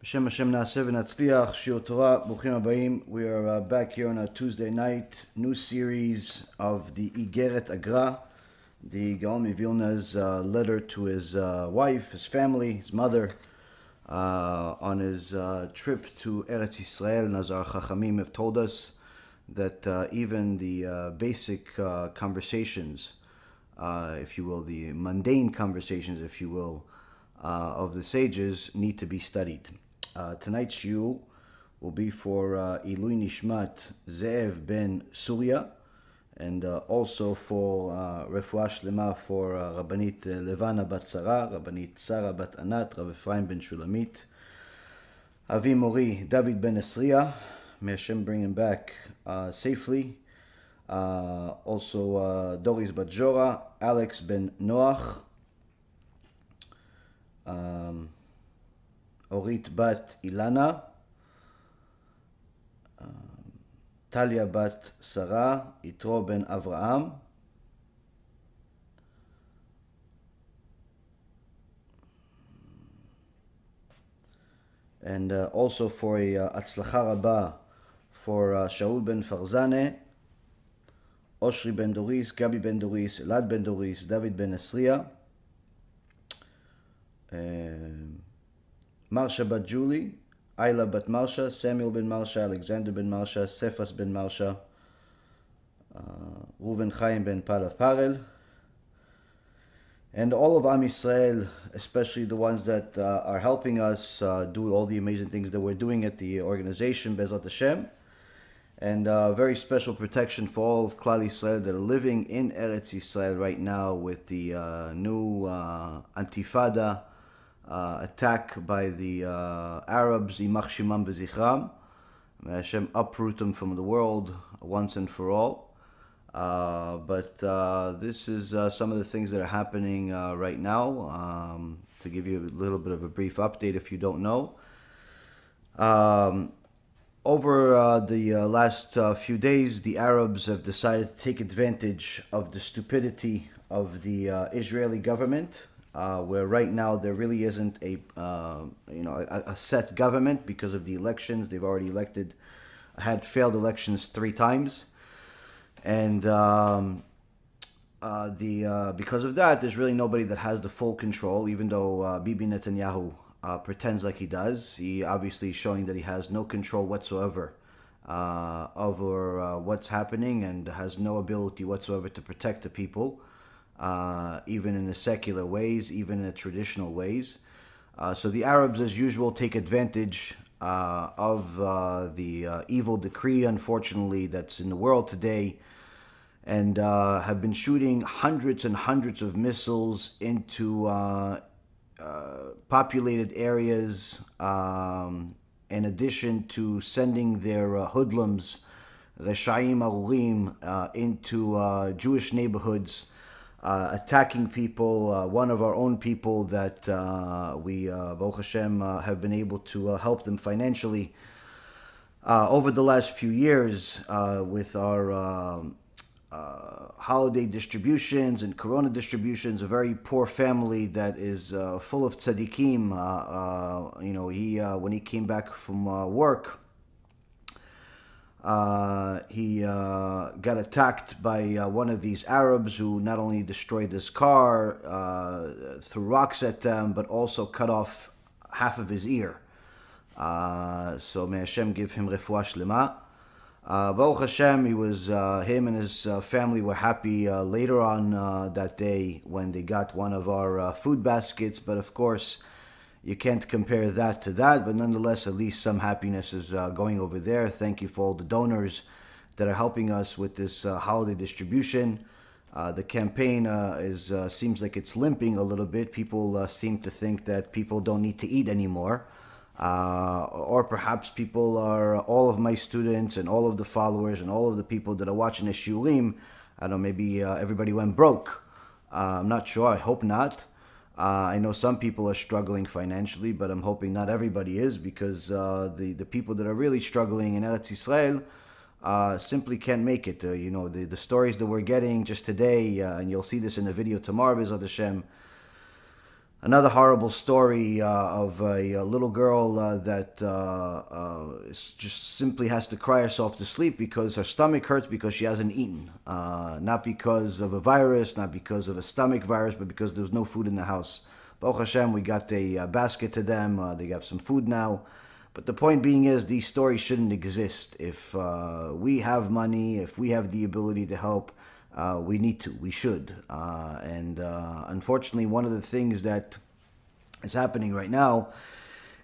B'Shem Hashem Naaseh v'Natzliach, Shiur Torah, Bruchim Habayim. We are back here on a Tuesday night, new series of the IGGERET HaGRA, the Gaón de Vilna's letter to his wife, his family, his mother, on his trip to Eretz Yisrael. And as our Chachamim have told us, that even the basic conversations, if you will, the mundane conversations, if you will, of the sages need to be studied. Tonight's shiur will be for Ilui Nishmat Ze'ev ben Surya, and also for Refuah Shlema for Rabbanit Levana bat Sarah, Rabbanit Sarah bat Anat, Rav Ephraim ben Shulamit, Avi Mori David ben Esriya. May Hashem bring him back safely. Also Doris bat Jora, Alex ben Noach, Orit bat Ilana, Talia bat Sarah, Yitro ben Avraham, and also for a Atzlacha Rabba for Shaul ben Farzane, Oshri ben Doris, Gabi ben Doris, Elad ben Doris, David ben Esriya, Marsha bat Julie, Ayla bat Marsha, Samuel ben Marsha, Alexander ben Marsha, Cephas ben Marsha, Reuven Chaim ben Parel, and all of Am Yisrael, especially the ones that are helping us do all the amazing things that we're doing at the organization, Bezrat Hashem, and very special protection for all of Klal Yisrael that are living in Eretz Yisrael right now with the new Antifada attack by the Arabs, Imach Shimam B'Zichram. May Hashem uproot them from the world once and for all. But this is some of the things that are happening right now. To give you a little bit of a brief update if you don't know. Over the last few days, the Arabs have decided to take advantage of the stupidity of the Israeli government, where right now there really isn't a set government because of the elections. They've already had failed elections 3 times, and because of that, there's really nobody that has the full control. Even though Bibi Netanyahu pretends like he does, he obviously is showing that he has no control whatsoever over what's happening, and has no ability whatsoever to protect the people. Even in the secular ways, even in the traditional ways. So the Arabs, as usual, take advantage of the evil decree, unfortunately, that's in the world today, and have been shooting hundreds and hundreds of missiles into populated areas, in addition to sending their hoodlums, Reshaim Arurim, into Jewish neighborhoods, attacking people. One of our own people that we, Baruch Hashem, have been able to help them financially over the last few years with our holiday distributions and Corona distributions. A very poor family that is full of tzaddikim. He when he came back from work, he got attacked by one of these Arabs who not only destroyed his car, threw rocks at them, but also cut off half of his ear. So may Hashem give him refuah shlema. Baruch Hashem, him and his family were happy later on that day when they got one of our food baskets, but of course, you can't compare that to that, but nonetheless, at least some happiness is going over there. Thank you for all the donors that are helping us with this holiday distribution. The campaign seems like it's limping a little bit. People seem to think that people don't need to eat anymore. Or perhaps all of my students and all of the followers and all of the people that are watching the shiurim, I don't know, maybe everybody went broke. I'm not sure. I hope not. I know some people are struggling financially, but I'm hoping not everybody is, because the people that are really struggling in Eretz Yisrael simply can't make it. The stories that we're getting just today, and you'll see this in the video tomorrow, B'ezrat Hashem, Another horrible story of a little girl that just simply has to cry herself to sleep because her stomach hurts because she hasn't eaten. Not because of a virus, not because of a stomach virus, but because there was no food in the house. Baruch Hashem, we got a basket to them. They have some food now. But the point being is, these stories shouldn't exist. If we have money, if we have the ability to help, we need to, we should. And unfortunately, one of the things that is happening right now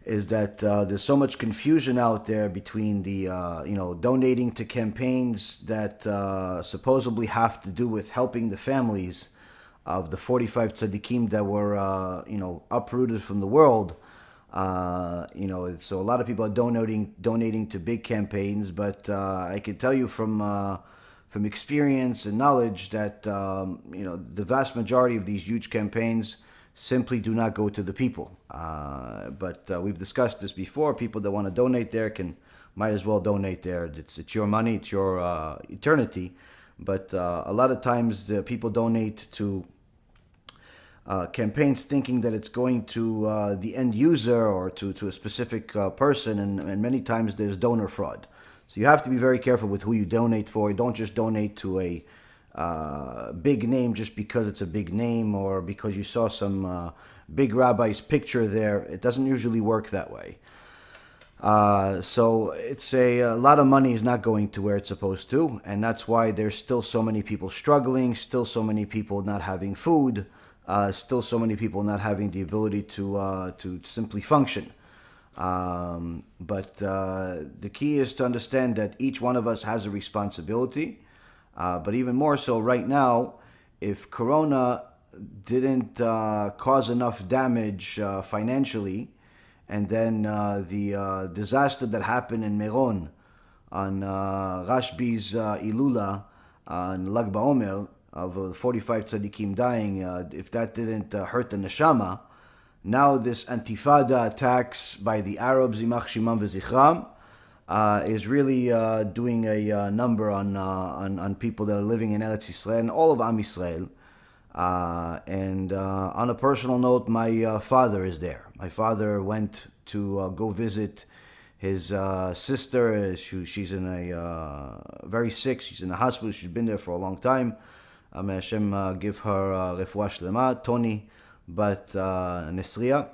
is that there's so much confusion out there between the, donating to campaigns that supposedly have to do with helping the families of the 45 tzaddikim that were, uprooted from the world. So a lot of people are donating to big campaigns, but I can tell you from experience and knowledge that the vast majority of these huge campaigns simply do not go to the people. But we've discussed this before. People that want to donate there might as well donate there. It's your money, it's your eternity. But a lot of times the people donate to campaigns thinking that it's going to the end user or to a specific person, and many times there's donor fraud. So you have to be very careful with who you donate for. You don't just donate to a big name just because it's a big name or because you saw some big rabbi's picture there. It doesn't usually work that way. So it's a lot of money is not going to where it's supposed to, and that's why there's still so many people struggling, still so many people not having food, still so many people not having the ability to simply function. But the key is to understand that each one of us has a responsibility. But even more so right now, if Corona didn't cause enough damage financially, and then the disaster that happened in Meron on Rashbi's Ilula on Lag BaOmer of 45 tzaddikim dying, if that didn't hurt the neshama, now this Antifada attacks by the Arabs, Imach Shimam v'Zichram, is really doing a number on people that are living in Eretz Yisrael and all of Am Yisrael. And on a personal note, my father is there. My father went to go visit his sister. She's in very sick. She's in the hospital. She's been there for a long time. May Hashem give her refuah shlema, Tony, but Nesria.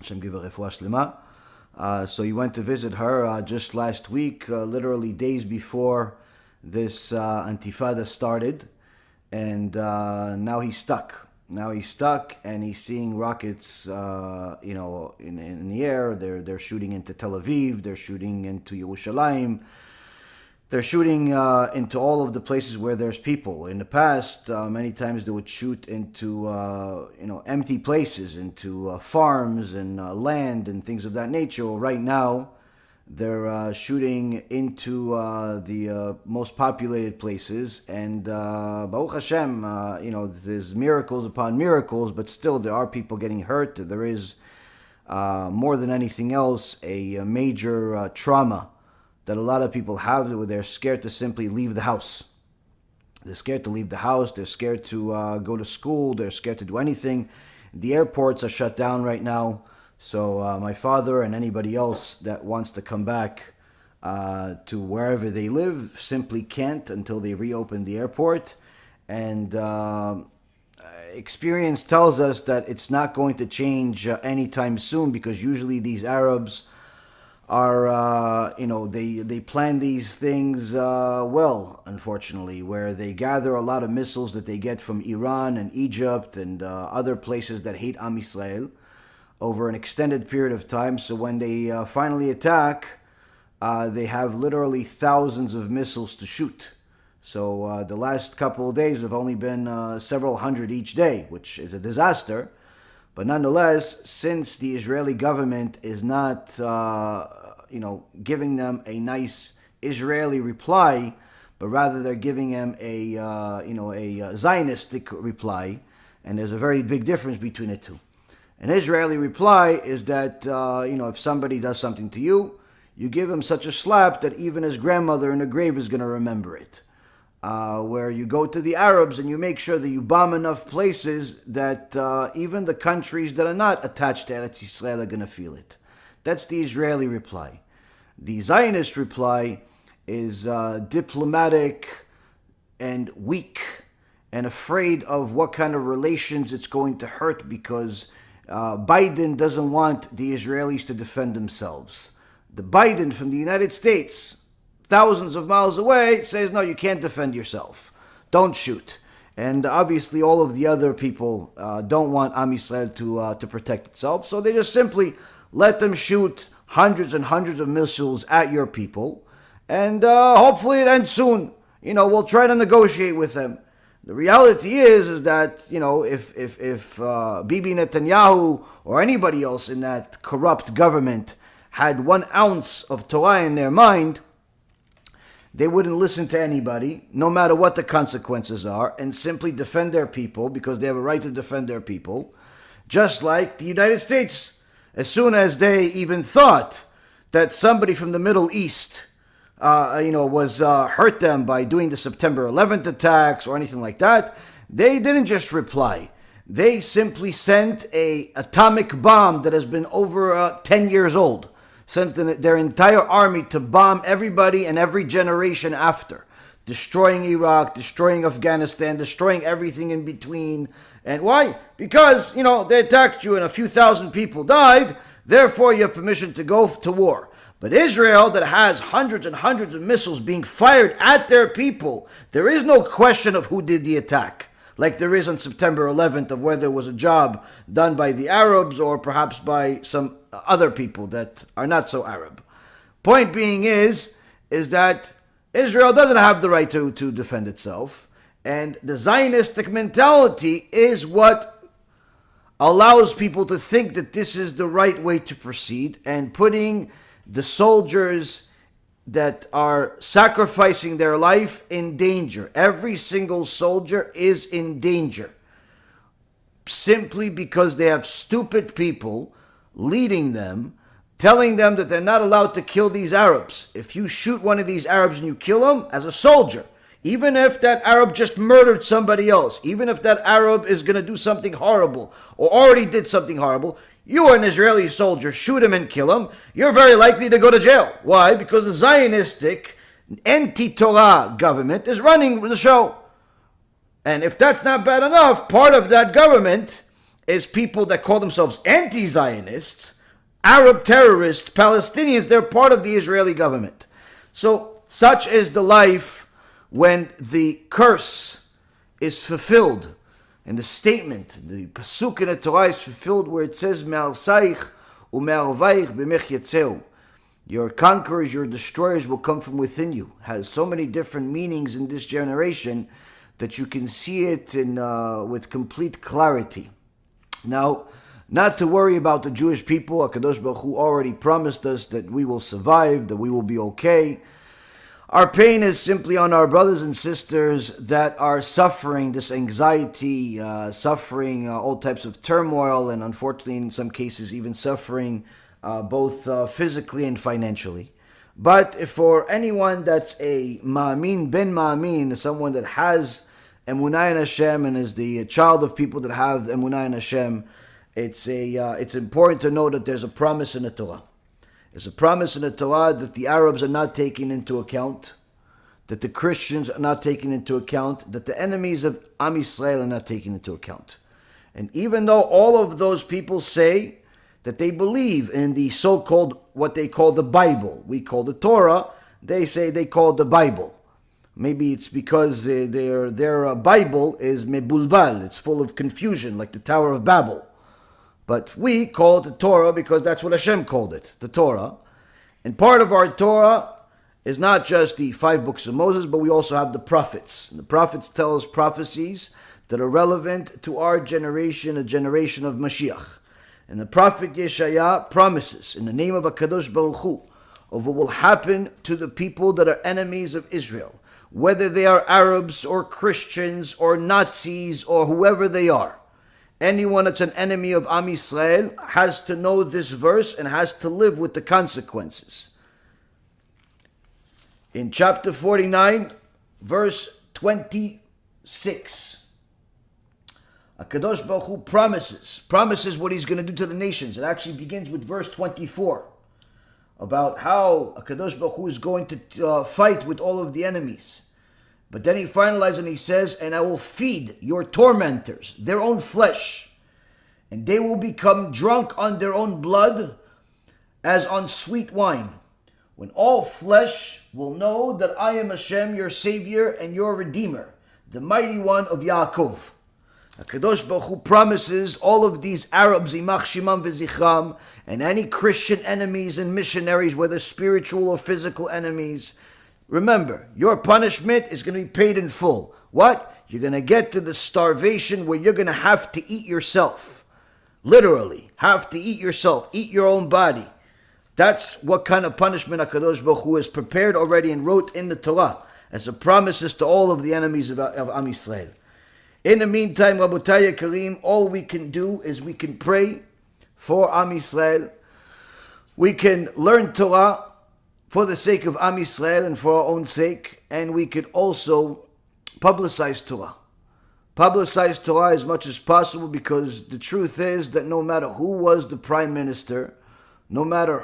Hashem give her refuah shlema. So he went to visit her just last week, literally days before this Antifada started. And now he's stuck. Now he's stuck, and he's seeing rockets, in the air. They're shooting into Tel Aviv. They're shooting into Yerushalayim. They're shooting into all of the places where there's people. In the past, many times they would shoot into empty places, into farms and land and things of that nature. Well, right now, they're shooting into the most populated places, and Baruch Hashem, there's miracles upon miracles, but still there are people getting hurt. There is, more than anything else, a major trauma that a lot of people have, where they're scared to simply leave the house. They're scared to leave the house. They're scared to go to school. They're scared to do anything. The airports are shut down right now. So my father and anybody else that wants to come back to wherever they live simply can't until they reopen the airport. And experience tells us that it's not going to change anytime soon, because usually these Arabs are, they plan these things well, unfortunately, where they gather a lot of missiles that they get from Iran and Egypt and other places that hate Am Yisrael over an extended period of time. So when they finally attack, they have literally thousands of missiles to shoot. So the last couple of days have only been several hundred each day, which is a disaster. But nonetheless, since the Israeli government is not, giving them a nice Israeli reply, but rather they're giving them a Zionistic reply, and there's a very big difference between the two. An Israeli reply is that, if somebody does something to you, you give him such a slap that even his grandmother in the grave is going to remember it. where you go to the Arabs and you make sure that you bomb enough places that even the countries that are not attached to Eretz Yisrael are going to feel it. That's the Israeli reply. The Zionist reply is diplomatic and weak and afraid of what kind of relations it's going to hurt, because Biden doesn't want the Israelis to defend themselves. The Biden from the United States, thousands of miles away, says, no, you can't defend yourself. Don't shoot. And obviously all of the other people don't want Am Yisrael to protect itself, so they just simply let them shoot hundreds and hundreds of missiles at your people, and hopefully it ends soon. We'll try to negotiate with them. The reality is that, if Bibi Netanyahu or anybody else in that corrupt government had 1 ounce of Torah in their mind, they wouldn't listen to anybody, no matter what the consequences are, and simply defend their people, because they have a right to defend their people, just like the United States. As soon as they even thought that somebody from the Middle East was hurt them by doing the September 11th attacks or anything like that, they didn't just reply. They simply sent an atomic bomb that has been over 10 years old, sent their entire army to bomb everybody and every generation after, destroying Iraq, destroying Afghanistan, destroying everything in between. And why? Because, they attacked you and a few thousand people died, therefore you have permission to go to war. But Israel, that has hundreds and hundreds of missiles being fired at their people, there is no question of who did the attack, like there is on September 11th, of whether it was a job done by the Arabs or perhaps by some other people that are not so Arab. Point being is that Israel doesn't have the right to defend itself, and the Zionistic mentality is what allows people to think that this is the right way to proceed, and putting the soldiers that are sacrificing their life in danger. Every single soldier is in danger, simply because they have stupid people leading them, telling them that they're not allowed to kill these Arabs. If you shoot one of these Arabs and you kill him as a soldier, even if that Arab just murdered somebody else, even if that Arab is going to do something horrible or already did something horrible, you are an Israeli soldier, shoot him and kill him, you're very likely to go to jail. Why? Because the Zionistic anti-Torah government is running the show. And if that's not bad enough, part of that government is people that call themselves anti-Zionists, Arab terrorists, Palestinians. They're part of the Israeli government. So such is the life when the curse is fulfilled, and the statement, the pasuk in the Torah is fulfilled where it says, "Me'arsaich u'me'arvaich b'mech yetzeu." Your conquerors, your destroyers will come from within you. Has so many different meanings in this generation that you can see it with complete clarity. Now, not to worry about the Jewish people. Akadosh Baruch Hu already promised us that we will survive, that we will be okay. Our pain is simply on our brothers and sisters that are suffering this anxiety, suffering all types of turmoil, and unfortunately in some cases even suffering both physically and financially. But if for anyone that's a ma'amin ben ma'amin, someone that has emunah in Hashem and is the child of people that have emunah in Hashem, it's important to know that there's a promise in the Torah. There's a promise in the Torah that the Arabs are not taken into account, that the Christians are not taken into account, that the enemies of Am Yisrael are not taken into account. And even though all of those people say that they believe in the so-called, what they call the Bible, we call the Torah, they say they call it the Bible. Maybe it's because their Bible is mebulbal, it's full of confusion, like the Tower of Babel. But we call it the Torah because that's what Hashem called it, the Torah. And part of our Torah is not just the 5 books of Moses, but we also have the prophets. And the prophets tell us prophecies that are relevant to our generation, a generation of Mashiach. And the prophet Yeshaya promises in the name of Akadosh Baruj Hu of what will happen to the people that are enemies of Israel, whether they are Arabs or Christians or Nazis or whoever they are. Anyone that's an enemy of Am Yisrael has to know this verse and has to live with the consequences. In chapter 49, verse 26. Akadosh Baruch Hu promises what he's going to do to the nations. It actually begins with verse 24 about how Akadosh Baruch Hu is going to fight with all of the enemies. But then he finalizes and he says, and I will feed your tormentors, their own flesh, and they will become drunk on their own blood as on sweet wine, when all flesh will know that I am Hashem, your Savior and your Redeemer, the Mighty One of Yaakov. HaKadosh Baruch Hu promises all of these Arabs, Imach Shimam V'Zichram, and any Christian enemies and missionaries, whether spiritual or physical enemies, remember, your punishment is going to be paid in full. What? You're going to get to the starvation where you're going to have to eat yourself. Literally, have to eat yourself, eat your own body. That's what kind of punishment HaKadosh Baruch Hu has prepared already and wrote in the Torah as a promises to all of the enemies of Am Yisrael. In the meantime, Rabotai Yekarim, all we can do is we can pray for Am Yisrael. We can learn Torah for the sake of Am Yisrael and for our own sake, and we could also publicize Torah. Publicize Torah as much as possible, because the truth is that no matter who was the prime minister, no matter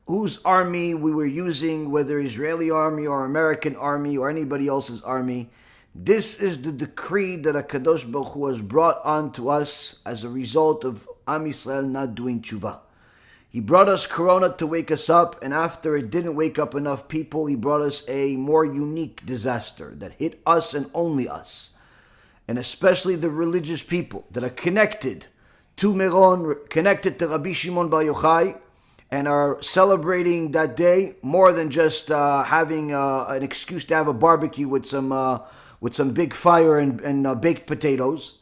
whose army we were using, whether Israeli army or American army or anybody else's army, this is the decree that HaKadosh Baruch Hu has brought on to us as a result of Am Yisrael not doing tshuva. He brought us Corona to wake us up, and after it didn't wake up enough people, he brought us a more unique disaster that hit us and only us, and especially the religious people that are connected to Meron, connected to Rabbi Shimon Bar Yochai, and are celebrating that day more than just having an excuse to have a barbecue with some big fire and baked potatoes.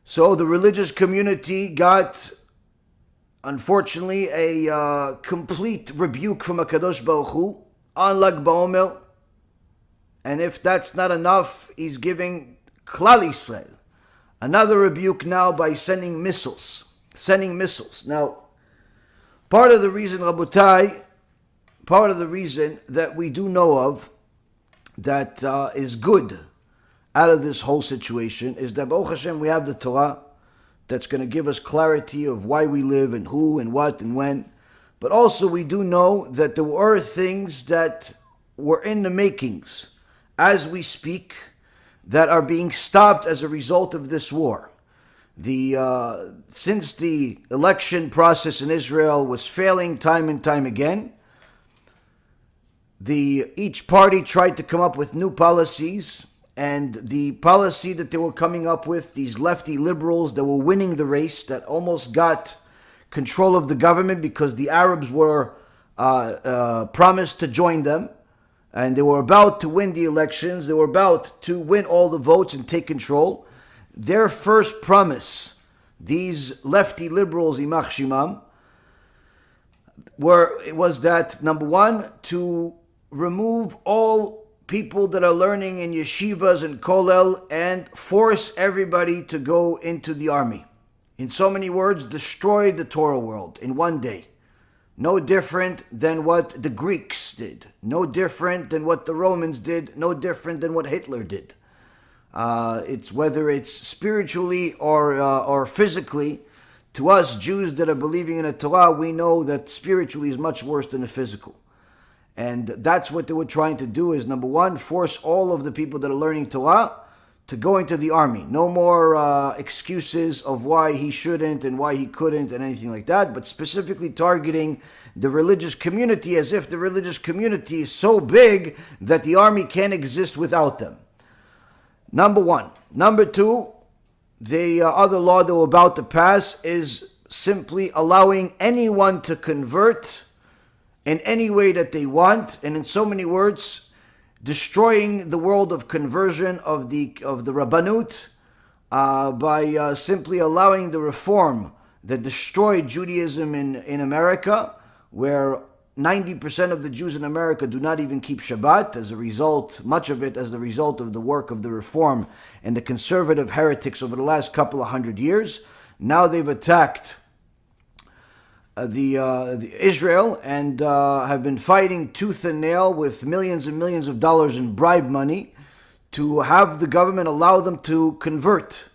So the religious community got, unfortunately, a complete rebuke from HaKadosh Baruch Hu on Lag BaOmer. And if that's not enough, he's giving Klal Yisrael another rebuke now by sending missiles. Now, part of the reason, Rabotai, part of the reason that we do know of that is good out of this whole situation is that, Baruch Hashem, we have the Torah that's going to give us clarity of why we live and who and what and when. But also we do know that there were things that were in the makings as we speak that are being stopped as a result of this war. Since the election process in Israel was failing time and time again, each party tried to come up with new policies, and the policy that they were coming up with, these lefty liberals that were winning the race, that almost got control of the government because the Arabs were promised to join them, and they were about to win the elections, they were about to win all the votes and take control. Their first promise, these lefty liberals, Imach Shimam, was that, number one, to remove all people that are learning in yeshivas and kollel and force everybody to go into the army. In so many words, destroy the Torah world in one day. No different than what the Greeks did. No different than what the Romans did. No different than what Hitler did. It's whether it's spiritually or physically. To us Jews that are believing in the Torah, we know that spiritually is much worse than the physical. And that's what they were trying to do, is number one, force all of the people that are learning Torah to go into the army. No more excuses of why he shouldn't and why he couldn't and anything like that, but specifically targeting the religious community as if the religious community is so big that the army can't exist without them. Number one. Number two, the other law that we're about to pass is simply allowing anyone to convert in any way that they want, and in so many words, destroying the world of conversion of the Rabbanut by simply allowing the reform that destroyed Judaism in America, where 90% of the Jews in America do not even keep Shabbat as a result, much of it as the result of the work of the reform and the conservative heretics over the last couple of hundred years. Now they've attacked the Israel and have been fighting tooth and nail with millions and millions of dollars in bribe money to have the government allow them to convert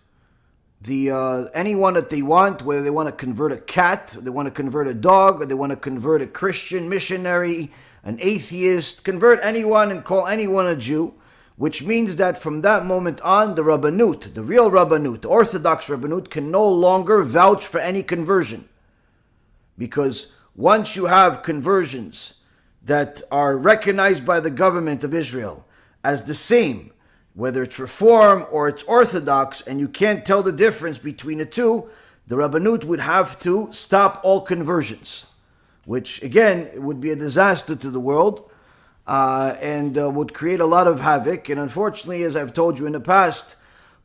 anyone that they want, whether they want to convert a cat, they want to convert a dog, or they want to convert a Christian missionary, an atheist, convert anyone and call anyone a Jew, which means that from that moment on, the Rabbanut, the real Rabbanut, the Orthodox Rabbanut, can no longer vouch for any conversion. Because once you have conversions that are recognized by the government of Israel as the same, whether it's Reform or it's Orthodox, and you can't tell the difference between the two, the Rabbanut would have to stop all conversions, which again would be a disaster to the world and would create a lot of havoc. And unfortunately, as I've told you in the past,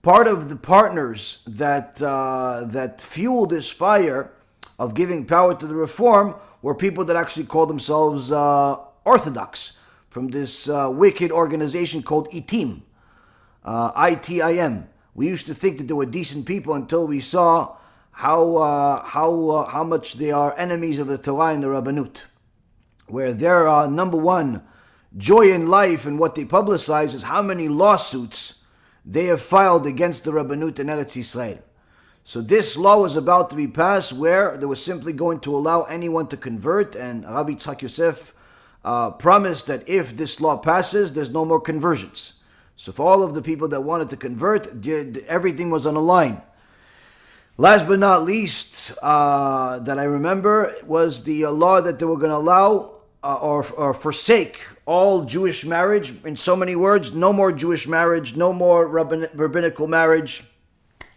part of the partners that fueled this fire of giving power to the Reform were people that actually called themselves Orthodox, from this wicked organization called ITIM. ITIM. We used to think that they were decent people until we saw how much they are enemies of the Torah and the Rabbanut, where their number one joy in life and what they publicize is how many lawsuits they have filed against the Rabbanut in Eretz Yisrael. So this law was about to be passed where they were simply going to allow anyone to convert, and Rabbi Yitzhak Yosef promised that if this law passes, there's no more conversions. So for all of the people that wanted to convert, everything was on the line. Last but not least, that I remember, was the law that they were going to allow or forsake all Jewish marriage. In so many words, no more Jewish marriage, no more rabbinical marriage.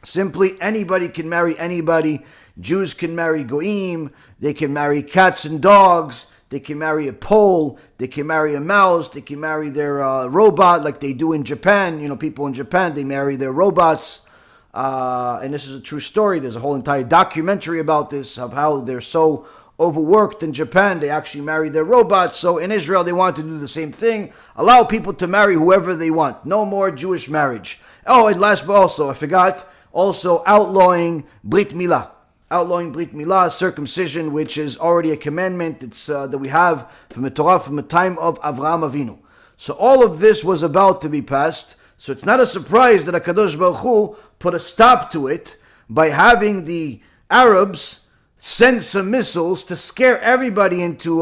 Simply anybody can marry anybody. Jews can marry goyim, they can marry cats and dogs, they can marry a pole, they can marry a mouse, they can marry their robot like they do in Japan. You know, people in Japan, they marry their robots. And this is a true story. There's a whole entire documentary about this, of how they're so overworked in Japan, they actually marry their robots. So in Israel, they want to do the same thing. Allow people to marry whoever they want. No more Jewish marriage. Oh, and last but also, I forgot, also outlawing Brit Milah. Outlawing Brit Milah, circumcision, which is already a commandment that we have from the Torah from the time of Avraham Avinu. So all of this was about to be passed. So it's not a surprise that Akadosh Baruch Hu put a stop to it by having the Arabs send some missiles to scare everybody into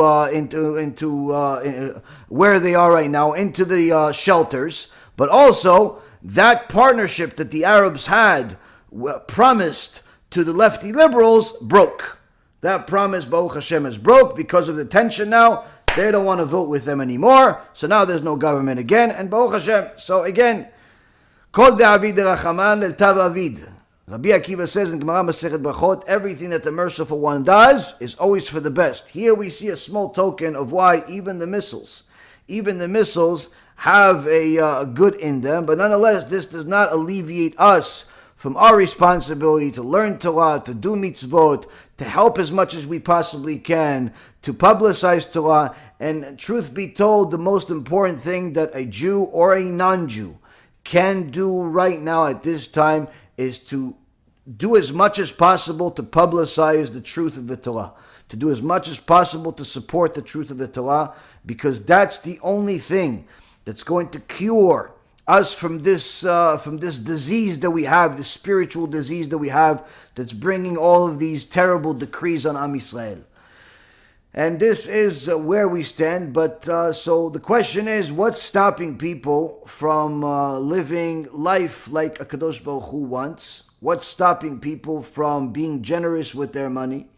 where they are right now, into the shelters. But also that partnership that the Arabs had promised to the lefty liberals broke. That promise, Baruch Hashem, is broke because of the tension now. They don't want to vote with them anymore. So now there's no government again. And Baruch Hashem. So again, Kol de'avid rachaman el tav avid. Rabbi Akiva says in Gemara Masechet Brachot, everything that the merciful one does is always for the best. Here we see a small token of why even the missiles have a good in them. But nonetheless, this does not alleviate us from our responsibility to learn Torah, to do mitzvot, to help as much as we possibly can, to publicize Torah. And truth be told, the most important thing that a Jew or a non-Jew can do right now at this time is to do as much as possible to publicize the truth of the Torah, to do as much as possible to support the truth of the Torah, because that's the only thing that's going to cure us from this disease that we have, this spiritual disease that we have, that's bringing all of these terrible decrees on Am Yisrael. And this is where we stand. But so the question is, what's stopping people from living life like Akadosh Baruch Hu wants? What's stopping people from being generous with their money?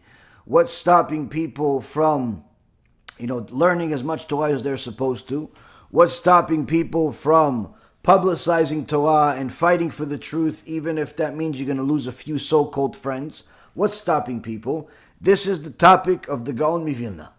What's stopping people from, learning as much Torah as they're supposed to? What's stopping people from publicizing Torah and fighting for the truth, even if that means you're going to lose a few so-called friends? What's stopping people? This is the topic of the Gaón de Vilna.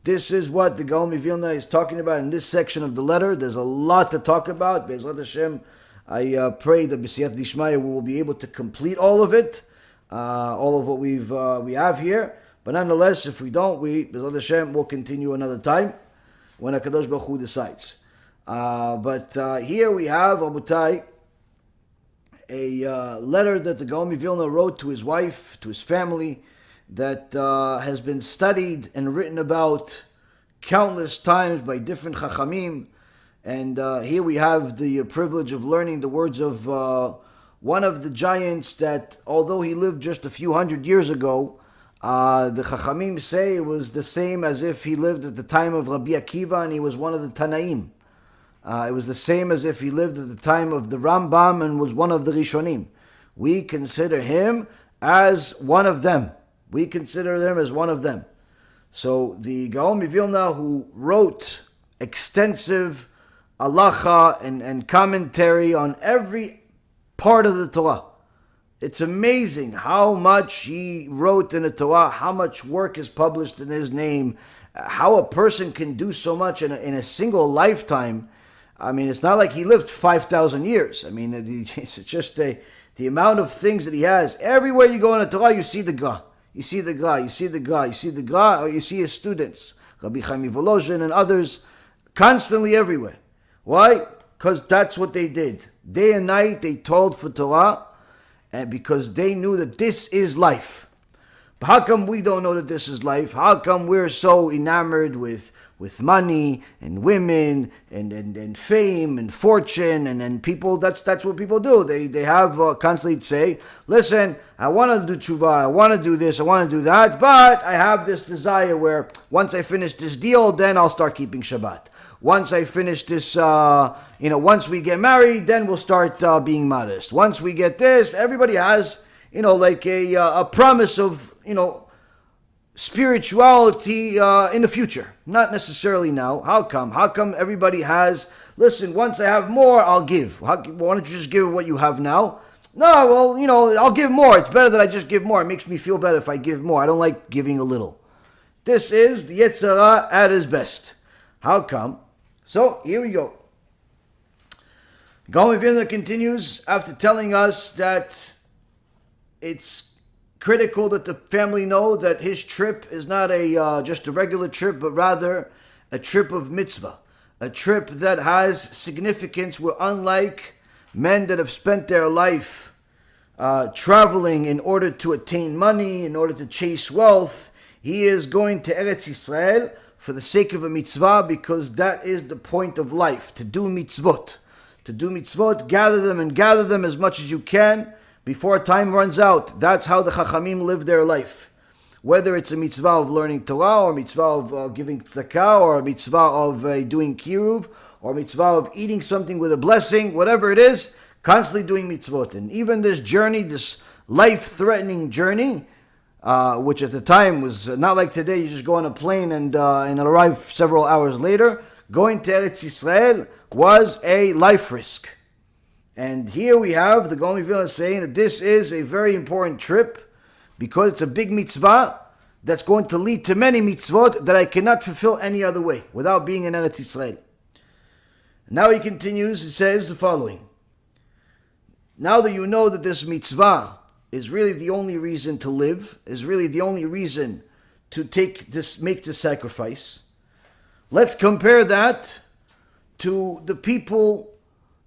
This is what the Gaón de Vilna is talking about in this section of the letter. There's a lot to talk about. Be'ezrat Hashem, I pray that B'siyat Dishmaya we will be able to complete all of it, all of what we have here. But nonetheless, if we don't, Be'ezrat Hashem will continue another time when HaKadosh Baruch Hu decides. But here we have, Rabotai, a letter that the Gaón de Vilna wrote to his wife, to his family, that has been studied and written about countless times by different Chachamim. And here we have the privilege of learning the words of one of the giants that, although he lived just a few hundred years ago, the Chachamim say it was the same as if he lived at the time of Rabbi Akiva and he was one of the Tanaim. It was the same as if he lived at the time of the Rambam and was one of the Rishonim. We consider him as one of them. We consider him as one of them. So the Gaón de Vilna, who wrote extensive halacha and commentary on every part of the Torah. It's amazing how much he wrote in the Torah, how much work is published in his name, how a person can do so much in a single lifetime. I mean, it's not like he lived 5,000 years. I mean, it's just the amount of things that he has. Everywhere you go in the Torah, you see the Gra. You see the Gra, you see the Gra, you see the Gra, or you see his students, Rabbi Chaim Volozhin and others, constantly everywhere. Why? Because that's what they did. Day and night they told for Torah, and because they knew that this is life. But how come we don't know that this is life? How come we're so enamored with money and women and fame and fortune and people? That's what people do. They have constantly say, listen, I want to do tshuva, I want to do this, I want to do that, but I have this desire where once I finish this deal, then I'll start keeping Shabbat. Once I finish this, once we get married, then we'll start being modest. Once we get this, everybody has, like a promise of, spirituality in the future. Not necessarily now. How come? How come everybody has, listen, once I have more, I'll give. Why don't you just give what you have now? No, well, I'll give more. It's better that I just give more. It makes me feel better if I give more. I don't like giving a little. This is the Yetzer Hara at his best. How come? So, here we go. Gaón de Vilna continues after telling us that it's critical that the family know that his trip is not just a regular trip, but rather a trip of mitzvah. A trip that has significance where, unlike men that have spent their life traveling in order to attain money, in order to chase wealth, he is going to Eretz Yisrael for the sake of a mitzvah, because that is the point of life, to do mitzvot. To do mitzvot, gather them as much as you can before time runs out. That's how the Chachamim live their life. Whether it's a mitzvah of learning Torah, or mitzvah of giving tzedakah, or a mitzvah of doing kiruv, or a mitzvah of eating something with a blessing, whatever it is, constantly doing mitzvot. And even this journey, this life-threatening journey, which at the time was not like today, you just go on a plane and arrive several hours later. Going to Eretz Yisrael was a life risk. And here we have the Gaón de Vilna saying that this is a very important trip because it's a big mitzvah that's going to lead to many mitzvot that I cannot fulfill any other way without being in Eretz Yisrael. Now he continues, he says the following. Now that you know that this mitzvah is really the only reason to live, is really the only reason to make this sacrifice, let's compare that to the people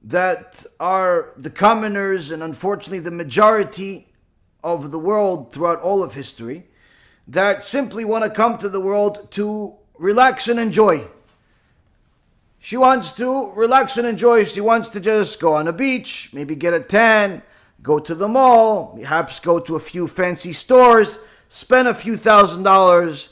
that are the commoners and unfortunately the majority of the world throughout all of history that simply want to come to the world to relax and enjoy. She wants to relax and enjoy. She wants to just go on a beach, maybe get a tan, go to the mall, perhaps go to a few fancy stores, spend a few $1,000s,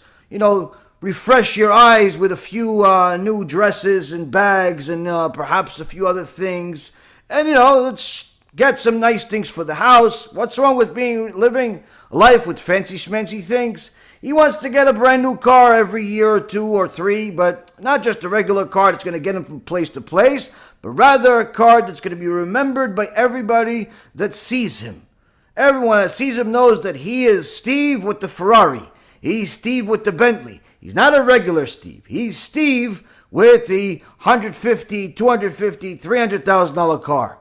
refresh your eyes with a few new dresses and bags and perhaps a few other things. And, let's get some nice things for the house. What's wrong with living a life with fancy schmancy things? He wants to get a brand new car every year or 2 or 3, but not just a regular car that's going to get him from place to place, but rather a car that's going to be remembered by everybody that sees him. Everyone that sees him knows that he is Steve with the Ferrari. He's Steve with the Bentley. He's not a regular Steve. He's Steve with the $150,000, $250,000, $300,000 car.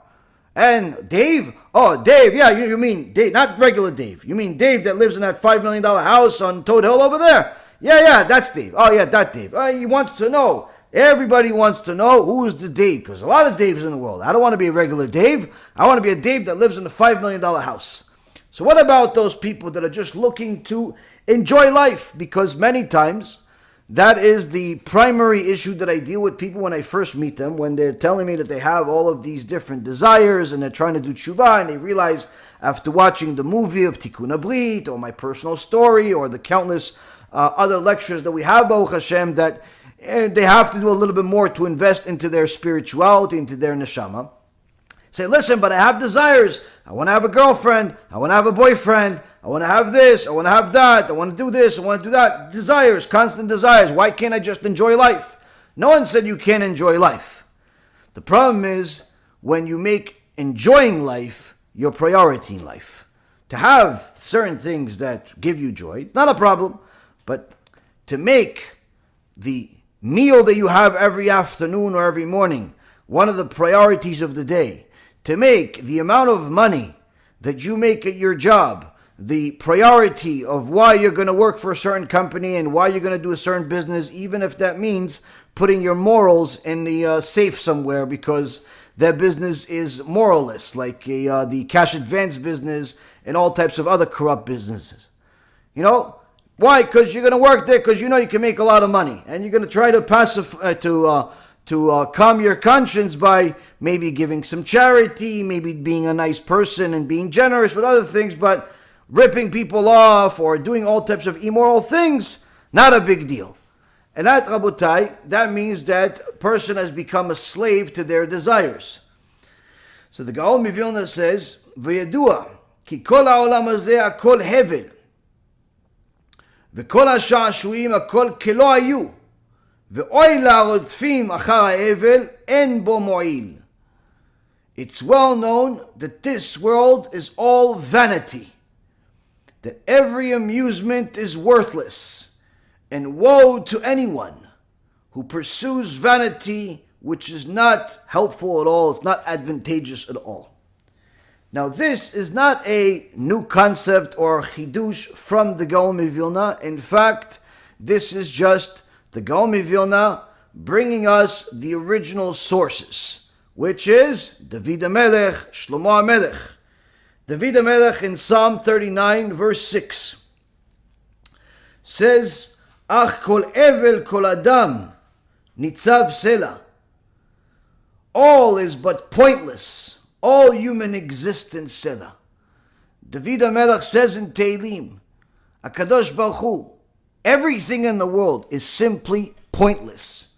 And Dave? Oh, Dave, yeah, you mean Dave, not regular Dave. You mean Dave that lives in that $5 million house on Toad Hill over there? Yeah, that's Dave. Oh, yeah, that Dave. He wants to know. Everybody wants to know who is the Dave, because a lot of Daves in the world. I don't want to be a regular Dave. I want to be a Dave that lives in a $5 million house. So what about those people that are just looking to enjoy life? Because many times That is the primary issue that I deal with people when I first meet them, when they're telling me that they have all of these different desires and they're trying to do tshuva, and they realize after watching the movie of Tikkun Abrit or my personal story or the countless other lectures that we have, Baruch Hashem, that they have to do a little bit more to invest into their spirituality, into their neshama. Say, listen, but I have desires. I want to have a girlfriend. I want to have a boyfriend. I want to have this. I want to have that. I want to do this. I want to do that. Desires, constant desires. Why can't I just enjoy life? No one said you can't enjoy life. The problem is when you make enjoying life your priority in life. To have certain things that give you joy, it's not a problem. But to make the meal that you have every afternoon or every morning one of the priorities of the day, to make the amount of money that you make at your job the priority of why you're going to work for a certain company and why you're going to do a certain business, even if that means putting your morals in the safe somewhere because that business is moralless, like the cash advance business and all types of other corrupt businesses. You know, why? Because you're going to work there because you know you can make a lot of money, and you're going to try to calm your conscience by maybe giving some charity, maybe being a nice person and being generous with other things, but ripping people off or doing all types of immoral things, not a big deal. And that, Rabotai, that means that person has become a slave to their desires. So the Gaón de Vilna says, "V'yadua ki kol ha'olam hazeh hakol hevel, v'kol ha'sha'shuim hakol kelo hayu, v'oy la'rodfim achar ha'hevel en bo mo'il." It's well known that this world is all vanity, that every amusement is worthless, and woe to anyone who pursues vanity which is not helpful at all, it's not advantageous at all. Now this is not a new concept or chidush from the Gaón de Vilna. In fact, this is just the Gaón de Vilna bringing us the original sources, which is David HaMelech, Shlomo HaMelech. David HaMelech in Psalm 39 verse 6 says, "Ach kol evel kol adam nitzav sela." All is but pointless, all human existence sela. David HaMelech says in Tehillim, Akadosh Baruj Hu, everything in the world is simply pointless.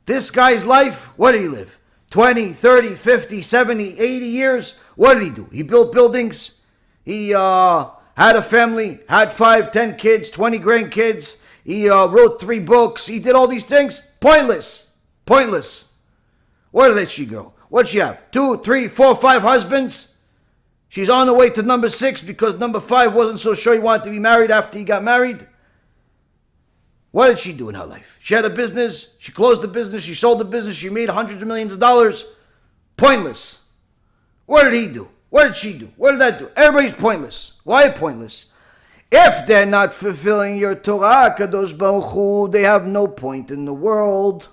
This guy's life, what did he live? 20, 30, 50, 70, 80 years? What did he do? He built buildings. He had a family, had 5, 10 kids, 20 grandkids. He wrote 3 books. He did all these things. Pointless. Pointless. Where did she go? What did she have? 2, 3, 4, 5 husbands? She's on the way to number 6 because number 5 wasn't so sure he wanted to be married after he got married. What did she do in her life? She had a business. She closed the business. She sold the business. She made hundreds of millions of dollars. Pointless. What did he do? What did she do? What did that do? Everybody's pointless. Why pointless? If they're not fulfilling your Torah, Akadosh Baruch Hu, they have no point in the world.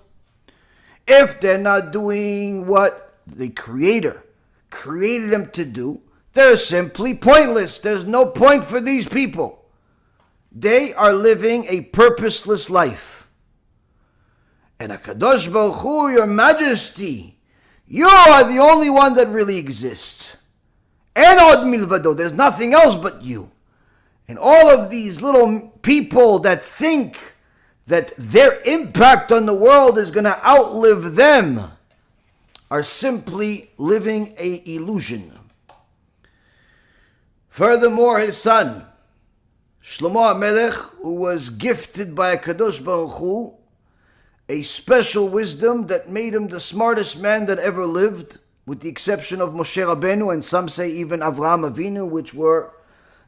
If they're not doing what the Creator created them to do, they're simply pointless. There's no point for these people. They are living a purposeless life. And Akadosh Baruch Hu, your Majesty, you are the only one that really exists. En od milvado, there's nothing else but you. And all of these little people that think that their impact on the world is going to outlive them are simply living an illusion. Furthermore, his son, Shlomo HaMelech, who was gifted by Akadosh Baruch Hu a special wisdom that made him the smartest man that ever lived, with the exception of Moshe Rabbeinu, and some say even Avraham Avinu, which were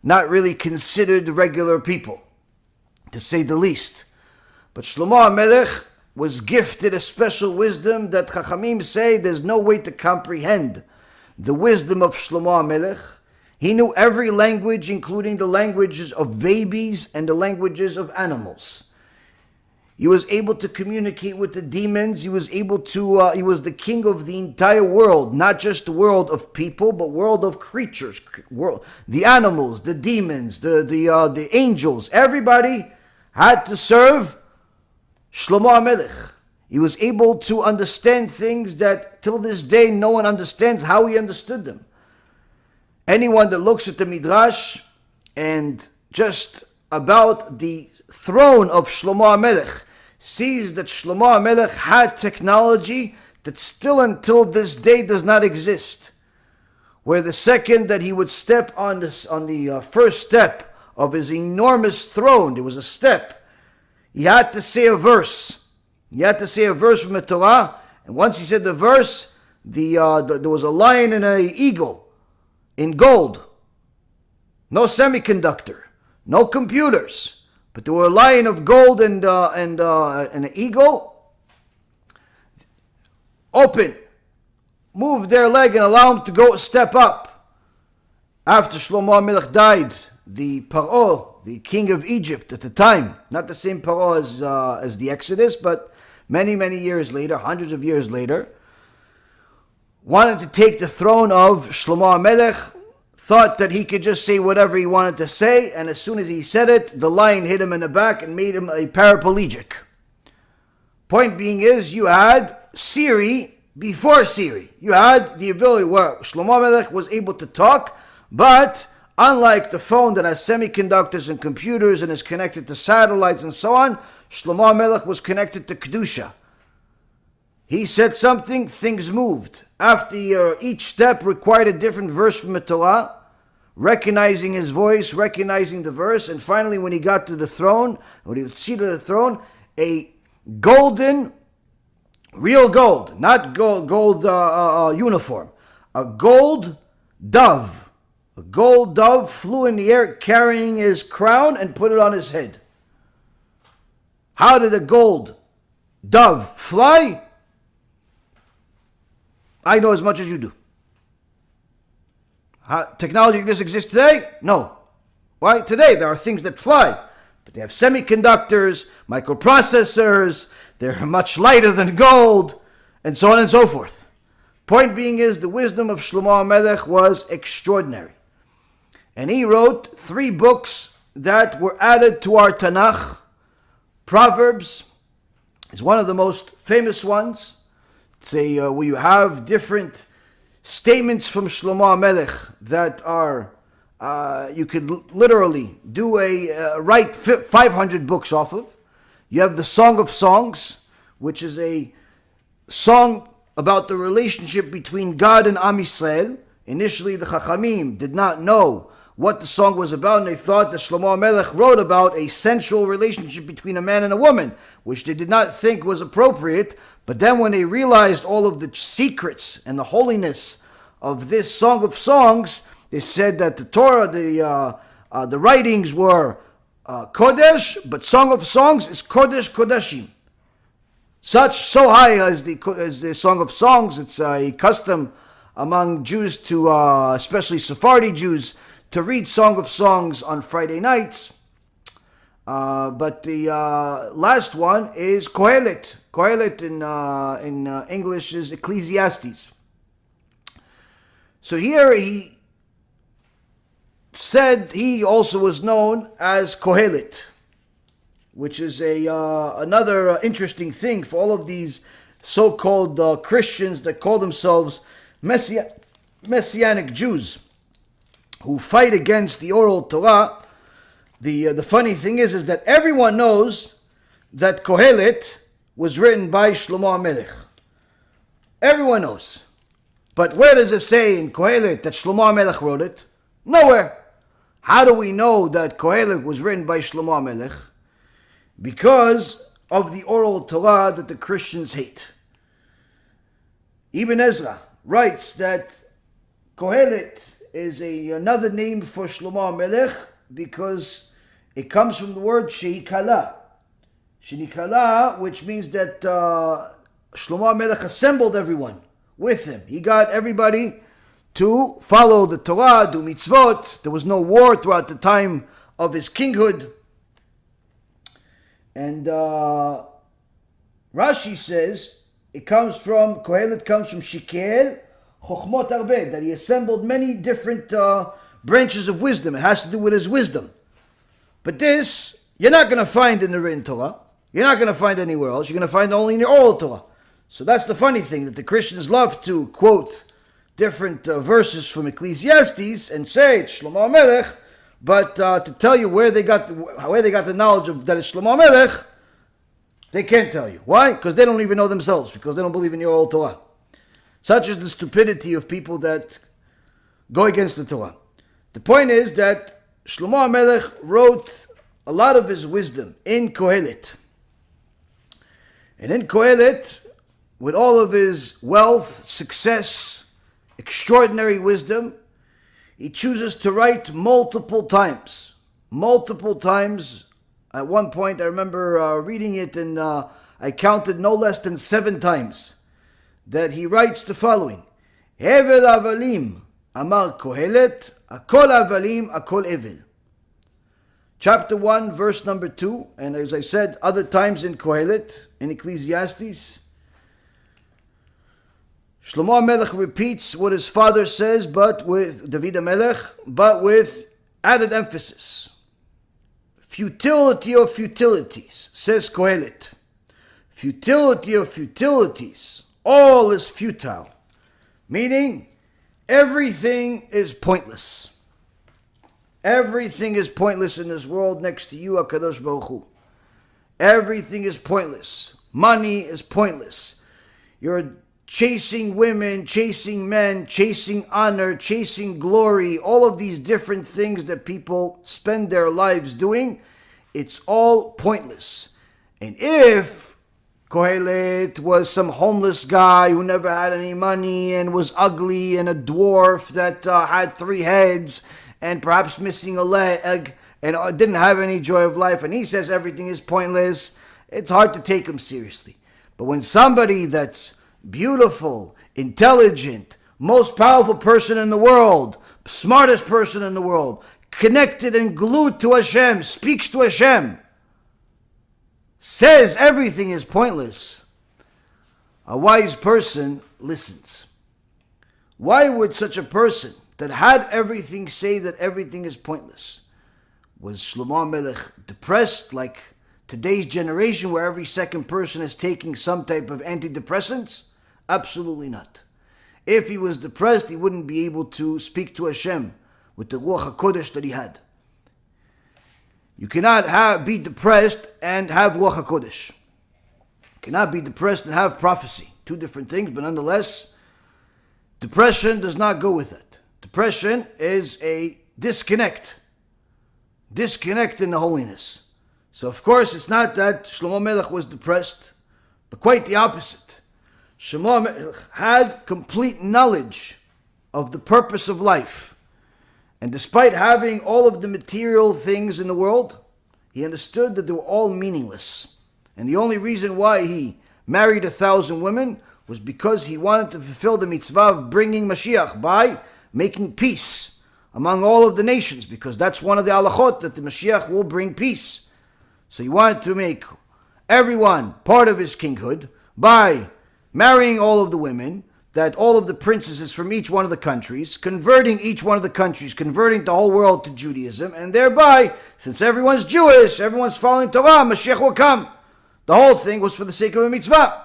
not really considered regular people, to say the least. But Shlomo HaMelech was gifted a special wisdom that Chachamim say there's no way to comprehend the wisdom of Shlomo HaMelech. He knew every language, including the languages of babies and the languages of animals. He was able to communicate with the demons. He was able to. He was the king of the entire world, not just the world of people, but world of creatures, the animals, the demons, the angels. Everybody had to serve Shlomo HaMelech. He was able to understand things that till this day no one understands how he understood them. Anyone that looks at the Midrash and just about the throne of Shlomo HaMelech sees that Shlomo HaMelech had technology that still until this day does not exist. Where the second that he would step on the first step of his enormous throne, there was a step, he had to say a verse. He had to say a verse from the Torah, and once he said the verse, there was a lion and an eagle in gold. No semiconductor, no computers, but there were a lion of gold and an eagle. Open, move their leg and allow him to go step up. After Shlomo HaMelech died, the Paro, the king of Egypt at the time, not the same Paro as the Exodus, but many, many years later, hundreds of years later, wanted to take the throne of Shlomo HaMelech, thought that he could just say whatever he wanted to say, and as soon as he said it, the lion hit him in the back and made him a paraplegic. Point being is, you had Siri before Siri. You had the ability where Shlomo HaMelech was able to talk, but unlike the phone that has semiconductors and computers and is connected to satellites and so on, Shlomo HaMelech was connected to Kedusha. He said something, things moved. After each step required a different verse from the Torah, recognizing his voice, recognizing the verse, and finally when he got to the throne, when he was seated at the throne, a golden, real gold, not gold uniform, a gold dove. A gold dove flew in the air carrying his crown and put it on his head. How did a gold dove fly? I know as much as you do. Technology like this exists today? No. Why? Today there are things that fly, but they have semiconductors, microprocessors, they're much lighter than gold, and so on and so forth. Point being is, the wisdom of Shlomo HaMelech was extraordinary. And he wrote 3 books that were added to our Tanakh. Proverbs is one of the most famous ones. It's where you have different statements from Shlomo HaMelech that are, you could literally do write 500 books off of. You have the Song of Songs, which is a song about the relationship between God and Am Yisrael. Initially, the Chachamim did not know what the song was about, and they thought that Shlomo HaMelech wrote about a sensual relationship between a man and a woman, which they did not think was appropriate. But then when they realized all of the secrets and the holiness of this Song of Songs, they said that the Torah, the writings were Kodesh, but Song of Songs is Kodesh Kodeshim. So high as the Song of Songs. It's a custom among Jews to, especially Sephardi Jews, to read Song of Songs on Friday nights. But the last one is Kohelet. Kohelet in English is Ecclesiastes. So here he said he also was known as Kohelet, which is another interesting thing for all of these so-called Christians that call themselves Messianic Jews, who fight against the oral Torah. The funny thing is that everyone knows that Kohelet was written by Shlomo HaMelech. Everyone knows. But where does it say in Kohelet that Shlomo HaMelech wrote it? Nowhere. How do we know that Kohelet was written by Shlomo HaMelech? Because of the oral Torah that the Christians hate. Ibn Ezra writes that Kohelet is another name for Shlomo HaMelech because it comes from the word Sheikala. Sheikala, which means that Shlomo HaMelech assembled everyone with him. He got everybody to follow the Torah, do mitzvot. There was no war throughout the time of his kinghood. And Rashi says Kohelet comes from Shikel, Chochmot Arbe, that he assembled many different branches of wisdom. It has to do with his wisdom. But this, you're not going to find in the written Torah. You're not going to find anywhere else. You're going to find only in your oral Torah. So that's the funny thing, that the Christians love to quote different verses from Ecclesiastes and say it's Shlomo HaMelech, but to tell you where they got the knowledge of that it's Shlomo HaMelech, they can't tell you. Why? Because they don't even know themselves, because they don't believe in your oral Torah. Such is the stupidity of people that go against the Torah. The point is that Shlomo HaMelech wrote a lot of his wisdom in Kohelet. And in Kohelet, with all of his wealth, success, extraordinary wisdom, he chooses to write multiple times. Multiple times. At one point, I remember reading it, and I counted no less than 7 times, that he writes the following: Hevel avalim amar Kohelet, akol avalim, akol evel. Chapter 1, verse number 2, and as I said, other times in Kohelet, in Ecclesiastes, Shlomo HaMelech repeats what his father says, but with David HaMelech, but with added emphasis. Futility of futilities, says Kohelet. Futility of futilities, all is futile. Meaning, everything is pointless. Everything is pointless in this world next to you, Akadosh Baruj Hu. Everything is pointless. Money is pointless. You're chasing women, chasing men, chasing honor, chasing glory, all of these different things that people spend their lives doing, it's all pointless. And if Kohelet was some homeless guy who never had any money and was ugly and a dwarf that had 3 heads and perhaps missing a leg and didn't have any joy of life, and he says everything is pointless, it's hard to take him seriously. But when somebody that's beautiful, intelligent, most powerful person in the world, smartest person in the world, connected and glued to Hashem, speaks to Hashem, says everything is pointless, a wise person listens. Why would such a person that had everything say that everything is pointless? Was Shlomo HaMelech depressed like today's generation where every second person is taking some type of antidepressants? Absolutely not. If he was depressed, he wouldn't be able to speak to Hashem with the Ruach HaKodesh that he had. You cannot be depressed and have Ruach HaKodesh. You cannot be depressed and have prophecy. 2 different things, but nonetheless, depression does not go with it. Depression is a disconnect. Disconnect in the holiness. So of course it's not that Shlomo HaMelech was depressed, but quite the opposite. Shlomo HaMelech had complete knowledge of the purpose of life. And despite having all of the material things in the world, he understood that they were all meaningless. And the only reason why he married 1,000 women was because he wanted to fulfill the mitzvah of bringing Mashiach by making peace among all of the nations, because that's one of the halachot, that the Mashiach will bring peace. So he wanted to make everyone part of his kinghood by marrying all of the women, that all of the princesses from each one of the countries, converting each one of the countries, converting the whole world to Judaism, and thereby, since everyone's Jewish, everyone's following Torah, Mashiach will come. The whole thing was for the sake of a mitzvah.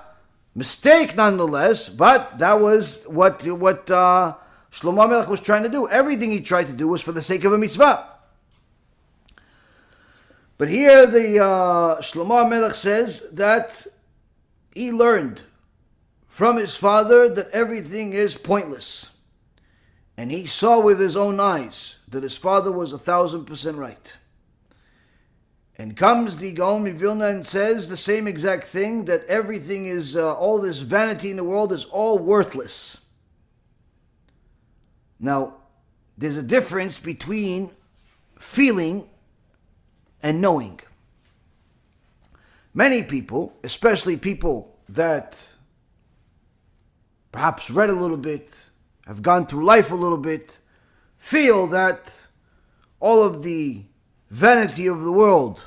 Mistake nonetheless, but that was what Shlomo HaMelech was trying to do. Everything he tried to do was for the sake of a mitzvah. But here the Shlomo HaMelech says that he learned from his father that everything is pointless. And he saw with his own eyes that his father was 1,000% right. And comes the Gaón de Vilna and says the same exact thing, that everything is, all this vanity in the world is all worthless. Now, there's a difference between feeling and knowing. Many people, especially people that perhaps read a little bit, have gone through life a little bit, feel that all of the vanity of the world,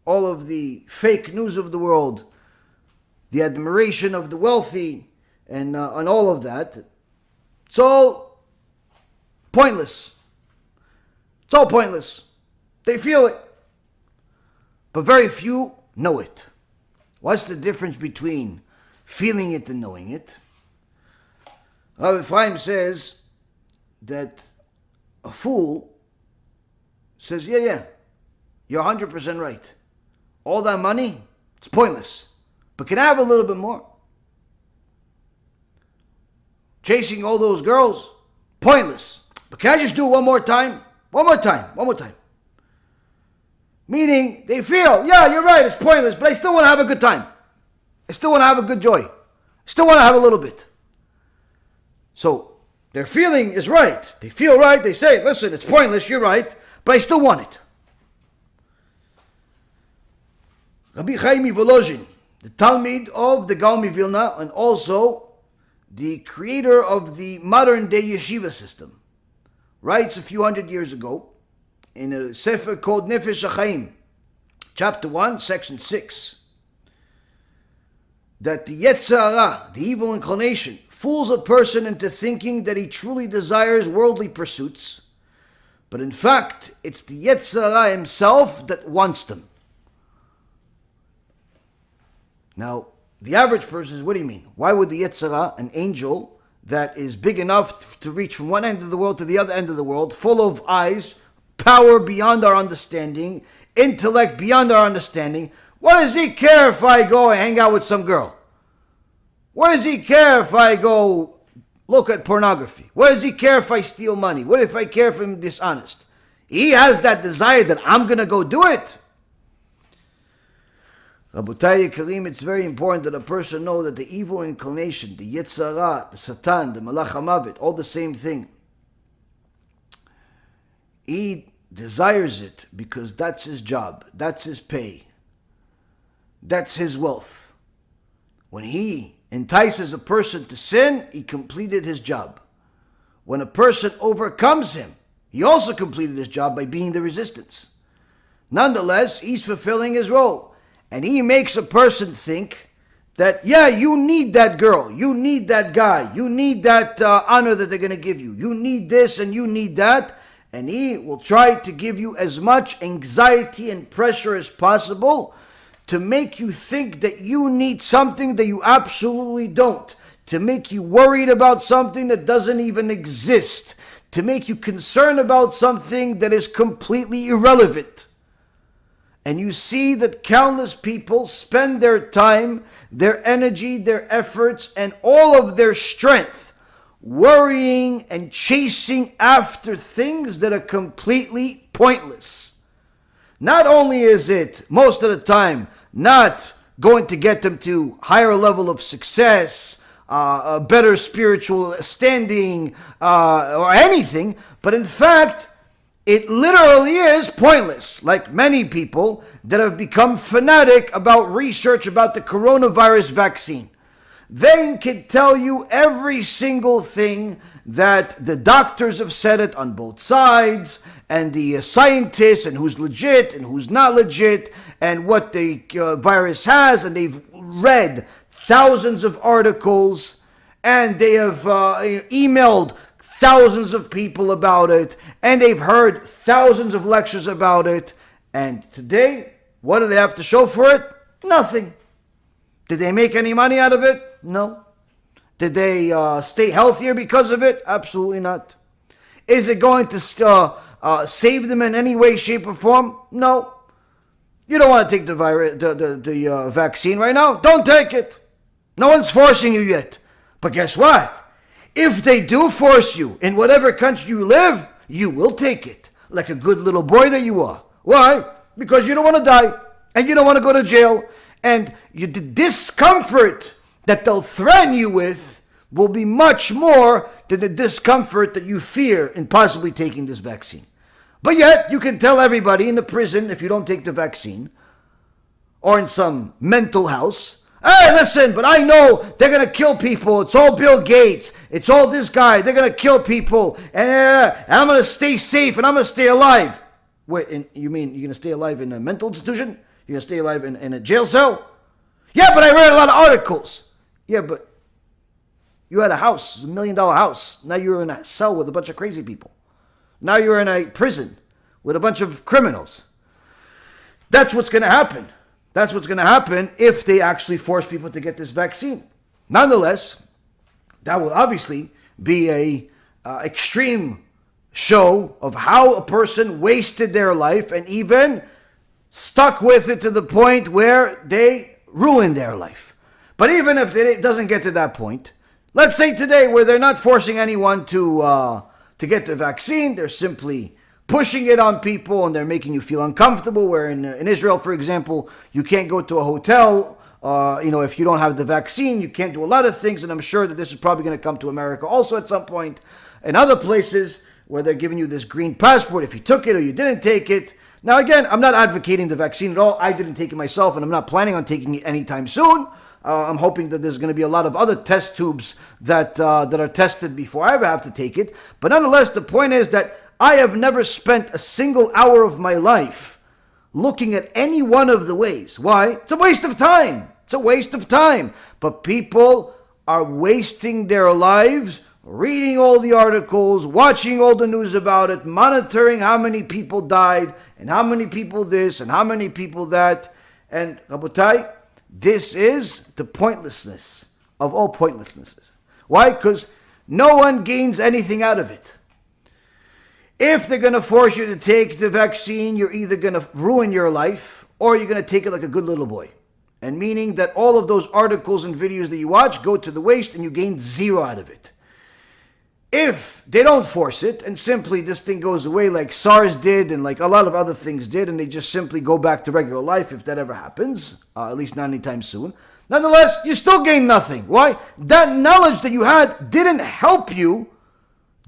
all of the fake news of the world, the admiration of the wealthy, and all of that, it's all pointless. It's all pointless. They feel it. But very few know it. What's the difference between feeling it and knowing it? Rabbi Ephraim says that a fool says, yeah, you're 100% right. All that money, it's pointless. But can I have a little bit more? Chasing all those girls, pointless. But can I just do it one more time? One more time. Meaning, they feel, yeah, you're right, it's pointless, but I still want to have a good time. I still want to have a good joy. I still want to have a little bit. So, their feeling is right. They feel right, they say, listen, it's pointless, you're right, but I still want it. Rabbi Chaim Volozhin, the Talmid of the Gaón de Vilna, and also the creator of the modern day yeshiva system, writes a few hundred years ago in a sefer called Nefesh HaChaim, chapter 1, section 6, that the Yetzer Hara, the evil inclination, fools a person into thinking that he truly desires worldly pursuits, but in fact, it's the Yetzer Hara himself that wants them. Now, the average person says, what do you mean? Why would the Yetzer Hara, an angel that is big enough to reach from one end of the world to the other end of the world, full of eyes, power beyond our understanding, intellect beyond our understanding, what does he care if I go and hang out with some girl? What does he care if I go look at pornography? What does he care if I steal money? What if I care if I'm dishonest? He has that desire that I'm going to go do it. Rabotai Karim, it's very important that a person know that the evil inclination, the Yetzer Hara, the Satan, the Malach HaMavet, all the same thing. He desires it because that's his job, that's his pay, that's his wealth. When he entices a person to sin, he completed his job. When a person overcomes him, he also completed his job by being the resistance. Nonetheless, he's fulfilling his role. And he makes a person think that, yeah, you need that girl, you need that guy, you need that honor that they're going to give you. You need this and you need that. And he will try to give you as much anxiety and pressure as possible to make you think that you need something that you absolutely don't. To make you worried about something that doesn't even exist. To make you concerned about something that is completely irrelevant. And you see that countless people spend their time, their energy, their efforts, and all of their strength worrying and chasing after things that are completely pointless. Not only is it, most of the time, not going to get them to higher level of success, a better spiritual standing, or anything, but in fact, it literally is pointless, like many people that have become fanatic about research about the coronavirus vaccine. They can tell you every single thing that the doctors have said it on both sides, and the scientists, and who's legit and who's not legit, and what the virus has, and they've read thousands of articles, and they have emailed thousands of people about it, and they've heard thousands of lectures about it, and today, what do they have to show for it? Nothing. Did they make any money out of it? No. Did they stay healthier because of it? Absolutely not. Is it going to save them in any way, shape, or form? No. You don't want to take the vaccine right now? Don't take it. No one's forcing you yet. But guess what? If they do force you in whatever country you live, you will take it. Like a good little boy that you are. Why? Because you don't want to die. And you don't want to go to jail. And the discomfort that they'll threaten you with will be much more than the discomfort that you fear in possibly taking this vaccine. But yet, you can tell everybody in the prison if you don't take the vaccine, or in some mental house, hey, listen, but I know they're going to kill people. It's all Bill Gates. It's all this guy. They're going to kill people. And I'm going to stay safe and I'm going to stay alive. Wait, you mean you're going to stay alive in a mental institution? You're going to stay alive in a jail cell? Yeah, but I read a lot of articles. Yeah, but you had a house, $1 million house. Now you're in a cell with a bunch of crazy people. Now you're in a prison with a bunch of criminals. That's what's going to happen. That's what's going to happen if they actually force people to get this vaccine. Nonetheless, that will obviously be a extreme show of how a person wasted their life and even stuck with it to the point where they ruined their life. But even if it doesn't get to that point, let's say today where they're not forcing anyone to get the vaccine, they're simply pushing it on people and they're making you feel uncomfortable, where in Israel, for example, you can't go to a hotel, if you don't have the vaccine, you can't do a lot of things, and I'm sure that this is probably going to come to America also at some point. In other places where they're giving you this green passport if you took it or you didn't take it. Now again, I'm not advocating the vaccine at all. I didn't take it myself and I'm not planning on taking it anytime soon. I'm hoping that there's going to be a lot of other test tubes that are tested before I ever have to take it. But nonetheless, the point is that I have never spent a single hour of my life looking at any one of the ways. Why? It's a waste of time. It's a waste of time. But people are wasting their lives reading all the articles, watching all the news about it, monitoring how many people died, and how many people this, and how many people that. And Rabotai, this is the pointlessness of all pointlessnesses. Why? Because no one gains anything out of it. If they're going to force you to take the vaccine, you're either going to ruin your life, or you're going to take it like a good little boy. And meaning that all of those articles and videos that you watch go to the waste and you gain zero out of it. If they don't force it and simply this thing goes away like SARS did and like a lot of other things did, and they just simply go back to regular life, if that ever happens, at least not anytime soon, nonetheless, you still gain nothing. Why? That knowledge that you had didn't help you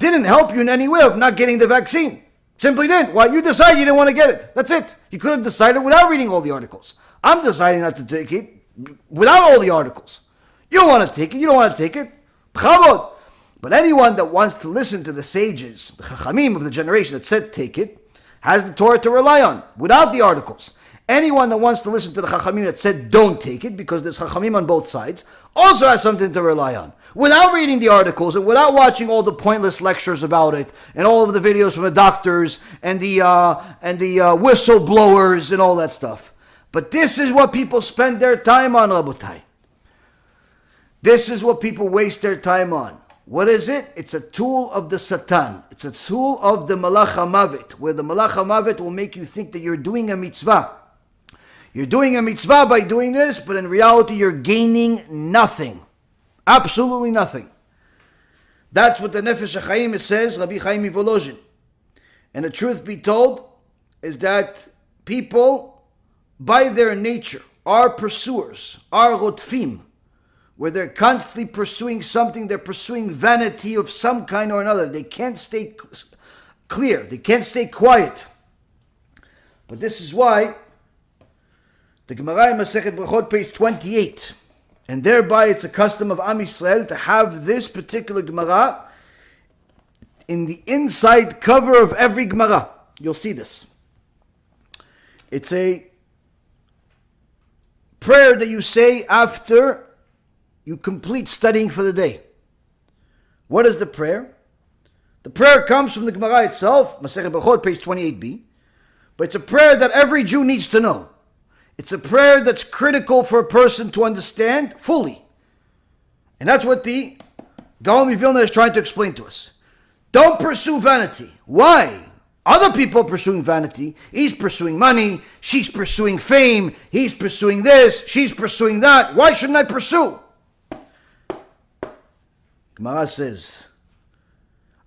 in any way of not getting the vaccine. Simply didn't. Why? You decided you didn't want to get it. That's it. You could have decided without reading all the articles. I'm deciding not to take it without all the articles. You don't want to take it. You don't want to take it. Chavod. But anyone that wants to listen to the sages, the chachamim of the generation that said take it, has the Torah to rely on, without the articles. Anyone that wants to listen to the chachamim that said don't take it, because there's chachamim on both sides, also has something to rely on. Without reading the articles and without watching all the pointless lectures about it, and all of the videos from the doctors and the whistleblowers and all that stuff. But this is what people spend their time on, Rabotai. This is what people waste their time on. What is it? It's a tool of the Satan. It's a tool of the Malach HaMavet, where the Malach HaMavet will make you think that you're doing a mitzvah. You're doing a mitzvah by doing this, but in reality you're gaining nothing. Absolutely nothing. That's what the Nefesh HaChaim says, Rabbi Chaim Volozhin. And the truth be told is that people, by their nature, are pursuers, are rotfim, where they're constantly pursuing something, they're pursuing vanity of some kind or another. They can't stay clear, they can't stay quiet. But this is why the Gemara in Masechet Brachot, page 28, and thereby it's a custom of Am Yisrael to have this particular Gemara in the inside cover of every Gemara. You'll see this. It's a prayer that you say after you complete studying for the day. What is the prayer? The prayer comes from the Gemara itself, Masechet Brachot, page 28b, but it's a prayer that every Jew needs to know. It's a prayer that's critical for a person to understand fully. And that's what the Gaón de Vilna is trying to explain to us. Don't pursue vanity. Why? Other people are pursuing vanity. He's pursuing money. She's pursuing fame. He's pursuing this. She's pursuing that. Why shouldn't I pursue? Gemara says,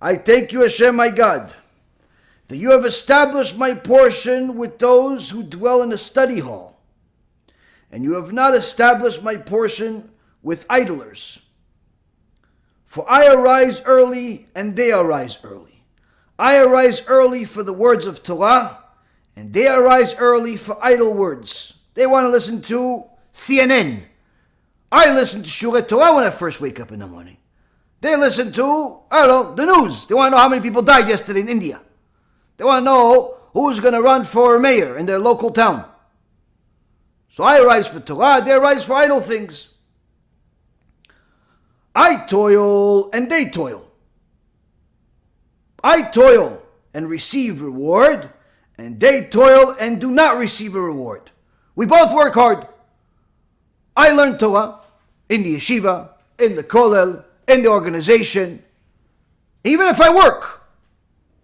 I thank you, Hashem, my God, that you have established my portion with those who dwell in the study hall, and you have not established my portion with idlers. For I arise early, and they arise early. I arise early for the words of Torah, and they arise early for idle words. They want to listen to CNN. I listen to Shurei Torah when I first wake up in the morning. They listen to, the news. They want to know how many people died yesterday in India. They want to know who's going to run for mayor in their local town. So I arise for Torah, they arise for idle things. I toil and they toil. I toil and receive reward, and they toil and do not receive a reward. We both work hard. I learn Torah in the yeshiva, in the kollel, in the organization. Even if I work.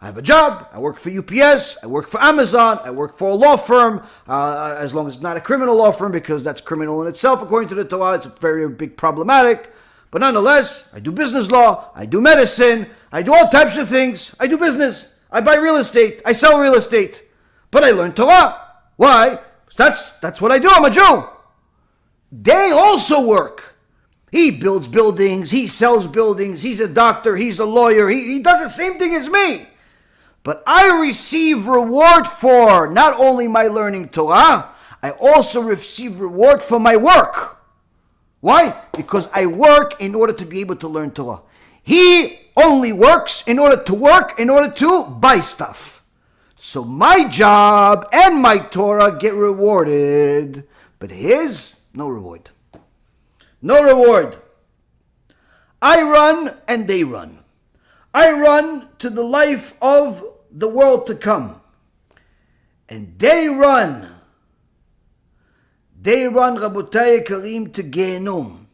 I have a job, I work for UPS, I work for Amazon, I work for a law firm, as long as it's not a criminal law firm, because that's criminal in itself, according to the Torah. It's a very big problematic. But nonetheless, I do business law, I do medicine, I do all types of things. I do business, I buy real estate, I sell real estate. But I learn Torah. Why? That's what I do, I'm a Jew. They also work. He builds buildings, he sells buildings, he's a doctor, he's a lawyer, he does the same thing as me. But I receive reward for not only my learning Torah, I also receive reward for my work. Why? Because I work in order to be able to learn Torah. He only works in order to buy stuff. So my job and my Torah get rewarded, but his, no reward. No reward. I run and they run. I run to the life of the world to come. And they run. They run, Rabotai Karim, to Gehenom.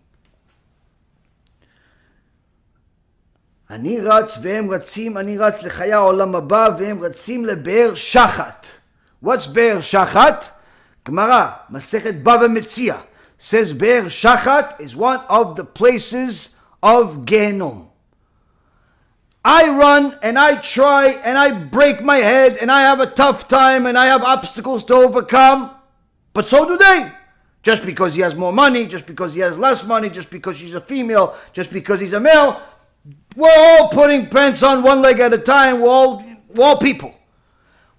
אני רץ והם רצים, אני רץ לחיי העולם הבא והם רצים לבאר שחת. What's באר שחת? גמרא, מסכת בבא מציעא, says באר שחת is one of the places of Gehenom. I run and I try and I break my head and I have a tough time and I have obstacles to overcome. But so do they. Just because he has more money, just because he has less money, just because she's a female, just because he's a male. We're all putting pants on one leg at a time. We're all people.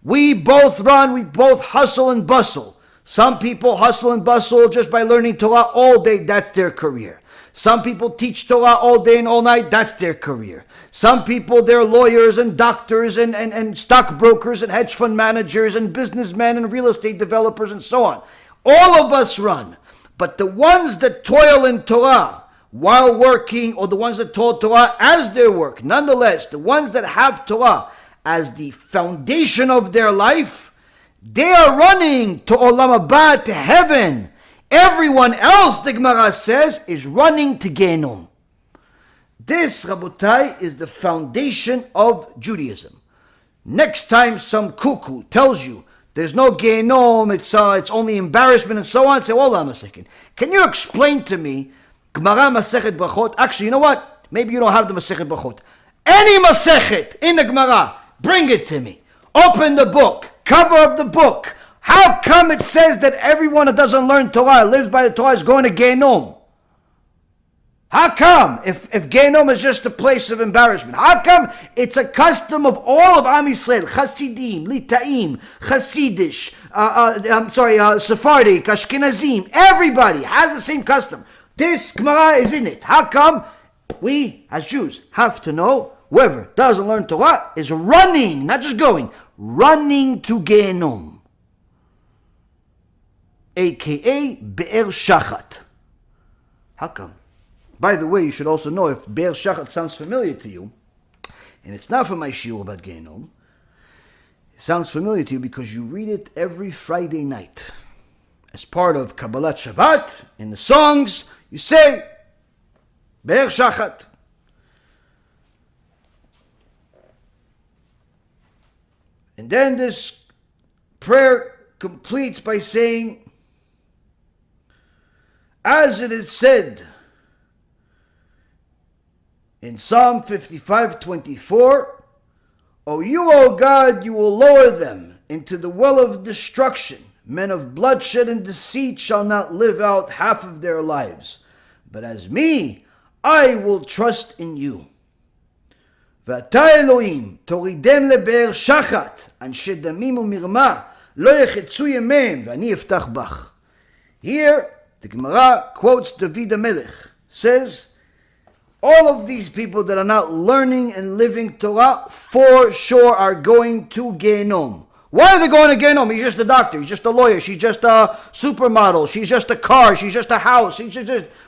We both run, we both hustle and bustle. Some people hustle and bustle just by learning Torah all day. That's their career. Some people teach Torah all day and all night. That's their career. Some people, they're lawyers and doctors and stockbrokers and hedge fund managers and businessmen and real estate developers and so on. All of us run. But the ones that toil in Torah while working, or the ones that toil Torah as their work, nonetheless, the ones that have Torah as the foundation of their life, they are running to Olam Habá, to heaven. Everyone else, the Gemara says, is running to Gehenom. This, Rabotai, is the foundation of Judaism. Next time some cuckoo tells you there's no Gehenom, it's only embarrassment and so on, say, hold on a second. Can you explain to me Gemara Masechet Brachot? Actually, you know what? Maybe you don't have the Masechet Brachot. Any Masechet in the Gemara, bring it to me. Open the book, cover of the book. How come it says that everyone that doesn't learn Torah, lives by the Torah, is going to Gehenom? How come? If Gehenom is just a place of embarrassment, how come it's a custom of all of Am Yisrael, Hasidim, Litaim, Hasidish, Sephardic, Ashkenazim, everybody has the same custom. This Gemara is in it. How come? We, as Jews, have to know whoever doesn't learn Torah is running, not just going, running to Gehenom. A.K.A. Be'er Shachat. How come? By the way, you should also know if Be'er Shachat sounds familiar to you, and it's not for my shiur about Gehenom, it sounds familiar to you because you read it every Friday night. As part of Kabbalat Shabbat, in the songs, you say, Be'er Shachat. And then this prayer completes by saying, as it is said in Psalm 55:24, O you, O God, you will lower them into the well of destruction. Men of bloodshed and deceit shall not live out half of their lives. But as me, I will trust in you. ואתה אלוהים, תורידם לבאר שחת, אנשי דמים ומרמה, לא יחצו ימיהם, ואני אפתח בך. Here, the Gemara quotes the Vida Melech, says, all of these people that are not learning and living Torah, for sure are going to Gehenom. Why are they going to Gehenom? He's just a doctor, he's just a lawyer, she's just a supermodel, she's just a car, she's just a house.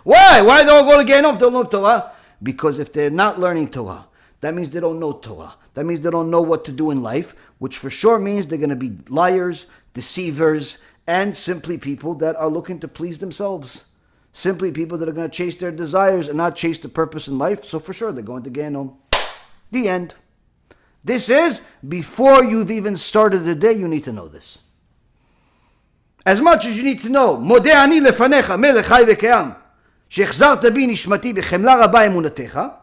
Why? Why are they all going to Gehenom if they don't learn Torah? Because if they're not learning Torah, that means they don't know Torah. That means they don't know what to do in life, which for sure means they're going to be liars, deceivers, and simply people that are looking to please themselves. Simply people that are going to chase their desires and not chase the purpose in life. So for sure, they're going to Gehenom. The end. This is, before you've even started the day, you need to know this. As much as you need to know, Modeh ani lefanecha melech chai v'keam, she'echzart bi nishmati b'chemla rabba emunatecha,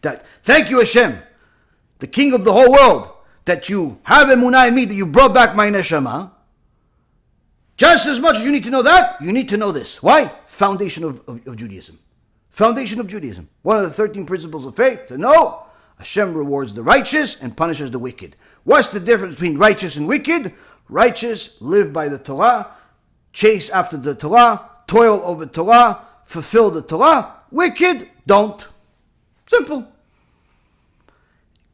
that thank you Hashem, the King of the whole world, that you have emunah in me, that you brought back my neshama. Just as much as you need to know that, you need to know this. Why? Foundation of Judaism. Foundation of Judaism. One of the 13 principles of faith, to know Hashem rewards the righteous and punishes the wicked. What's the difference between righteous and wicked? Righteous live by the Torah, chase after the Torah, toil over Torah, fulfill the Torah. Wicked, don't. Simple.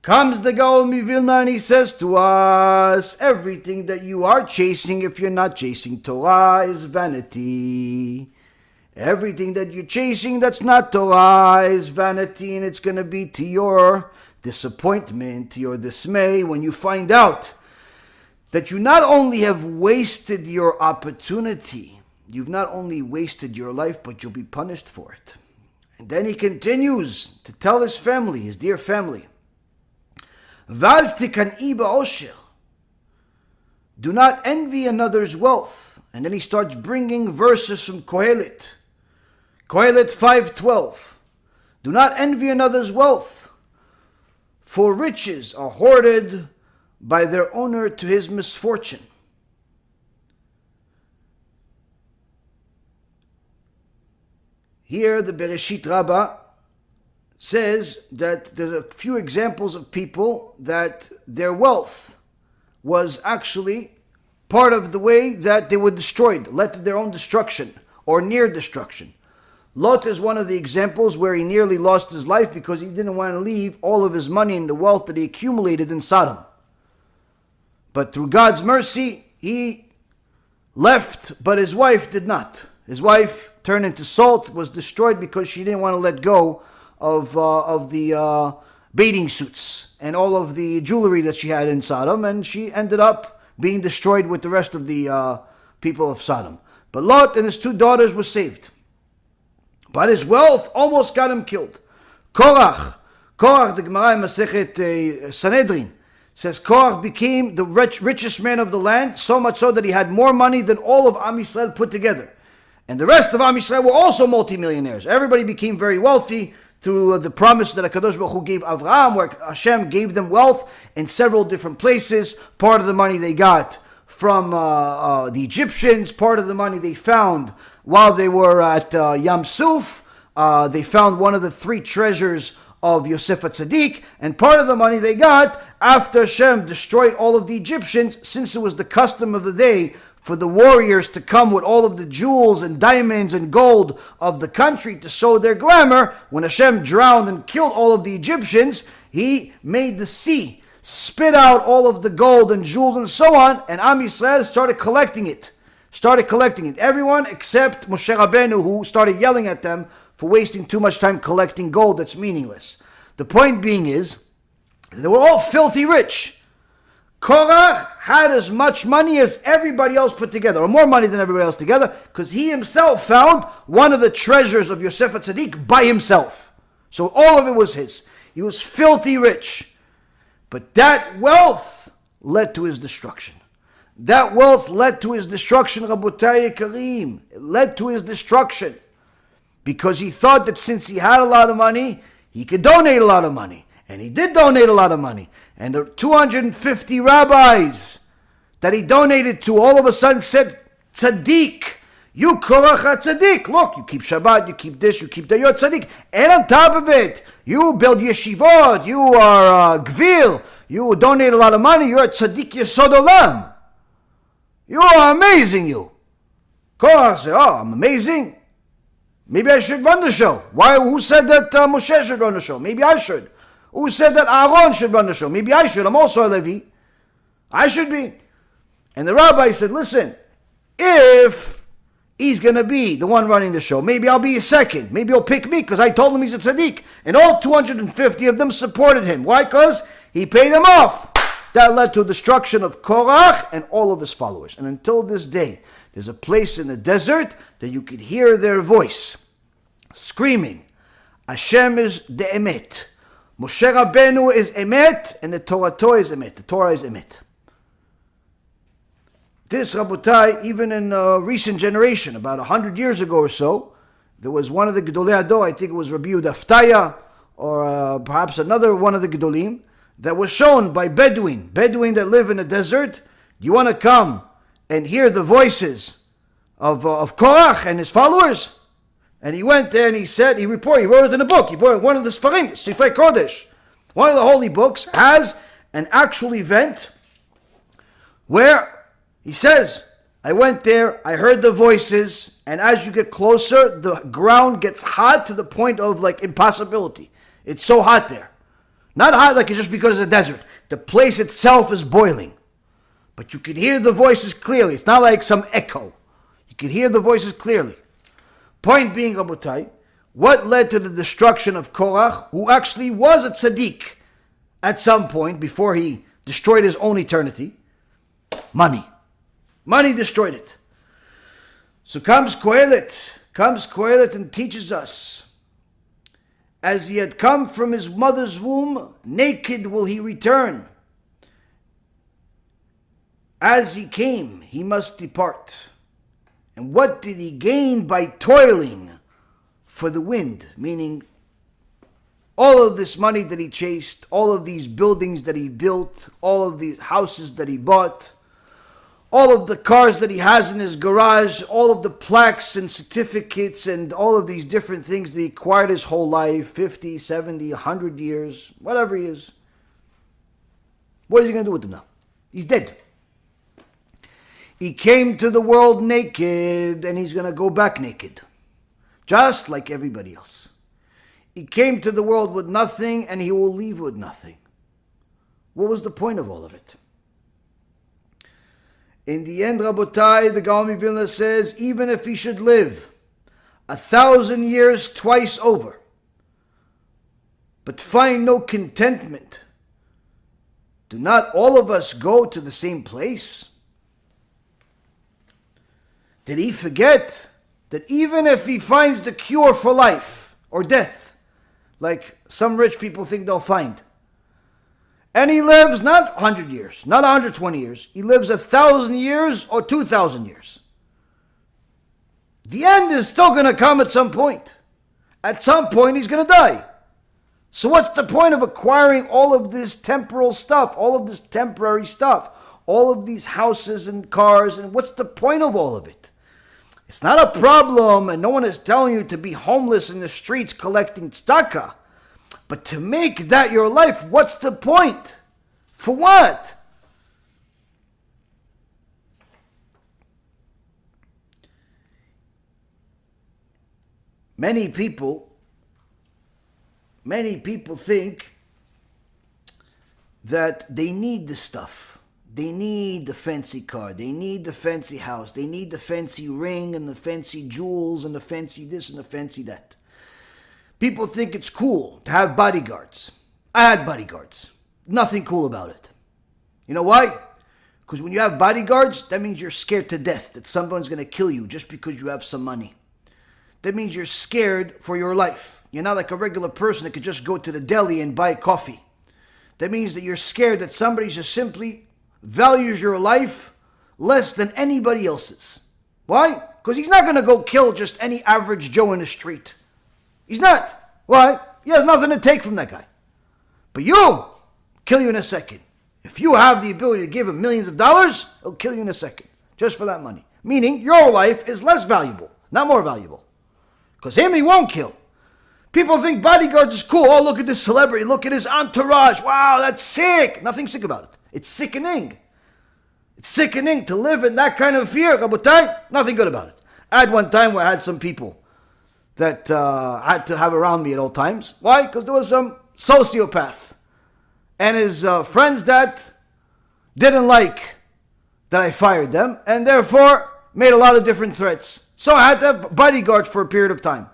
Comes the Gaón de Vilna and he says to us, everything that you are chasing, if you're not chasing Torah, is vanity. Everything that you're chasing that's not Torah is vanity, and it's going to be to your disappointment, to your dismay, when you find out that you not only have wasted your opportunity, you've not only wasted your life, but you'll be punished for it. And then he continues to tell his family, his dear family, Val tikan'i ba'osher. Do not envy another's wealth. And then he starts bringing verses from Kohelet. Kohelet 5:12. Do not envy another's wealth, for riches are hoarded by their owner to his misfortune. Here the Bereshit Rabbah says that there's a few examples of people that their wealth was actually part of the way that they were destroyed, led to their own destruction or near destruction. Lot is one of the examples where he nearly lost his life because he didn't want to leave all of his money and the wealth that he accumulated in Sodom. But through God's mercy, he left, but his wife did not. His wife turned into salt, was destroyed because she didn't want to let go of the bathing suits and all of the jewelry that she had in Sodom, and she ended up being destroyed with the rest of the people of Sodom. But Lot and his two daughters were saved. But his wealth almost got him killed. Korach, the Gemara in Masechet Sanhedrin, says Korach became the richest man of the land, so much so that he had more money than all of Am Yisrael put together. And the rest of Am Yisrael were also multimillionaires. Everybody became very wealthy through the promise that Akadosh Baruj Hu gave Avraham, where Hashem gave them wealth in several different places. Part of the money they got from the Egyptians, part of the money they found while they were at Yam Suf. They found one of the three treasures of Yosef HaTzadik, and part of the money they got after Hashem destroyed all of the Egyptians, since it was the custom of the day for the warriors to come with all of the jewels and diamonds and gold of the country to show their glamour. When Hashem drowned and killed all of the Egyptians, he made the sea spit out all of the gold and jewels and so on, and Am Yisrael started collecting it. Everyone except Moshe Rabbeinu, who started yelling at them for wasting too much time collecting gold that's meaningless. The point being is, they were all filthy rich. Korach had as much money as everybody else put together, or more money than everybody else together, because he himself found one of the treasures of Yosef HaTzadik by himself. So all of it was his. He was filthy rich. But that wealth led to his destruction. Rabotai Kareem. It led to his destruction. Because he thought that since he had a lot of money, he could donate a lot of money. And he did donate a lot of money. And the 250 rabbis that he donated to all of a sudden said, Tzaddik, you Korach Tzaddik. Look, you keep Shabbat, you keep this, you keep that, you're Tzaddik. And on top of it, you build yeshivot, you are Gvil, you donate a lot of money, you're a Tzaddik Yesod Olam. You are amazing, you. Korach said, oh, I'm amazing. Maybe I should run the show. Why? Who said that Moshe should run the show? Maybe I should. Who said that Aaron should run the show? Maybe I should. I'm also a Levi. I should be. And the rabbi said, listen, if he's going to be the one running the show, maybe I'll be a second. Maybe he'll pick me because I told him he's a tzaddik. And all 250 of them supported him. Why? Because he paid them off. That led to the destruction of Korach and all of his followers. And until this day, there's a place in the desert that you could hear their voice screaming, Hashem is the emet. Moshe Rabbeinu is emet, and the Torah is emet. The Torah is emet. This, Rabotai, even in a recent generation, about 100 years ago or so, there was one of the Gedolei Hador, I think it was Rabbi Yehuda Aftaya, or perhaps another one of the Gedolim, that was shown by Bedouin that live in the desert. Do you want to come and hear the voices of Korach and his followers? And he went there and he wrote it in a book. He wrote one of the Sfarim, Sifrei Kodesh. One of the holy books has an actual event where he says, I went there, I heard the voices, and as you get closer, the ground gets hot to the point of like impossibility. It's so hot there. Not hot like it's just because of the desert. The place itself is boiling. But you can hear the voices clearly. It's not like some echo. You can hear the voices clearly. Point being, Rabotai, what led to the destruction of Korach, who actually was a tzaddik at some point before he destroyed his own eternity? Money. Money destroyed it. So comes Kohelet and teaches us, as he had come from his mother's womb, naked will he return. As he came, he must depart. And what did he gain by toiling for the wind? Meaning, all of this money that he chased, all of these buildings that he built, all of these houses that he bought, all of the cars that he has in his garage, all of the plaques and certificates and all of these different things that he acquired his whole life, 50, 70, 100 years, whatever he is. What is he going to do with them now? He's dead. He came to the world naked, and he's going to go back naked, just like everybody else. He came to the world with nothing, and he will leave with nothing. What was the point of all of it? In the end, Rabotai, the Gaón de Vilna says, even if he should live 1,000 years twice over, but find no contentment, do not all of us go to the same place? Did he forget that even if he finds the cure for life or death, like some rich people think they'll find, and he lives not 100 years, not 120 years, he lives 1,000 years or 2,000 years, the end is still going to come at some point. At some point he's going to die. So what's the point of acquiring all of this temporal stuff, all of this temporary stuff, all of these houses and cars, and what's the point of all of it? It's not a problem, and no one is telling you to be homeless in the streets collecting tzedakah. But to make that your life, what's the point? For what? Many people think that they need this stuff. They need the fancy car, they need the fancy house, they need the fancy ring and the fancy jewels and the fancy this and the fancy that. People think it's cool to have bodyguards. I had bodyguards. Nothing cool about it. You know why? Because when you have bodyguards, that means you're scared to death that someone's going to kill you just because you have some money. That means you're scared for your life. You're not like a regular person that could just go to the deli and buy coffee. That means that you're scared that somebody just simply values your life less than anybody else's. Why? Because he's not going to go kill just any average Joe in the street. He's not. Why? He has nothing to take from that guy. But he'll kill you in a second. If you have the ability to give him millions of dollars, he'll kill you in a second, just for that money. Meaning your life is less valuable, not more valuable. Because him he won't kill. People think bodyguards is cool. Oh, look at this celebrity. Look at his entourage. Wow, that's sick. Nothing sick about it. It's sickening. It's sickening to live in that kind of fear. Nothing good about it. I had one time where I had some people that I had to have around me at all times. Why? Because there was some sociopath and his friends that didn't like that I fired them and therefore made a lot of different threats. So I had to have bodyguards for a period of time.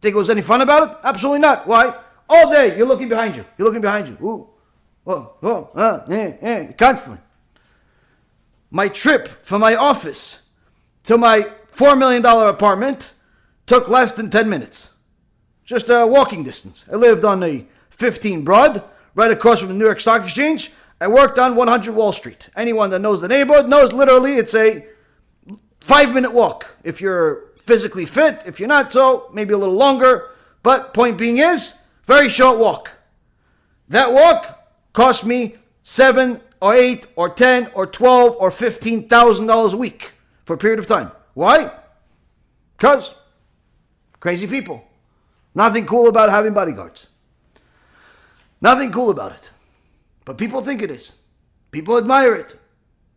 Think it was any fun about it? Absolutely not. Why? All day you're looking behind you. You're looking behind you. Ooh. constantly. My trip from my office to my $4 million apartment took less than 10 minutes. Just a walking distance. I lived on the 15 Broad, right across from the New York Stock Exchange. I worked on 100 Wall Street. Anyone that knows the neighborhood knows literally it's a 5-minute walk. If you're physically fit, if you're not so, maybe a little longer. But point being is, very short walk. That walk cost me $7 or $8 or $10 or $12 or $15,000 a week for a period of time. Why? Because crazy people. Nothing cool about having bodyguards. Nothing cool about it. But people think it is. People admire it.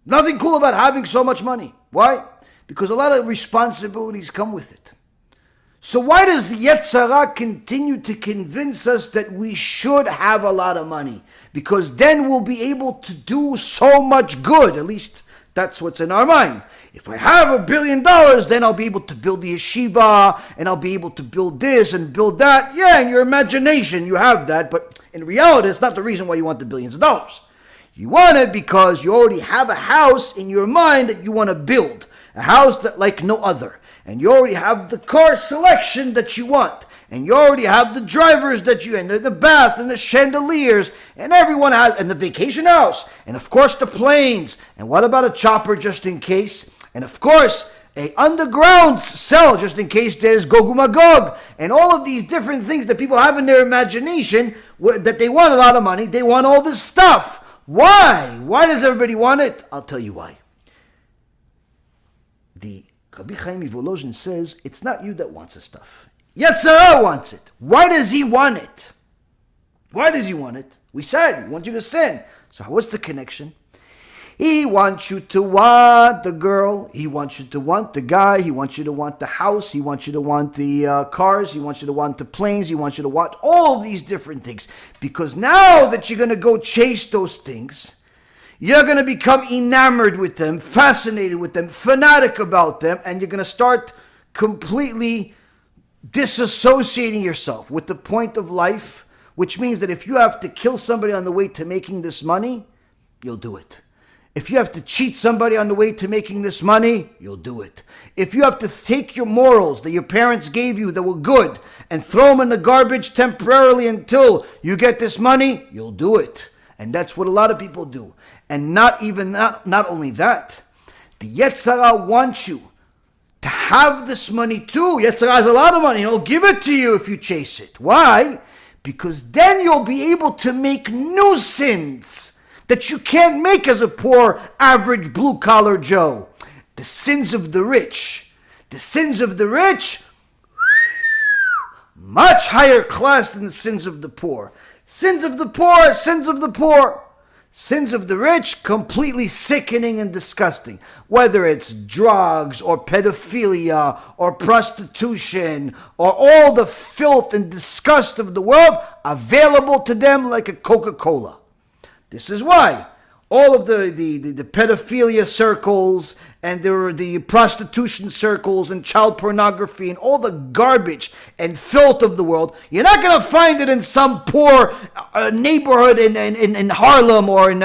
Nothing cool about having so much money. Why? Because a lot of responsibilities come with it. So why does the Yetzer Hara continue to convince us that we should have a lot of money? Because then we'll be able to do so much good. At least that's what's in our mind. If I have $1 billion, then I'll be able to build the yeshiva, and I'll be able to build this and build that. Yeah, in your imagination you have that, but in reality it's not the reason why you want the billions of dollars. You want it because you already have a house in your mind that you want to build. A house that like no other. And you already have the car selection that you want. And you already have the drivers that you, and the bath and the chandeliers, and everyone has, and the vacation house, and of course the planes. And what about a chopper just in case? And of course, a underground cell just in case there's Gog Magog. And all of these different things that people have in their imagination, that they want a lot of money, they want all this stuff. Why? Why does everybody want it? I'll tell you why. The Rabbi Chaim Volozhin says, it's not you that wants the stuff. Yetzer Hara wants it. Why does he want it? Why does he want it? We said, he wants you to sin. So what's the connection? He wants you to want the girl. He wants you to want the guy. He wants you to want the house. He wants you to want the cars. He wants you to want the planes. He wants you to want all of these different things. Because now that you're going to go chase those things, you're going to become enamored with them, fascinated with them, fanatic about them, and you're going to start completely disassociating yourself with the point of life, which means that if you have to kill somebody on the way to making this money, you'll do it. If you have to cheat somebody on the way to making this money, you'll do it. If you have to take your morals that your parents gave you that were good and throw them in the garbage temporarily until you get this money, you'll do it. And that's what a lot of people do. And not only that, the Yetzer Hara wants you to have this money too. Yetzer Hara has a lot of money. He'll give it to you if you chase it. Why? Because then you'll be able to make new sins that you can't make as a poor, average, blue-collar Joe. The sins of the rich. The sins of the rich, much higher class than the sins of the poor. Sins of the poor, sins of the poor. Sins of the rich, completely sickening and disgusting. Whether it's drugs or pedophilia or prostitution or all the filth and disgust of the world available to them like a Coca-Cola. This is why all of the pedophilia circles and there are the prostitution circles and child pornography and all the garbage and filth of the world, you're not going to find it in some poor neighborhood in Harlem or in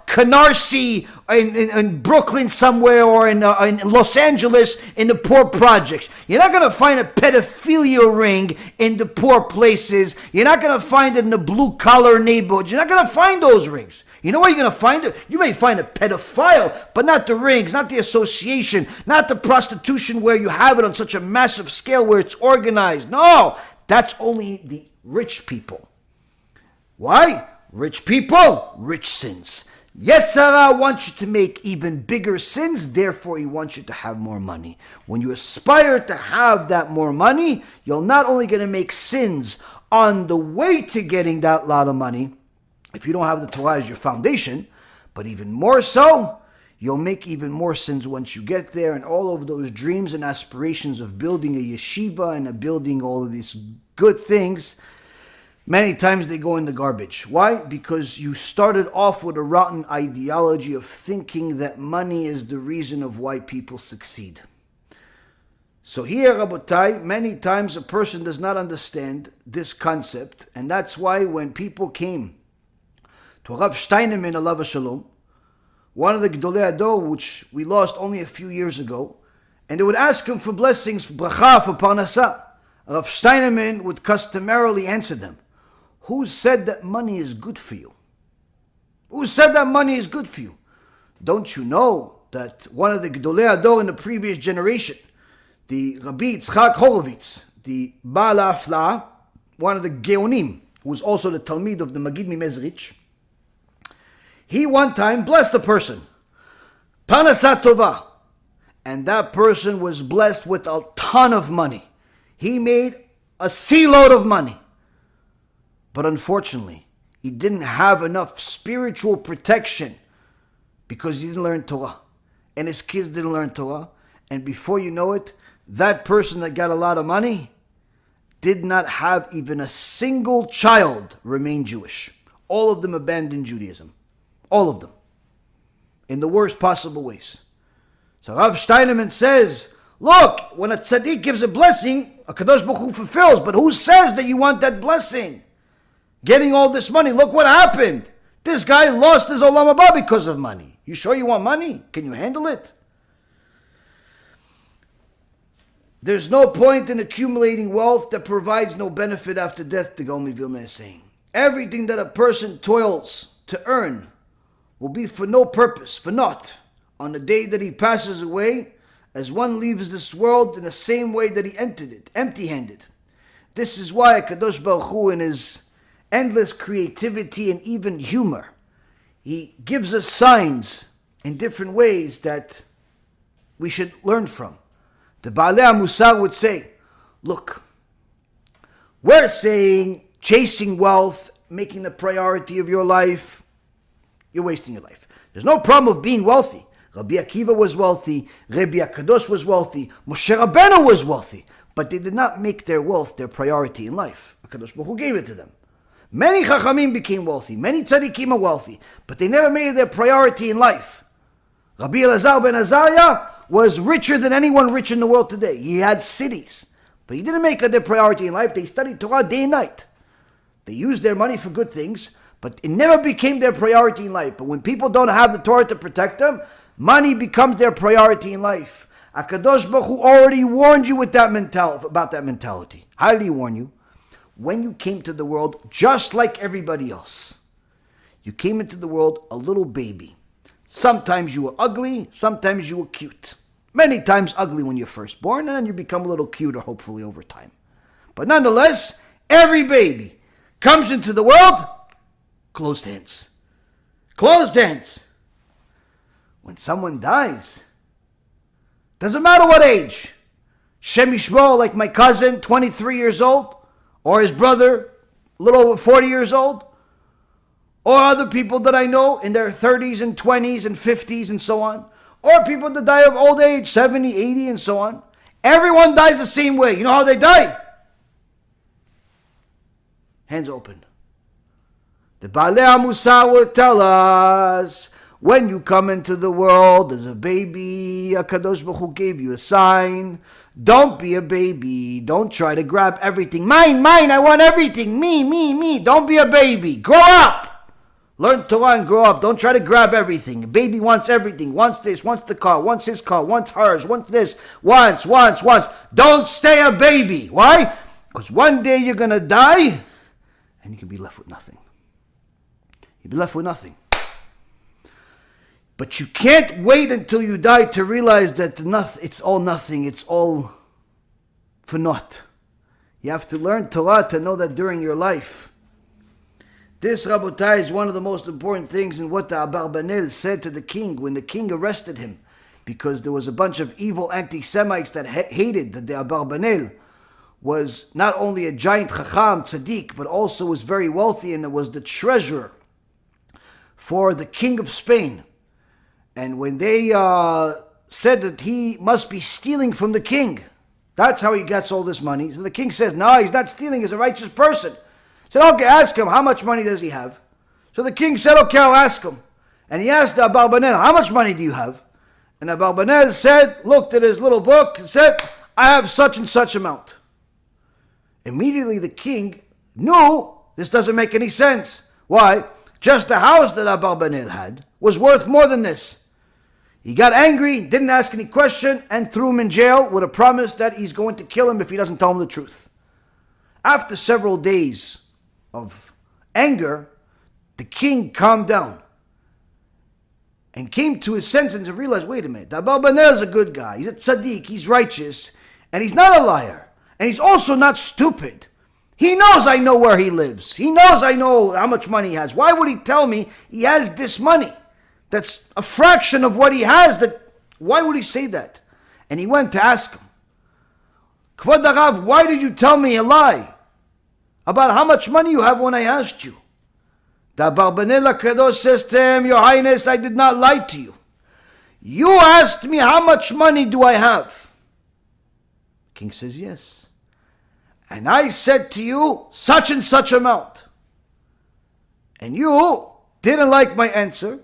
Canarsie, in Brooklyn somewhere, or in Los Angeles in the poor projects. You're not going to find a pedophilia ring in the poor places. You're not going to find it in the blue-collar neighborhoods. You're not going to find those rings. You know where you're going to find it? You may find a pedophile, but not the rings, not the association, not the prostitution where you have it on such a massive scale where it's organized. No, that's only the rich people. Why? Rich people, rich sins. Yetzer Hara wants you to make even bigger sins, therefore he wants you to have more money. When you aspire to have that more money, you're not only going to make sins on the way to getting that lot of money, if you don't have the Torah as your foundation, but even more so, you'll make even more sins once you get there, and all of those dreams and aspirations of building a yeshiva and of building all of these good things, many times they go in the garbage. Why? Because you started off with a rotten ideology of thinking that money is the reason of why people succeed. So here, Rabotai, many times a person does not understand this concept, and that's why when people came to Rav Steinemann alav shalom, one of the Gedolei Ador, which we lost only a few years ago, and they would ask him for blessings, for bracha, for parnasah. Rav Steinemann would customarily answer them. Who said that money is good for you? Who said that money is good for you? Don't you know that one of the Gedolei Ador in the previous generation, the Rabbi Yitzchak Horovitz, the Baal HaAfla, one of the Geonim, who was also the Talmid of the Magid Mimezrich, he one time blessed a person, Parnasat Tova, and that person was blessed with a ton of money. He made a sea load of money. But unfortunately, he didn't have enough spiritual protection because he didn't learn Torah. And his kids didn't learn Torah. And before you know it, that person that got a lot of money did not have even a single child remain Jewish. All of them abandoned Judaism. All of them. In the worst possible ways. So Rav Steinemann says, look, when a tzaddik gives a blessing, Akadosh Baruch Hu fulfills. But who says that you want that blessing? Getting all this money, look what happened. This guy lost his Olam Habá because of money. You sure you want money? Can you handle it? There's no point in accumulating wealth that provides no benefit after death, the Gaón de Vilna is saying. Everything that a person toils to earn will be for no purpose, for naught, on the day that he passes away, as one leaves this world in the same way that he entered it, empty-handed. This is why Akadosh Baruch Hu, in his endless creativity and even humor, he gives us signs in different ways that we should learn from. The Baalei HaMusar would say, look, we're saying chasing wealth, making a priority of your life, you're wasting your life. There's no problem of being wealthy. Rabbi Akiva was wealthy, Rabbi Akadosh was wealthy, Moshe Rabbeinu was wealthy, but they did not make their wealth their priority in life. Akadosh Baruch Hu gave it to them. Many Chachamim became wealthy, many Tzaddikim are wealthy, but they never made it their priority in life. Rabbi Elazar ben Azariah was richer than anyone rich in the world today. He had cities, but he didn't make it their priority in life. They studied Torah day and night. They used their money for good things, but it never became their priority in life. But when people don't have the Torah to protect them, money becomes their priority in life. Akadosh Baruch Hu already warned you with that about that mentality. How did he warn you? When you came to the world, just like everybody else, you came into the world a little baby. Sometimes you were ugly, sometimes you were cute. Many times ugly when you're first born, and then you become a little cuter, hopefully, over time. But nonetheless, every baby comes into the world, closed hands. Closed hands. When someone dies, doesn't matter what age, Shem Yishmor, like my cousin, 23 years old, or his brother, a little over 40 years old, or other people that I know in their 30s and 20s and 50s and so on, or people that die of old age, 70, 80 and so on. Everyone dies the same way. You know how they die? Hands open. The Baalei HaMusar will tell us, when you come into the world as a baby, Akadosh Baruch Hu gave you a sign. Don't be a baby. Don't try to grab everything. Mine, I want everything. Me. Don't be a baby. Grow up. Learn Torah and grow up. Don't try to grab everything. A baby wants everything. Wants this, wants the car, wants his car, wants hers, wants this, wants. Don't stay a baby. Why? Because one day you're going to die and you can be left with nothing. You'll be left with nothing. But you can't wait until you die to realize that it's all nothing. It's all for naught. You have to learn Torah to know that during your life. This, Rabotai, is one of the most important things in what the Abarbanel said to the king when the king arrested him, because there was a bunch of evil anti-Semites that hated that the Abarbanel was not only a giant Chacham, Tzaddik, but also was very wealthy and was the treasurer for the king of Spain. And when they said that he must be stealing from the king, that's how he gets all this money. So the king says, no, he's not stealing, he's a righteous person. He said, okay, ask him, how much money does he have? So the king said, okay, I'll ask him. And he asked the Abarbanel, how much money do you have? And Abarbanel said, looked at his little book and said, I have such and such amount. Immediately the king knew this doesn't make any sense. Why? Just the house that Abarbanel had was worth more than this. He got angry, didn't ask any question, and threw him in jail with a promise that he's going to kill him if he doesn't tell him the truth. After several days of anger, the king calmed down and came to his senses and realized, wait a minute, Abarbanel is a good guy. He's a tzaddik, he's righteous, and he's not a liar. And he's also not stupid. He knows I know where he lives. He knows I know how much money he has. Why would he tell me he has this money? That's a fraction of what he has. Why would he say that? And he went to ask him, Kvod Harav, why did you tell me a lie about how much money you have when I asked you? The Abarbanel HaKadosh says to him, Your Highness, I did not lie to you. You asked me how much money do I have? King says, yes. And I said to you, such and such amount. And you didn't like my answer,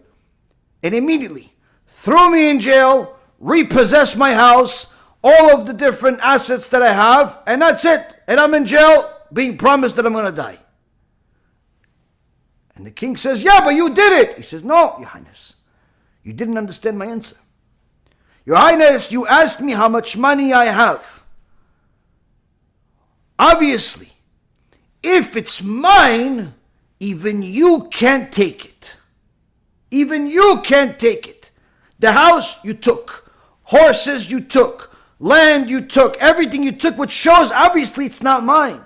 and immediately threw me in jail, repossessed my house, all of the different assets that I have, and that's it. And I'm in jail being promised that I'm going to die. And the king says, yeah, but you did it. He says, no, Your Highness, you didn't understand my answer. Your Highness, you asked me how much money I have. Obviously, if it's mine, even you can't take it. Even you can't take it. The house you took, horses you took, land you took, everything you took, which shows obviously it's not mine.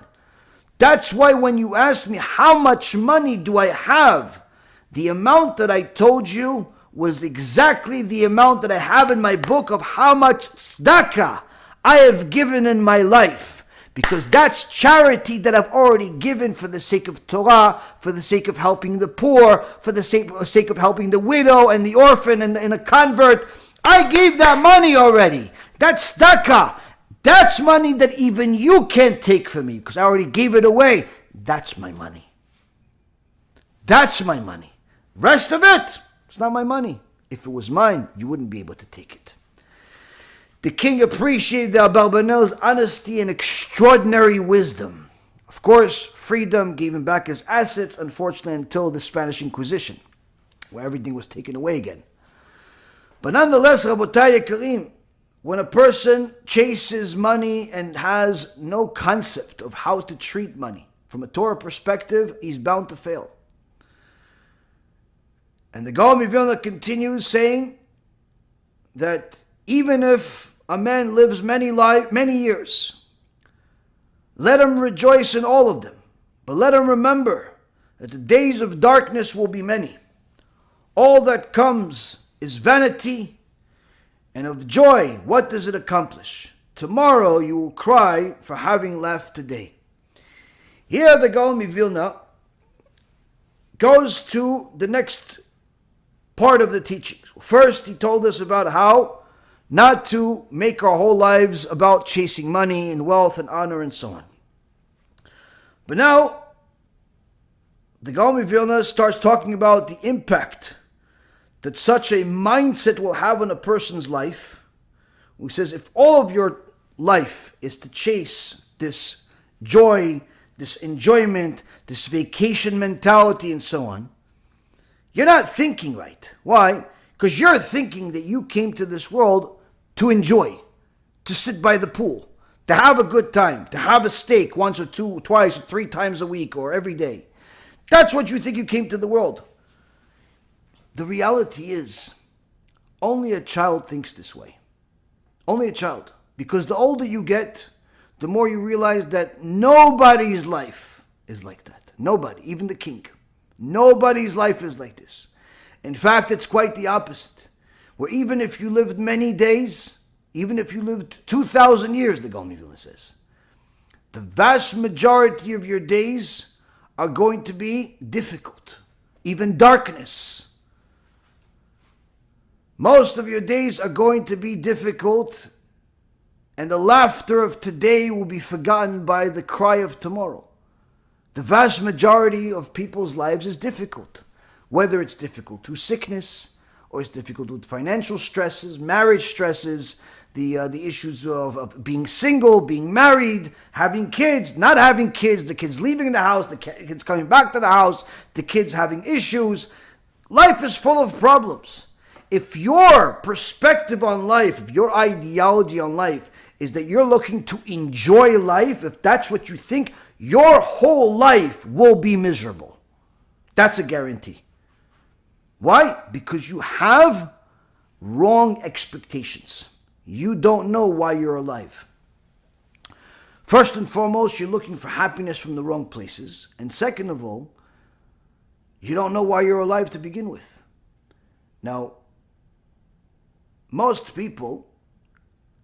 That's why when you asked me how much money do I have, the amount that I told you was exactly the amount that I have in my book of how much tzedakah I have given in my life. Because that's charity that I've already given for the sake of Torah, for the sake of helping the poor, for the sake of helping the widow and the orphan and a convert. I gave that money already. That's tzedakah. That's money that even you can't take from me because I already gave it away. That's my money. That's my money. Rest of it, it's not my money. If it was mine, you wouldn't be able to take it. The king appreciated Abarbanel's honesty and extraordinary wisdom. Of course, freedom gave him back his assets, unfortunately, until the Spanish Inquisition, where everything was taken away again. But nonetheless, Rabotai Yekarim, when a person chases money and has no concept of how to treat money, from a Torah perspective, he's bound to fail. And the Gaón de Vilna continues saying that even if a man lives many years, let him rejoice in all of them, but let him remember that the days of darkness will be many. All that comes is vanity, and of joy, what does it accomplish? Tomorrow you will cry for having left today. Here the Gaón de Vilna goes to the next part of the teachings. First, he told us about how not to make our whole lives about chasing money and wealth and honor and so on. But now, the Gaón de Vilna starts talking about the impact that such a mindset will have on a person's life. He says, if all of your life is to chase this joy, this enjoyment, this vacation mentality and so on, you're not thinking right. Why? Because you're thinking that you came to this world to enjoy, to sit by the pool, to have a good time, to have a steak once or twice or 3 times a week or every day. That's what you think you came to the world. The reality is, only a child thinks this way. Only a child. Because the older you get, the more you realize that nobody's life is like that. Nobody, even the king. Nobody's life is like this. In fact, it's quite the opposite. Where even if you lived many days, even if you lived 2,000 years, the Gaón de Vilna says, the vast majority of your days are going to be difficult. Even darkness. Most of your days are going to be difficult, and the laughter of today will be forgotten by the cry of tomorrow. The vast majority of people's lives is difficult. Whether it's difficult through sickness, or it's difficult with financial stresses, marriage stresses, the issues of being single, being married, having kids, not having kids, the kids leaving the house, the kids coming back to the house, the kids having issues. Life is full of problems. If your perspective on life, if your ideology on life is that you're looking to enjoy life, if that's what you think, your whole life will be miserable. That's a guarantee. Why? Because you have wrong expectations. You don't know why you're alive. First and foremost, you're looking for happiness from the wrong places. And second of all, you don't know why you're alive to begin with. Now, most people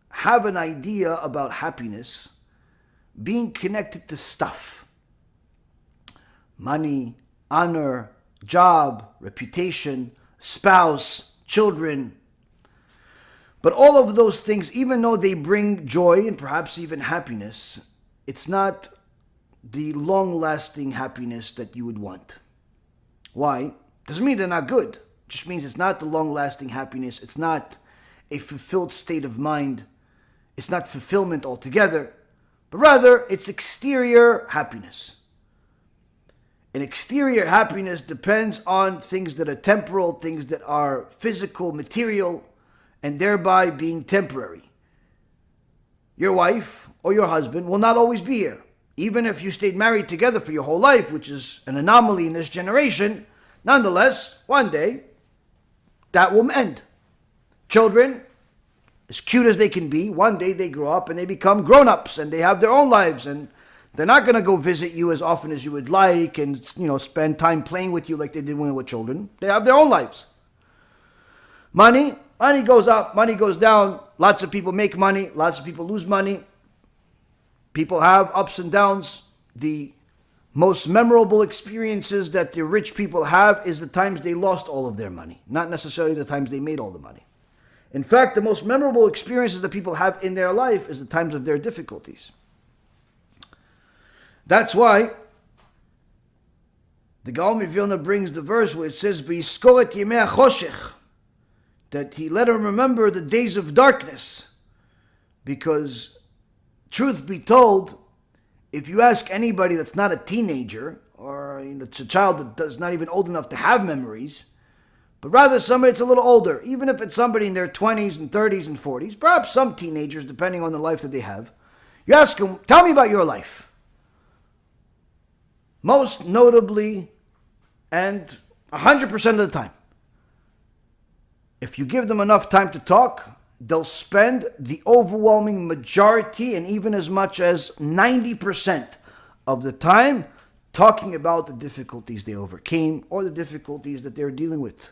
have an idea about happiness being connected to stuff. Money, honor, job, reputation, spouse, children. But all of those things, even though they bring joy and perhaps even happiness, it's not the long-lasting happiness that you would want. Why? Doesn't mean they're not good. It just means it's not the long-lasting happiness. It's not a fulfilled state of mind. It's not fulfillment altogether, but rather it's exterior happiness. And exterior happiness depends on things that are temporal, things that are physical, material, and thereby being temporary. Your wife or your husband will not always be here. Even if you stayed married together for your whole life, which is an anomaly in this generation, nonetheless, one day, that will end. Children, as cute as they can be, one day they grow up and they become grown-ups and they have their own lives, and they're not going to go visit you as often as you would like and, spend time playing with you like they did when they were children. They have their own lives. Money goes up, money goes down. Lots of people make money, lots of people lose money. People have ups and downs. The most memorable experiences that the rich people have is the times they lost all of their money, not necessarily the times they made all the money. In fact, the most memorable experiences that people have in their life is the times of their difficulties. That's why the Gaón de Vilna brings the verse where it says, "V'yiskor et yemei hachoshech," that he let him remember the days of darkness. Because, truth be told, if you ask anybody that's not a teenager, or it's a child that's not even old enough to have memories, but rather somebody that's a little older, even if it's somebody in their 20s and 30s and 40s, perhaps some teenagers, depending on the life that they have, you ask them, tell me about your life. Most notably, and 100% of the time, if you give them enough time to talk, they'll spend the overwhelming majority and even as much as 90% of the time talking about the difficulties they overcame or the difficulties that they're dealing with.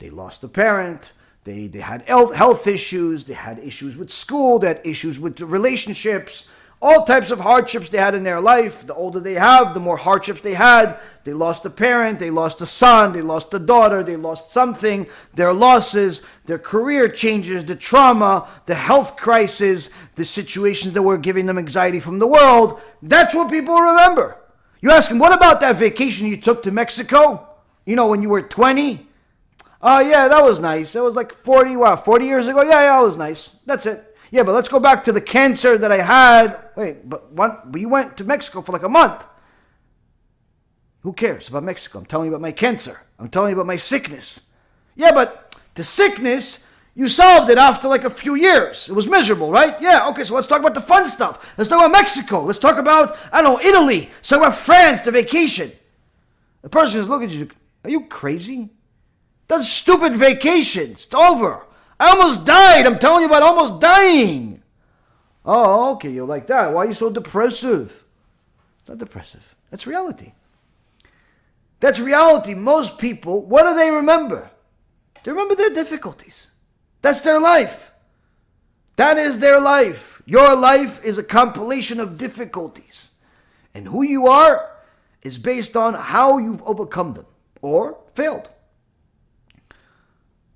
They lost a parent, they had health issues, they had issues with school, they had issues with relationships, all types of hardships they had in their life. The older they have, the more hardships they had. They lost a parent, they lost a son, they lost a daughter, they lost something, their losses, their career changes, the trauma, the health crisis, the situations that were giving them anxiety from the world. That's what people remember. You ask them, what about that vacation you took to Mexico? When you were 20? Oh, yeah, that was nice. It was like 40 years ago? Yeah, that was nice. That's it. Yeah, but let's go back to the cancer that I had. Wait, but you went to Mexico for like a month. Who cares about Mexico? I'm telling you about my cancer. I'm telling you about my sickness. Yeah, but the sickness, you solved it after like a few years. It was miserable, right? Yeah, okay, so let's talk about the fun stuff. Let's talk about Mexico. Let's talk about, Italy. Let's talk about France, the vacation. The person is looking at you, are you crazy? That's stupid vacations. It's over. I almost died. I'm telling you about almost dying. Oh, okay, you're like that. Why are you so depressive? It's not depressive. That's reality. That's reality. Most people, what do they remember? They remember their difficulties. That's their life. That is their life. Your life is a compilation of difficulties. And who you are is based on how you've overcome them or failed.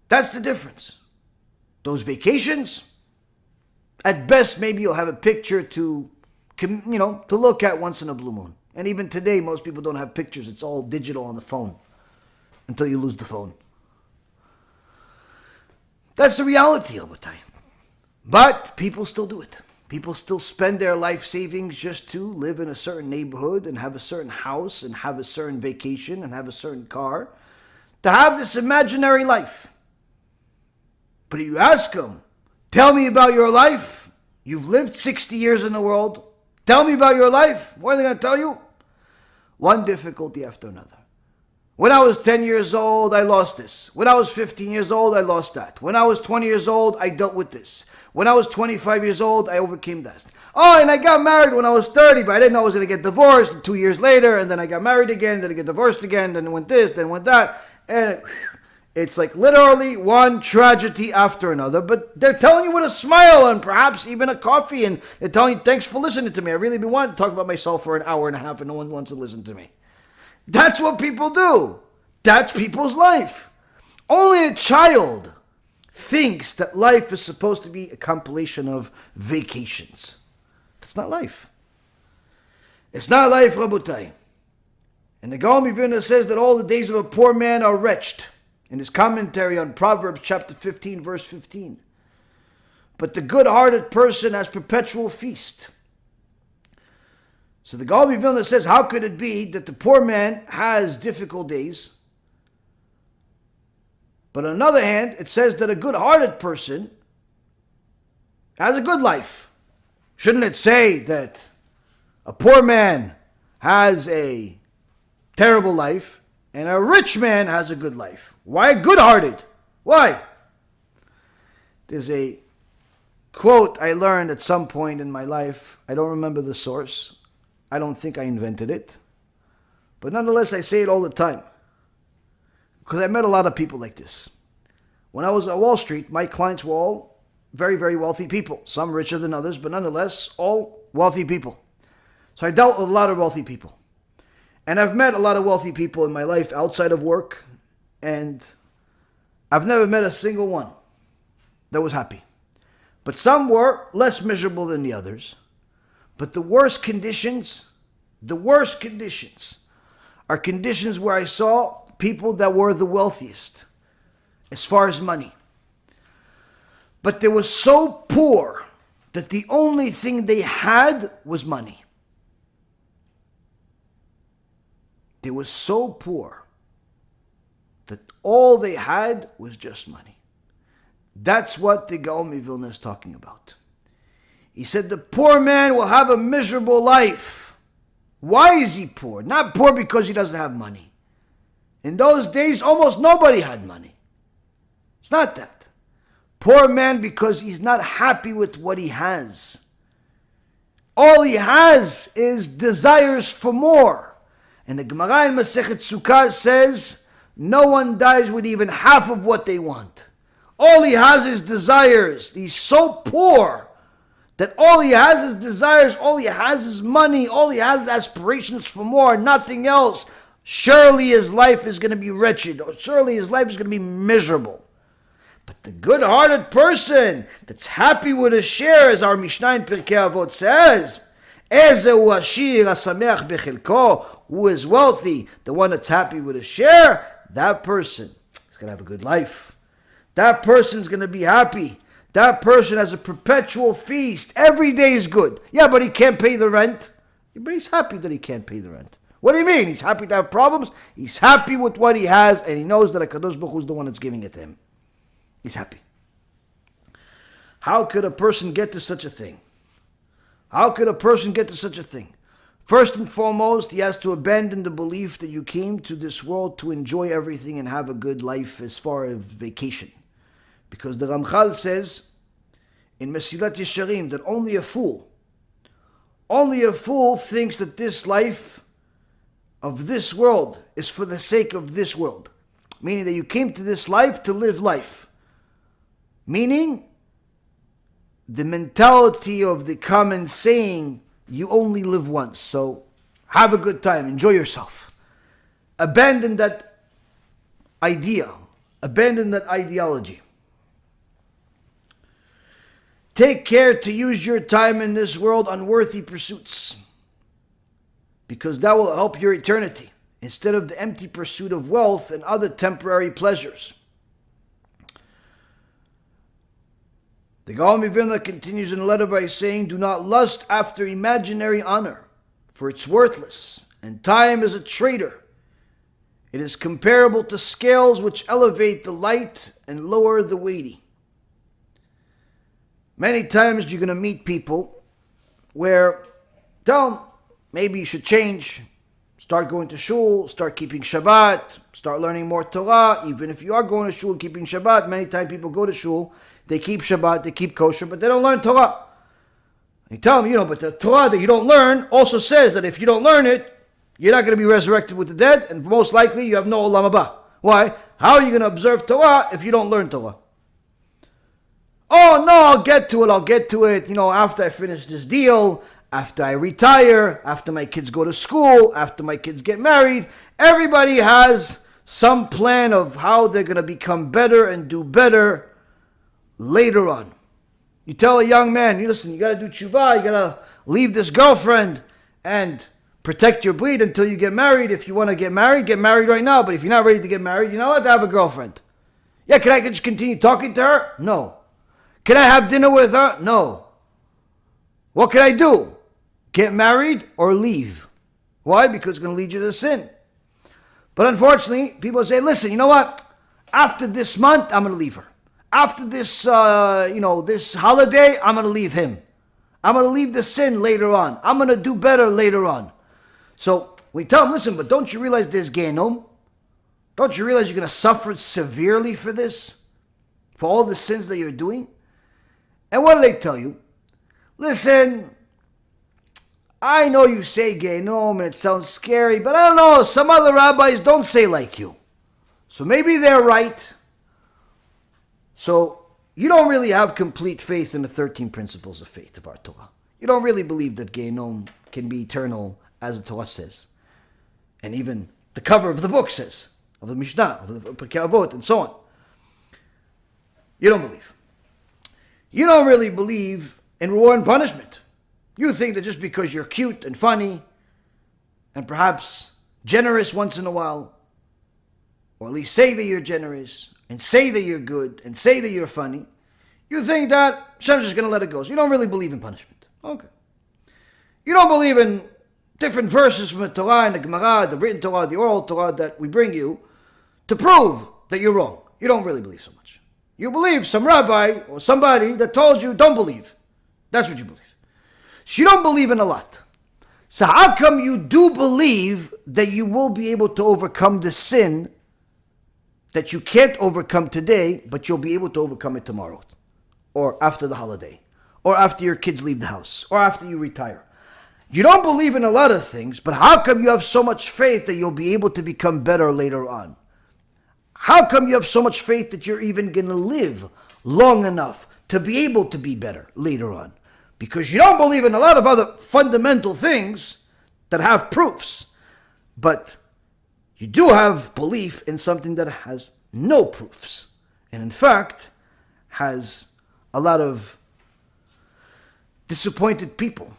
That's the difference. Those vacations, at best, maybe you'll have a picture to look at once in a blue moon. And even today, most people don't have pictures. It's all digital on the phone until you lose the phone. That's the reality all the time. But people still do it. People still spend their life savings just to live in a certain neighborhood and have a certain house and have a certain vacation and have a certain car. To have this imaginary life. But if you ask them, tell me about your life. You've lived 60 years in the world. Tell me about your life. What are they going to tell you? One difficulty after another. When I was 10 years old, I lost this. When I was 15 years old, I lost that. When I was 20 years old, I dealt with this. When I was 25 years old, I overcame that. Oh, and I got married when I was 30, but I didn't know I was going to get divorced 2 years later, and then I got married again, then I get divorced again, then went this, then went that. And it's like literally one tragedy after another, but they're telling you with a smile and perhaps even a coffee, and they're telling you, thanks for listening to me. I really been wanting to talk about myself for an hour and a half, and no one wants to listen to me. That's what people do. That's people's life. Only a child thinks that life is supposed to be a compilation of vacations. That's not life. It's not life, Rabotai. And the Gaón de Vilna says that all the days of a poor man are wretched in his commentary on Proverbs chapter 15, verse 15. But the good-hearted person has perpetual feast. So the Gaón de Vilna says, how could it be that the poor man has difficult days? But on the other hand, it says that a good-hearted person has a good life. Shouldn't it say that a poor man has a terrible life and a rich man has a good life? Why good-hearted? Why? There's a quote I learned at some point in my life. I don't remember the source. I don't think I invented it. But nonetheless, I say it all the time. Because I met a lot of people like this. When I was at Wall Street, my clients were all very, very wealthy people. Some richer than others, but nonetheless, all wealthy people. So I dealt with a lot of wealthy people. And I've met a lot of wealthy people in my life outside of work. And I've never met a single one that was happy. But some were less miserable than the others. But the worst conditions are conditions where I saw people that were the wealthiest as far as money. But they were so poor that the only thing they had was money. They were so poor that all they had was just money. That's what the Gaón de Vilna is talking about. He said the poor man will have a miserable life. Why is he poor? Not poor because he doesn't have money. In those days, almost nobody had money. It's not that. Poor man because he's not happy with what he has. All he has is desires for more. And the Gemara in Masechet Sukkah says, no one dies with even half of what they want. All he has is desires. He's so poor that all he has is desires, all he has is money, all he has is aspirations for more, nothing else. Surely his life is going to be wretched, or surely his life is going to be miserable. But the good-hearted person that's happy with his share, as our Mishnah in Pirkei Avot says, Ezehu ashir hasameach bechelko, who is wealthy, the one that's happy with his share, that person is going to have a good life. That person is going to be happy. That person has a perpetual feast. Every day is good. Yeah, but he can't pay the rent. But he's happy that he can't pay the rent. What do you mean? He's happy to have problems? He's happy with what he has, and he knows that Akadosh Baruj Hu is the one that's giving it to him. He's happy. How could a person get to such a thing? How could a person get to such a thing? First and foremost, he has to abandon the belief that you came to this world to enjoy everything and have a good life as far as vacation. Because the Ramchal says in Mesilat Yesharim that only a fool thinks that this life of this world is for the sake of this world. Meaning that you came to this life to live life. Meaning the mentality of the common saying, you only live once, so have a good time, enjoy yourself. Abandon that idea, abandon that ideology. Take care to use your time in this world on worthy pursuits, because that will help your eternity, instead of the empty pursuit of wealth and other temporary pleasures. The Gaón de Vilna continues in the letter by saying, do not lust after imaginary honor, for it's worthless, and time is a traitor. It is comparable to scales which elevate the light and lower the weighty. Many times you're going to meet people where tell them, maybe you should change, start going to shul, start keeping Shabbat, start learning more Torah. Even if you are going to shul, keeping Shabbat, many times people go to shul, they keep Shabbat, they keep kosher, but they don't learn Torah. You tell them, but the Torah that you don't learn also says that if you don't learn it, you're not going to be resurrected with the dead, and most likely you have no Olam Habá. Why? How are you going to observe Torah if you don't learn Torah? Oh, no, I'll get to it, after I finish this deal, after I retire, after my kids go to school, after my kids get married. Everybody has some plan of how they're going to become better and do better later on. You tell a young man, listen, you got to do tshuva, you got to leave this girlfriend and protect your bleed until you get married. If you want to get married right now. But if you're not ready to get married, you're not allowed to have a girlfriend. Yeah, can I just continue talking to her? No. Can I have dinner with her? No. What can I do? Get married or leave. Why? Because it's going to lead you to sin. But unfortunately, people say, listen, you know what? After this month, I'm going to leave her. After this, this holiday, I'm going to leave him. I'm going to leave the sin later on. I'm going to do better later on. So we tell them, listen, but don't you realize there's Gehenom? Don't you realize you're going to suffer severely for this? For all the sins that you're doing? And what do they tell you? Listen, I know you say Gehenom and it sounds scary, but I don't know, some other rabbis don't say like you. So maybe they're right. So you don't really have complete faith in the 13 principles of faith of our Torah. You don't really believe that Gehenom can be eternal as the Torah says. And even the cover of the book says, of the Mishnah, of the Pirkei Avot, and so on. You don't believe. You don't really believe in reward and punishment. You think that just because you're cute and funny, and perhaps generous once in a while, or at least say that you're generous, and say that you're good, and say that you're funny, you think that Hashem's just going to let it go. So you don't really believe in punishment. Okay. You don't believe in different verses from the Torah and the Gemara, the written Torah, the oral Torah that we bring you to prove that you're wrong. You don't really believe so much. You believe some rabbi or somebody that told you don't believe. That's what you believe. So you don't believe in a lot. So how come you do believe that you will be able to overcome the sin that you can't overcome today, but you'll be able to overcome it tomorrow, or after the holiday, or after your kids leave the house, or after you retire? You don't believe in a lot of things, but how come you have so much faith that you'll be able to become better later on? How come you have so much faith that you're even going to live long enough to be able to be better later on? Because you don't believe in a lot of other fundamental things that have proofs, but you do have belief in something that has no proofs, and in fact has a lot of disappointed people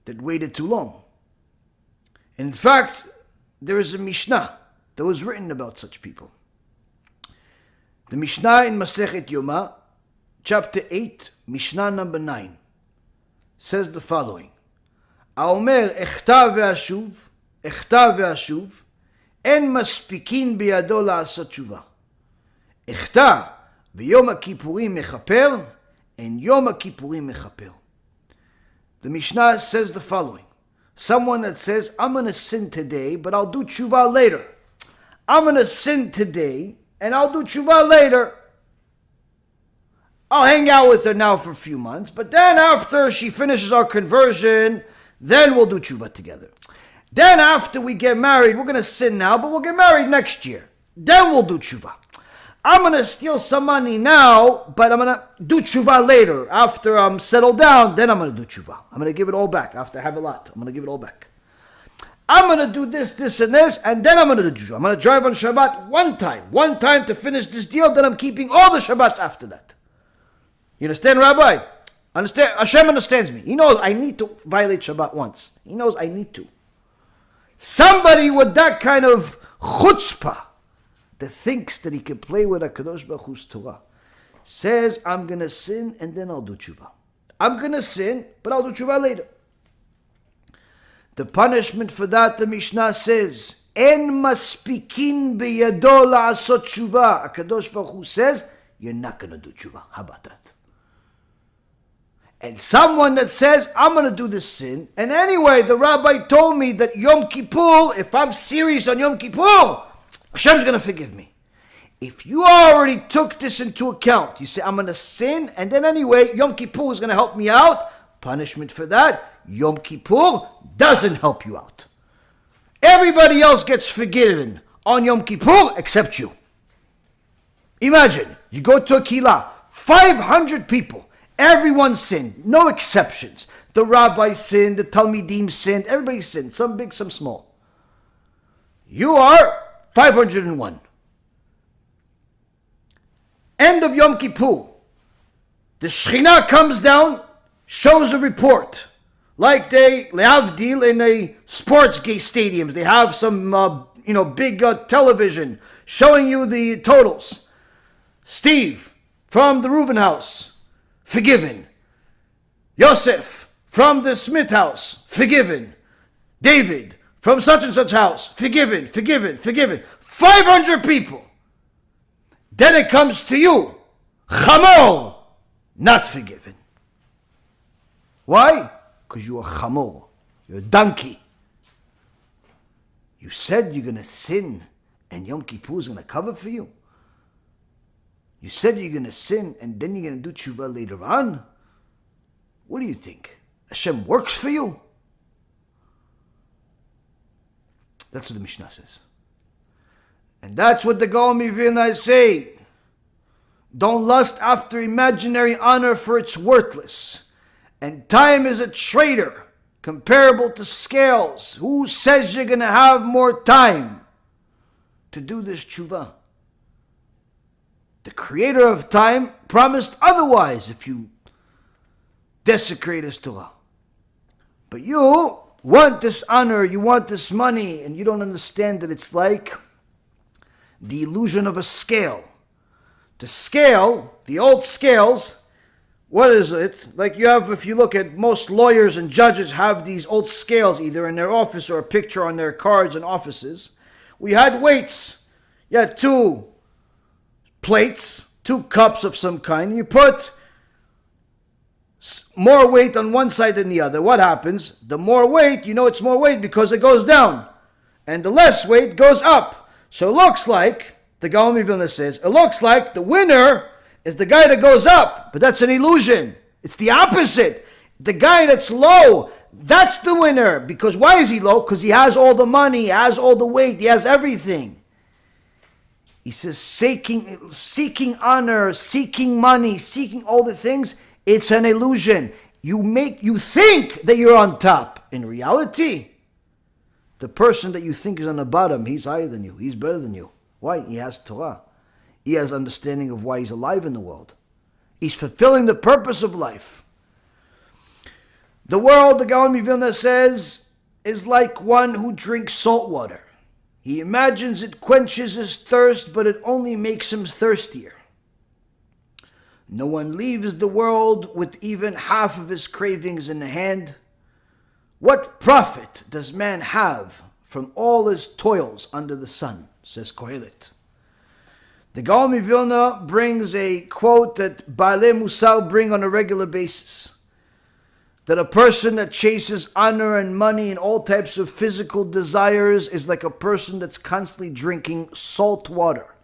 that waited too long. In fact, there is a Mishnah that was written about such people. The Mishnah in Masechet Yoma, chapter 8, Mishnah number 9, says the following: Aomer echta ve'ashuv, en maspikin biyado la'asat tshuva. Echta v'yom ha'kippurim mechaper, en yom ha'kippurim mechaper. The Mishnah says the following: someone that says, I'm going to sin today, but I'll do tshuva later. I'm going to sin today, and I'll do tshuva later. I'll hang out with her now for a few months, but then after she finishes our conversion, then we'll do tshuva together. Then after we get married, we're going to sin now, but we'll get married next year. Then we'll do tshuva. I'm going to steal some money now, but I'm going to do tshuva later. After I'm settled down, then I'm going to do tshuva. I'm going to give it all back. After I have a lot, I'm going to give it all back. I'm going to do this, and this, and then I'm going to do tshuva. I'm going to drive on Shabbat one time to finish this deal, then I'm keeping all the Shabbats after that. You understand, Rabbi? Understand? Hashem understands me. He knows I need to violate Shabbat once. He knows I need to. Somebody with that kind of chutzpah that thinks that he can play with Akadosh Baruch Hu's Torah, says, I'm going to sin and then I'll do tshuva. I'm going to sin, but I'll do tshuva later. The punishment for that, the Mishnah says, En maspikin biyado la'asot tshuva. Akadosh Baruch Hu says, you're not going to do tshuva. How about that? And someone that says, I'm going to do this sin, and anyway, the rabbi told me that Yom Kippur, if I'm serious on Yom Kippur, Hashem's going to forgive me. If you already took this into account, you say, I'm going to sin, and then anyway, Yom Kippur is going to help me out, punishment for that, Yom Kippur doesn't help you out. Everybody else gets forgiven on Yom Kippur except you. Imagine, you go to a kila, 500 people, everyone sinned, no exceptions. The rabbi sinned, the Talmidim sinned, everybody sinned, some big, some small. You are 501. End of Yom Kippur. The Shekhinah comes down, shows a report. Like they have deal in a sports stadiums. They have some, big television showing you the totals. Steve, from the Reuven house, forgiven. Yosef, from the Smith house, forgiven. David, from such and such house, forgiven. 500 people. Then it comes to you, Chamor, not forgiven. Why? Because you're a Chamor. You're a donkey. You said you're going to sin and Yom Kippur is going to cover for you. You said you're going to sin and then you're going to do tshuva later on. What do you think? Hashem works for you? That's what the Mishnah says. And that's what the Gaón de Vilna is saying. Don't lust after imaginary honor, for it's worthless. And time is a traitor, comparable to scales. Who says you're going to have more time to do this tshuva? The creator of time promised otherwise if you desecrate his Torah. But you want this honor, you want this money, and you don't understand that it's like the illusion of a scale. The scale, the old scales, what is it? Like you have, if you look at most lawyers and judges have these old scales either in their office or a picture on their cards and offices. We had weights. You had 2 plates, 2 cups of some kind. And you put more weight on one side than the other. What happens? The more weight, you know it's more weight because it goes down. And the less weight goes up. So it looks like, the Gaón de Vilna says, it looks like the winner is the guy that goes up. But that's an illusion. It's the opposite. The guy that's low, that's the winner. Because why is he low? Because he has all the money, he has all the weight, he has everything. He says seeking honor, seeking money, seeking all the things, it's an illusion. You think that you're on top. In reality, the person that you think is on the bottom, he's higher than you. He's better than you. Why? He has Torah. He has understanding of why he's alive in the world. He's fulfilling the purpose of life. The world, the Gaón de Vilna says, is like one who drinks salt water. He imagines it quenches his thirst, but it only makes him thirstier. No one leaves the world with even half of his cravings in the hand. What profit does man have from all his toils under the sun, says Kohelet. The Gaón de Vilna brings a quote that Baalei Musar bring on a regular basis. That a person that chases honor and money and all types of physical desires is like a person that's constantly drinking salt water.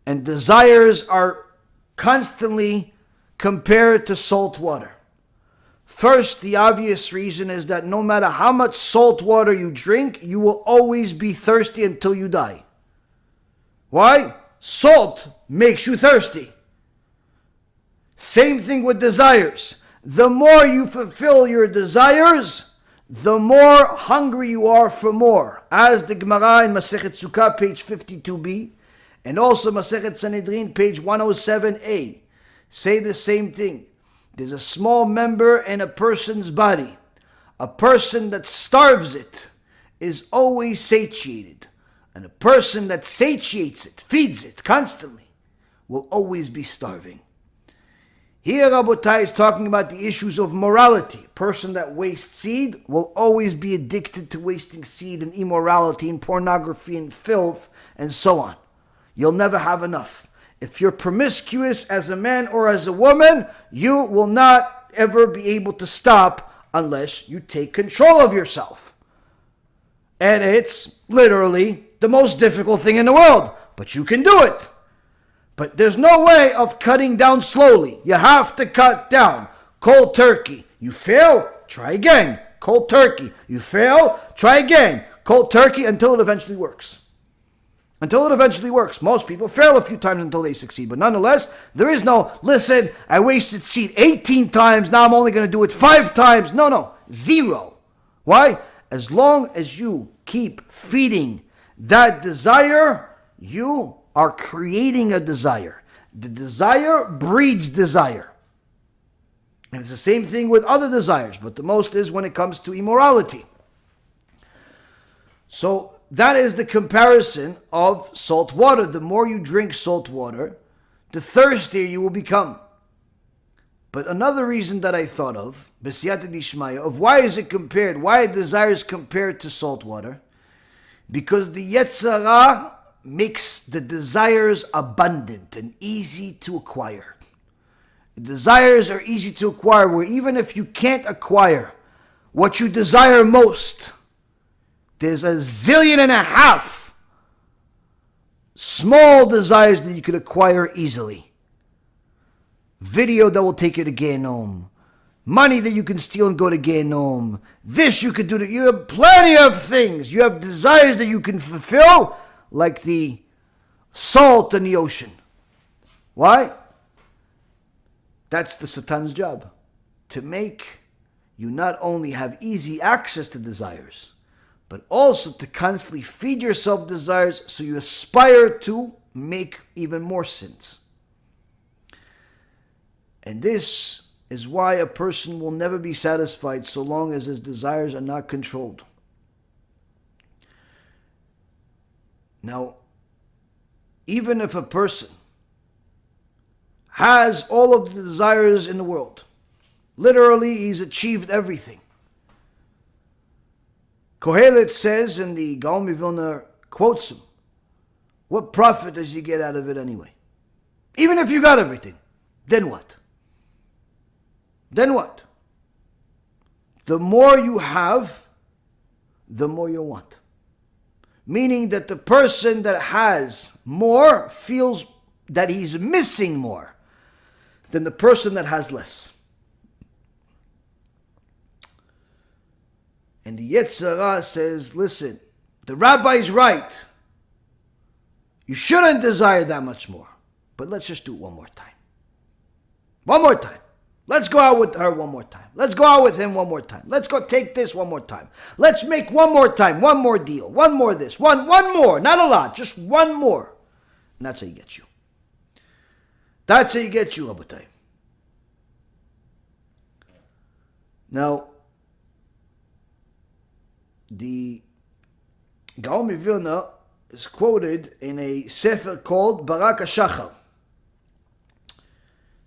And desires are constantly compared to salt water. First, the obvious reason is that no matter how much salt water you drink, you will always be thirsty until you die. Why? Salt makes you thirsty. Same thing with desires. The more you fulfill your desires, the more hungry you are for more. As the Gemara in Masechet Sukkah, page 52b, and also Masechet Sanhedrin, page 107a, say the same thing. There's a small member in a person's body. A person that starves it is always satiated. And a person that satiates it, feeds it constantly, will always be starving. Here, Rabotai is talking about the issues of morality. A person that wastes seed will always be addicted to wasting seed and immorality and pornography and filth and so on. You'll never have enough. If you're promiscuous as a man or as a woman, you will not ever be able to stop unless you take control of yourself. And it's literally the most difficult thing in the world, but you can do it. But there's no way of cutting down slowly. You have to cut down. Cold turkey. You fail? Try again. Cold turkey. You fail? Try again. Cold turkey until it eventually works. Until it eventually works. Most people fail a few times until they succeed. But nonetheless, there is no, listen, I wasted seed 18 times. Now I'm only going to do it 5 times. No. 0. Why? As long as you keep feeding that desire, you are creating a desire. The desire breeds desire. And it's the same thing with other desires, but the most is when it comes to immorality. So that is the comparison of salt water. The more you drink salt water, the thirstier you will become. But another reason that I thought of, B'siyata Dishmaya, of why is it compared, why are desires compared to salt water? Because the Yetzer Hara makes the desires abundant and easy to acquire. Desires are easy to acquire, where even if you can't acquire what you desire most, there's 1.5 zillion small desires that you could acquire easily. Video that will take you to Gehenom. Money that you can steal and go to Gehenom. This you could do. You have plenty of things. You have desires that you can fulfill, like the salt in the ocean. Why? That's the Satan's job. To make you not only have easy access to desires, but also to constantly feed yourself desires so you aspire to make even more sins. And this is why a person will never be satisfied so long as his desires are not controlled. Now, even if a person has all of the desires in the world, literally he's achieved everything. Kohelet says, and the Gaón de Vilna quotes him, what profit does he get out of it anyway? Even if you got everything, then what? Then what? The more you have, the more you want. Meaning that the person that has more feels that he's missing more than the person that has less. And the Yetzer Hara says, listen, the rabbi's right. You shouldn't desire that much more. But let's just do it one more time. One more time. Let's go out with her one more time. Let's go out with him one more time. Let's go take this one more time. Let's make one more time, one more deal, one more this, one more, not a lot, just one more. And that's how you get you. That's how you get you, Rabotai. Now, the Gaón de Vilna is quoted in a sefer called Barak HaShachar,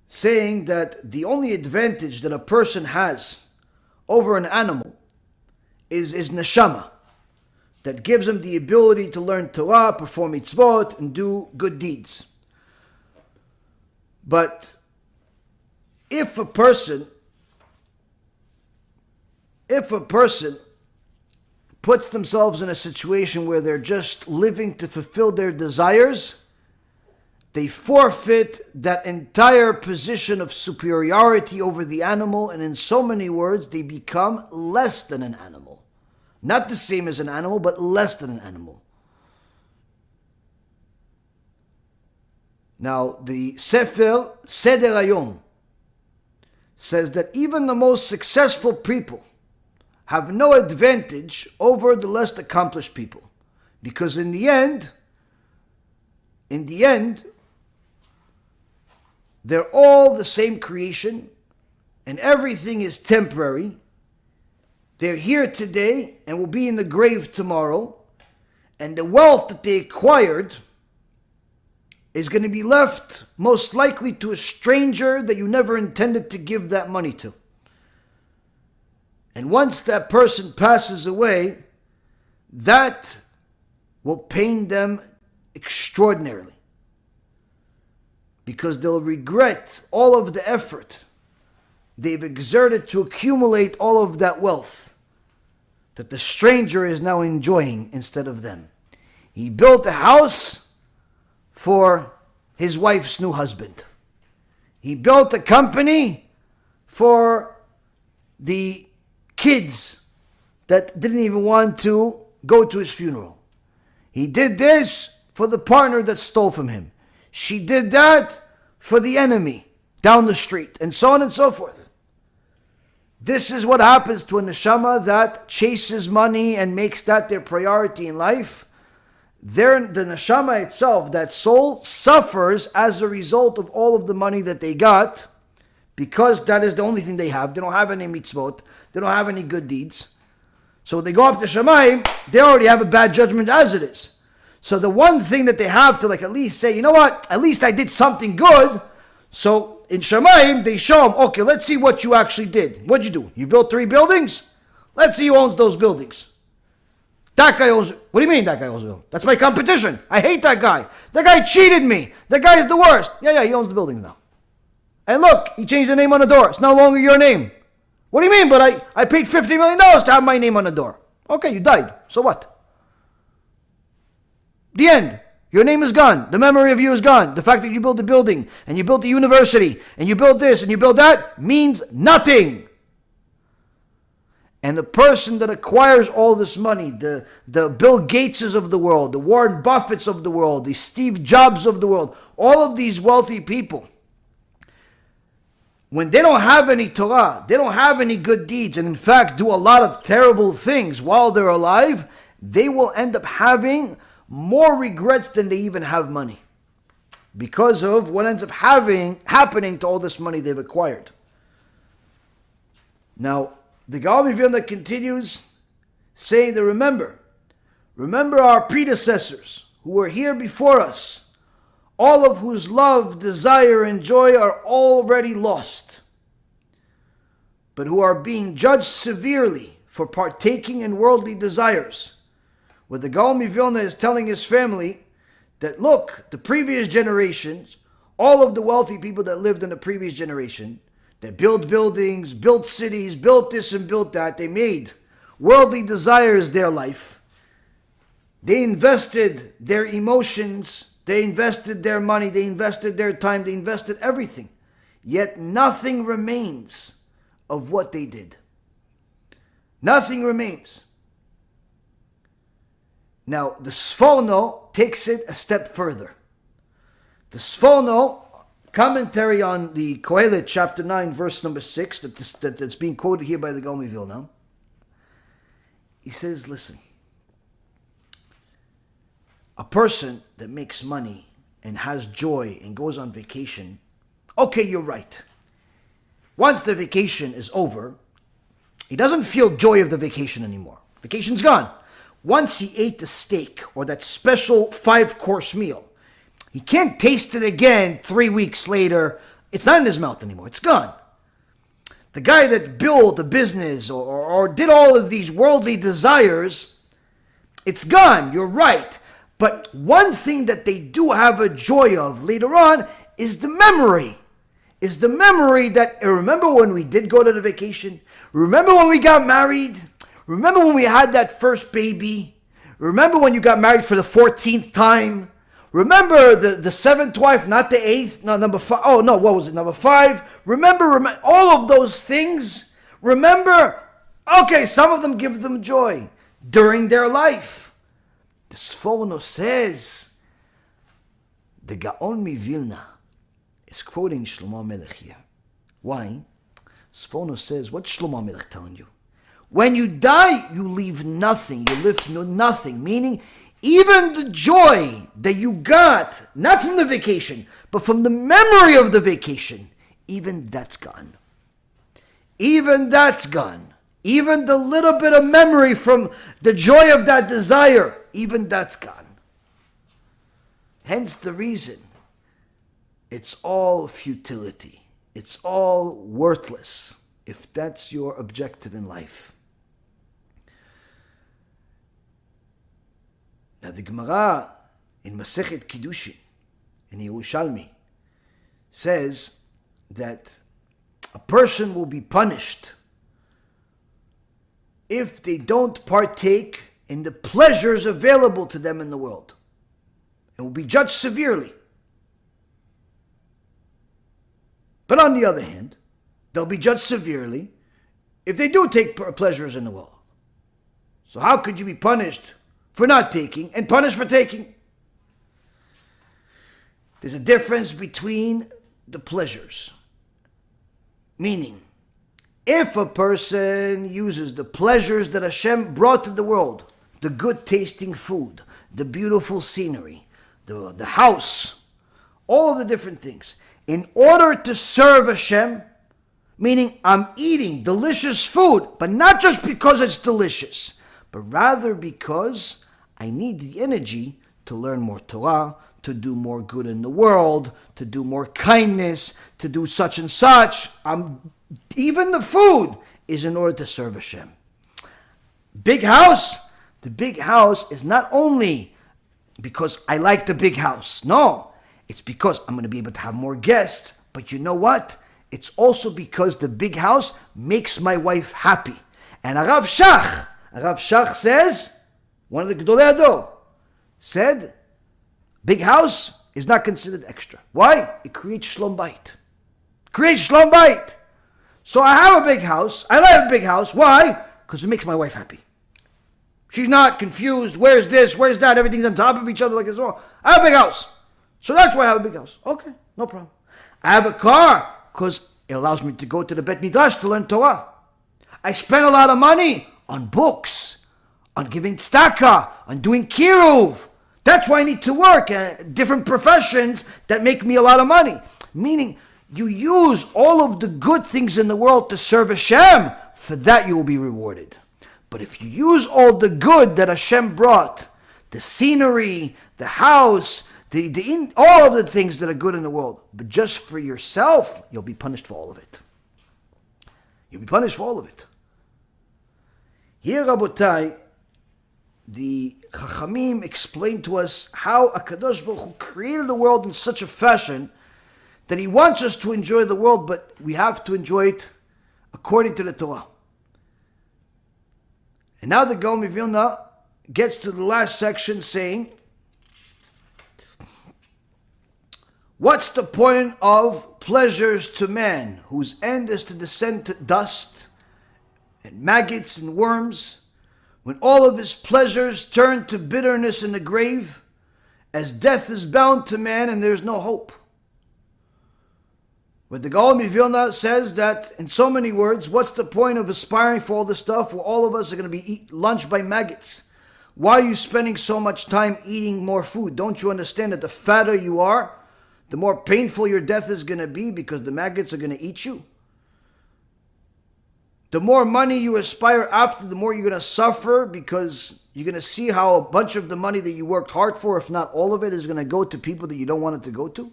saying that the only advantage that a person has over an animal is his neshama, that gives him the ability to learn Torah, perform mitzvot, and do good deeds. But if a person puts themselves in a situation where they're just living to fulfill their desires, they forfeit that entire position of superiority over the animal, and in so many words, they become less than an animal. Not the same as an animal, but less than an animal. Now, the Sefer Seder Hayom says that even the most successful people have no advantage over the less accomplished people. Because in the end, they're all the same creation, and everything is temporary. They're here today and will be in the grave tomorrow. And the wealth that they acquired is going to be left most likely to a stranger that you never intended to give that money to. And once that person passes away, that will pain them extraordinarily, because they'll regret all of the effort they've exerted to accumulate all of that wealth that the stranger is now enjoying instead of them. He built a house for his wife's new husband. He built a company for the kids that didn't even want to go to his funeral. He did this for the partner that stole from him. She did that for the enemy down the street, and so on and so forth. This is what happens to a neshama that chases money and makes that their priority in life. The neshama itself, that soul, suffers as a result of all of the money that they got, because that is the only thing they have. They don't have any mitzvot. They don't have any good deeds. So when they go up to Shamayim, they already have a bad judgment as it is. So the one thing that they have to at least say, you know what, at least I did something good. So in Shamayim, they show them, okay, let's see what you actually did. What'd you do? You built 3 buildings? Let's see who owns those buildings. That guy owns, what do you mean that guy owns the building? That's my competition. I hate that guy. That guy cheated me. That guy is the worst. Yeah, he owns the building now. And look, he changed the name on the door. It's no longer your name. What do you mean? But I paid $50 million to have my name on the door. Okay, you died. So what? The end. Your name is gone. The memory of you is gone. The fact that you built a building and you built a university and you built this and you built that means nothing. And the person that acquires all this money, the Bill Gateses of the world, the Warren Buffetts of the world, the Steve Jobs of the world, all of these wealthy people, when they don't have any Torah, they don't have any good deeds, and in fact do a lot of terrible things while they're alive, they will end up having more regrets than they even have money, because of what ends up happening to all this money they've acquired. Now, the Gaón de Vilna continues saying that remember our predecessors who were here before us, all of whose love, desire, and joy are already lost, but who are being judged severely for partaking in worldly desires. Where the Gaón de Vilna is telling his family that, look, the previous generations, all of the wealthy people that lived in the previous generation, that built buildings, built cities, built this and built that, they made worldly desires their life. They invested their emotions, they invested their money, they invested their time, they invested everything. Yet nothing remains of what they did. Nothing remains. Now, the Sforno takes it a step further. The Sforno, commentary on the Kohelet, chapter 9, verse number 6, that's being quoted here by the Gaón de Vilna, he says, listen, a person that makes money and has joy and goes on vacation, okay, you're right. Once the vacation is over, he doesn't feel joy of the vacation anymore. Vacation's gone. Once he ate the steak or that special 5-course meal, he can't taste it again 3 weeks later. It's not in his mouth anymore. It's gone. The guy that built a business or did all of these worldly desires, it's gone. You're right. But one thing that they do have a joy of later on is the memory. Is the memory that, remember when we did go to the vacation? Remember when we got married? Remember when we had that first baby? Remember when you got married for the 14th time? Remember the 7th wife, not the 8th? No, number 5. Oh, no, what was it? Number 5. Remember all of those things. Remember, okay, some of them give them joy during their life. The Sforno says, the Gaón de Vilna is quoting Shlomo Melech here. Why? Sforno says, what's Shlomo Melech telling you? When you die, you leave nothing. You live nothing. Meaning, even the joy that you got, not from the vacation, but from the memory of the vacation, even that's gone. Even that's gone. Even the little bit of memory from the joy of that desire, even that's gone. Hence the reason it's all futility. It's all worthless if that's your objective in life. Now the Gemara in Masechet Kiddushin, in Yerushalmi, says that a person will be punished if they don't partake in the pleasures available to them in the world, and will be judged severely. But on the other hand, they'll be judged severely if they do take pleasures in the world. So how could you be punished for not taking and punished for taking? There's a difference between the pleasures. Meaning, if a person uses the pleasures that Hashem brought to the world, the good tasting food, the beautiful scenery, the house, all of the different things, in order to serve Hashem, meaning I'm eating delicious food, but not just because it's delicious, but rather because I need the energy to learn more Torah, to do more good in the world, to do more kindness, to do such and such. Even the food is in order to serve Hashem. Big house, the big house is not only because I like the big house. No, it's because I'm going to be able to have more guests. But you know what? It's also because the big house makes my wife happy. And Arav Shach says, one of the Gedolei Hador, said, big house is not considered extra. Why? It creates shlom bayit. Creates shlom bayit. So I have a big house. I like a big house. Why? Because it makes my wife happy. She's not confused. Where's this? Where's that? Everything's on top of each other like this. I have a big house. So that's why I have a big house. Okay, no problem. I have a car because it allows me to go to the Bet Midrash to learn Torah. I spend a lot of money on books, on giving tzedakah, on doing kiruv. That's why I need to work at different professions that make me a lot of money. Meaning, you use all of the good things in the world to serve Hashem. For that you will be rewarded. But if you use all the good that Hashem brought, the scenery, the house, all of the things that are good in the world, but just for yourself, you'll be punished for all of it. You'll be punished for all of it. Here, Rabotai, the Chachamim explain to us how Akadosh Baruch Hu created the world in such a fashion that He wants us to enjoy the world, but we have to enjoy it according to the Torah. And now the Gaón de Vilna gets to the last section saying, what's the point of pleasures to man, whose end is to descend to dust and maggots and worms, when all of his pleasures turn to bitterness in the grave, as death is bound to man and there's no hope? But the Gaón de Vilna says that, in so many words, what's the point of aspiring for all this stuff where all of us are going to be eat lunch by maggots? Why are you spending so much time eating more food? Don't you understand that the fatter you are, the more painful your death is going to be because the maggots are going to eat you? The more money you aspire after, the more you're going to suffer because you're going to see how a bunch of the money that you worked hard for, if not all of it, is going to go to people that you don't want it to go to?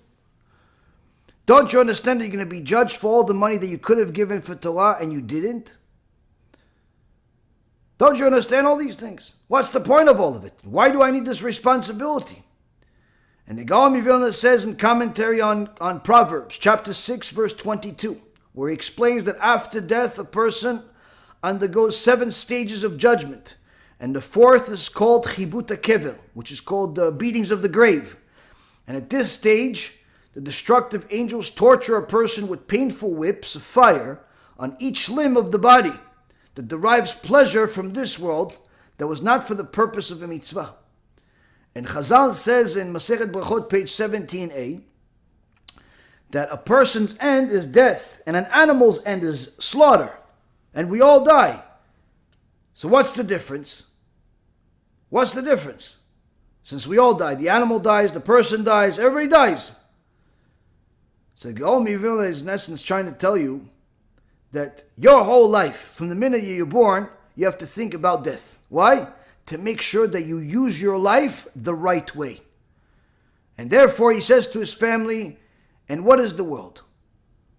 Don't you understand that you're going to be judged for all the money that you could have given for Torah and you didn't? Don't you understand all these things? What's the point of all of it? Why do I need this responsibility? And the Gaón de Vilna says in commentary on Proverbs, chapter 6, verse 22, where he explains that after death, a person undergoes 7 stages of judgment. And the 4th is called Chibut HaKever, which is called the beatings of the grave. And at this stage, the destructive angels torture a person with painful whips of fire on each limb of the body that derives pleasure from this world that was not for the purpose of a mitzvah. And Chazal says in Masechet Brachot, page 17a, that a person's end is death and an animal's end is slaughter. And we all die. So what's the difference? What's the difference? Since we all die, the animal dies, the person dies, everybody dies. So Gaón de Vilna is in essence trying to tell you that your whole life, from the minute you're born, you have to think about death. Why? To make sure that you use your life the right way. And therefore he says to his family, And what is the world?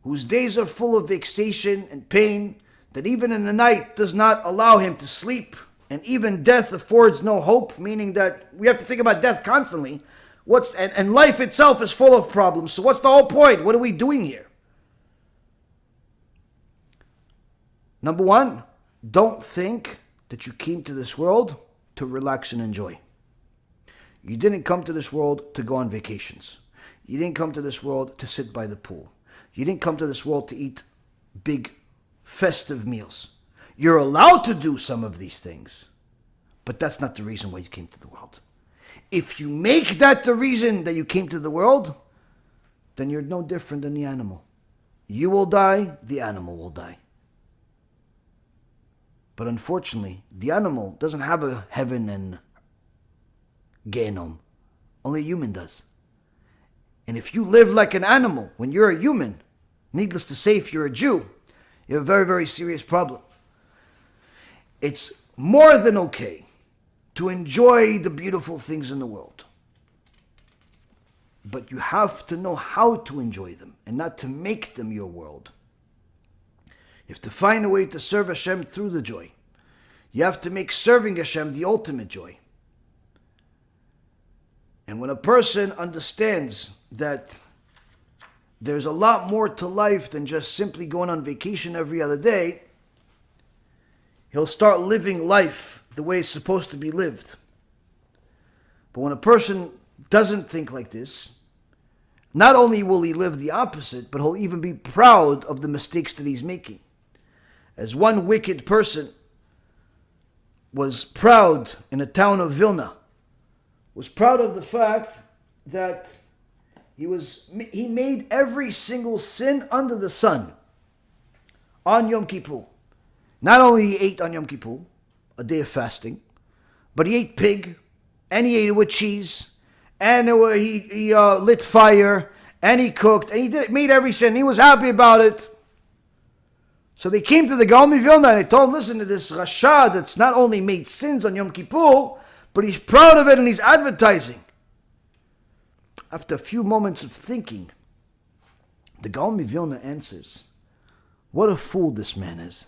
Whose days are full of vexation and pain, that even in the night does not allow him to sleep, and even death affords no hope, meaning that we have to think about death constantly. And life itself is full of problems, so what's the whole point? What are we doing here? Number one, don't think that you came to this world to relax and enjoy. You didn't come to this world to go on vacations. You didn't come to this world to sit by the pool. You didn't come to this world to eat big festive meals. You're allowed to do some of these things, but that's not the reason why you came to the world. If you make that the reason that you came to the world, then you're no different than the animal. You will die, the animal will die. But unfortunately, the animal doesn't have a heaven and Gehenom. Only a human does. And if you live like an animal when you're a human, needless to say, if you're a Jew, you have a very, very serious problem. It's more than okay to enjoy the beautiful things in the world. But you have to know how to enjoy them and not to make them your world. You have to find a way to serve Hashem through the joy. You have to make serving Hashem the ultimate joy. And when a person understands that there's a lot more to life than just simply going on vacation every other day, he'll start living life the way it's supposed to be lived. But when a person doesn't think like this, not only will he live the opposite, but he'll even be proud of the mistakes that he's making. As one wicked person was proud in the town of Vilna, was proud of the fact that he made every single sin under the sun on Yom Kippur. Not only he ate on Yom Kippur, a day of fasting, but he ate pig, and he ate it with cheese, and he lit fire, and he cooked, and he made every sin. He was happy about it. So they came to the Gaón de Vilna and they told him, listen to this Rasha that's not only made sins on Yom Kippur, but he's proud of it and he's advertising. After a few moments of thinking, the Gaón de Vilna answers, what a fool this man is.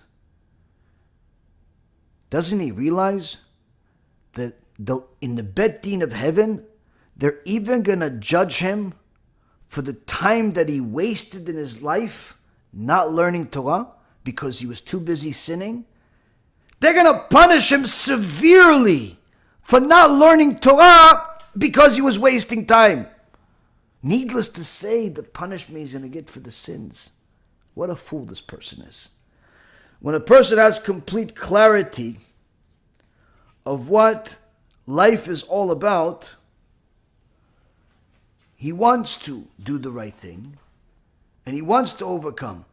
Doesn't he realize that in the Bet Din of heaven, they're even going to judge him for the time that he wasted in his life not learning Torah because he was too busy sinning? They're going to punish him severely for not learning Torah because he was wasting time. Needless to say, the punishment he's going to get for the sins. What a fool this person is. When a person has complete clarity of what life is all about, he wants to do the right thing and he wants to overcome.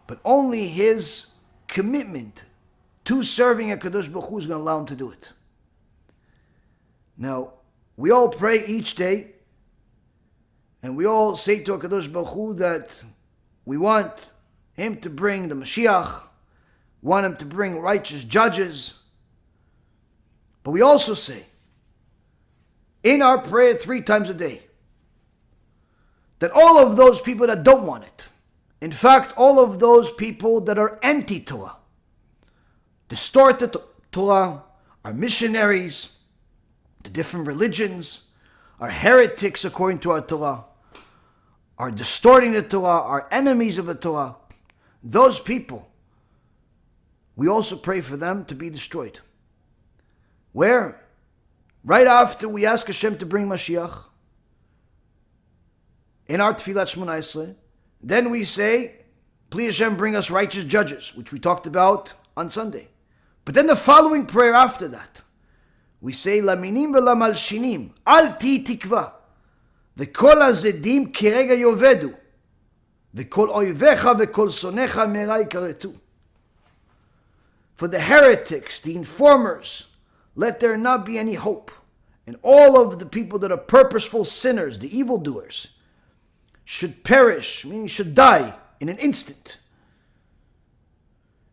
But only his commitment to serving Akadosh Baruj Hu is going to allow him to do it. Now, we all pray each day, and we all say to Akadosh Baruch Hu that we want him to bring the Mashiach, want him to bring righteous judges. But we also say, in our prayer 3 times a day, that all of those people that don't want it, in fact, all of those people that are anti-Torah, distorted Torah, are missionaries, the different religions, are heretics according to our Torah, are distorting the Torah, are enemies of the Torah, those people, we also pray for them to be destroyed. Where? Right after we ask Hashem to bring Mashiach, in our Tfilat Shmona Esrei, then we say, please Hashem bring us righteous judges, which we talked about on Sunday. But then the following prayer after that, we say, Laminim v'lamalshinim, al ti tikva, v'kol hazedim kirega yovedu, v'kol oivecha v'kol sonecha mera yikaretu. For the heretics, the informers, let there not be any hope. And all of the people that are purposeful sinners, the evildoers, should perish, meaning should die in an instant.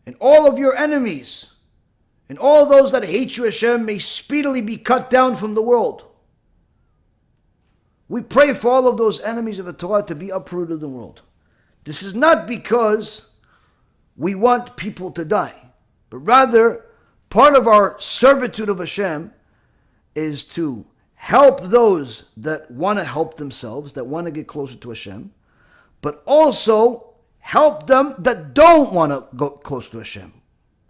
And all of your enemies, and all those that hate you, Hashem, may speedily be cut down from the world. We pray for all of those enemies of the Torah to be uprooted in the world. This is not because we want people to die, but rather part of our servitude of Hashem is to help those that want to help themselves, that want to get closer to Hashem, but also help them that don't want to go close to Hashem.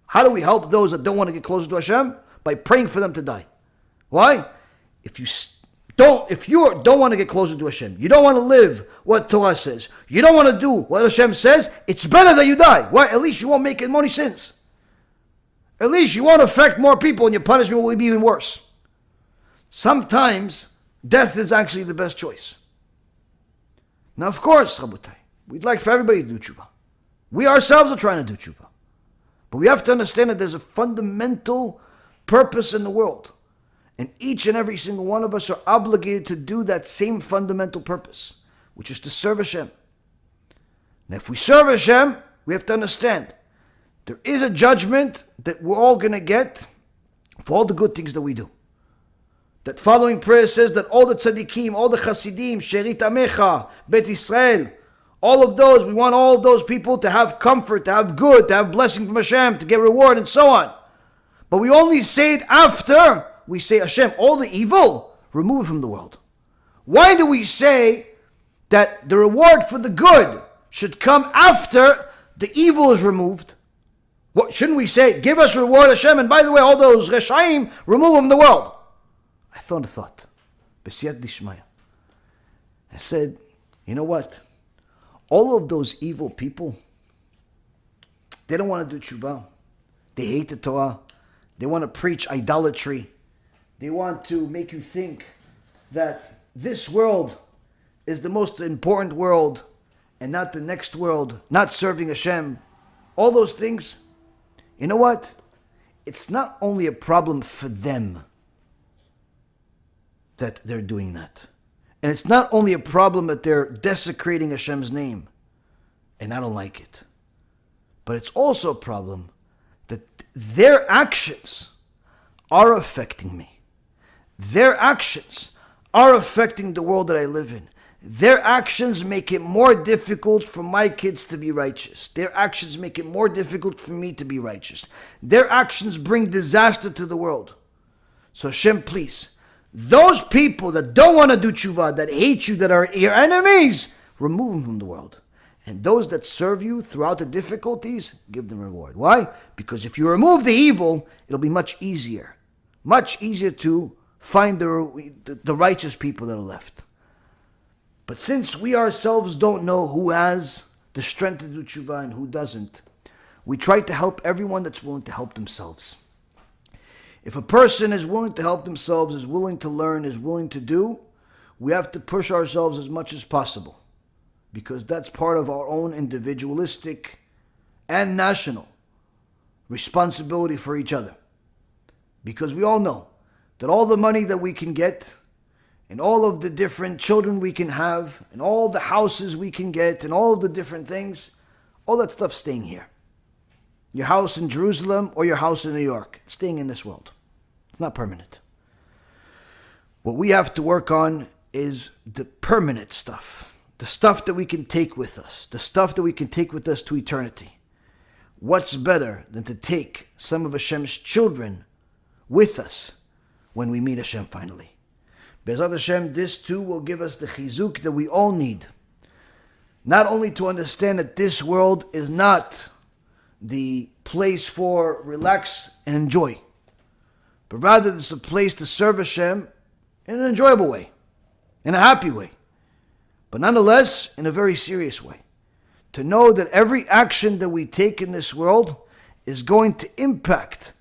How do we help those that don't want to get closer to Hashem? By praying for them to die. Why? If you don't want to get closer to Hashem, you don't want to live what Torah says, you don't want to do what Hashem says, it's better that you die. Why? At least you won't make any sins. At least you won't affect more people and your punishment will be even worse. Sometimes death is actually the best choice. Now, of course, Rabotai, we'd like for everybody to do tshuva. We ourselves are trying to do tshuva. But we have to understand that there's a fundamental purpose in the world. And each and every single one of us are obligated to do that same fundamental purpose, which is to serve Hashem. And if we serve Hashem, we have to understand there is a judgment that we're all going to get for all the good things that we do. That following prayer says that all the tzaddikim, all the chassidim, sherit amecha, bet Israel, all of those, we want all of those people to have comfort, to have good, to have blessing from Hashem, to get reward and so on. But we only say it after we say, Hashem, all the evil, remove from the world. Why do we say that the reward for the good should come after the evil is removed? What shouldn't we say, give us reward, Hashem, and by the way, all those reshaim, remove them from the world? I thought a thought. B'siyat dishmaya. I said, you know what? All of those evil people, they don't want to do tshuva. They hate the Torah. They want to preach idolatry. They want to make you think that this world is the most important world and not the next world, not serving Hashem. All those things, you know what? It's not only a problem for them that they're doing that. And it's not only a problem that they're desecrating Hashem's name, and I don't like it. But it's also a problem that their actions are affecting me. Their actions are affecting the world that I live in. Their actions make it more difficult for my kids to be righteous. Their actions make it more difficult for me to be righteous. Their actions bring disaster to the world. So Hashem, please, those people that don't want to do tshuva, that hate you, that are your enemies, remove them from the world. And those that serve you throughout the difficulties, give them reward. Why? Because if you remove the evil, it'll be much easier to find the righteous people that are left. But since we ourselves don't know who has the strength to do tshuva and who doesn't, we try to help everyone that's willing to help themselves. If a person is willing to help themselves, is willing to learn, is willing to do, we have to push ourselves as much as possible. Because that's part of our own individualistic and national responsibility for each other. Because we all know that all the money that we can get, and all of the different children we can have, and all the houses we can get, and all of the different things, all that stuff's staying here. Your house in Jerusalem or your house in New York, it's staying in this world. It's not permanent. What we have to work on is the permanent stuff. The stuff that we can take with us. The stuff that we can take with us to eternity. What's better than to take some of Hashem's children with us when we meet Hashem finally? Be'ezrat Hashem, this too will give us the chizuk that we all need. Not only to understand that this world is not the place for relax and enjoy, but rather it's a place to serve Hashem in an enjoyable way, in a happy way, but nonetheless in a very serious way. To know that every action that we take in this world is going to impact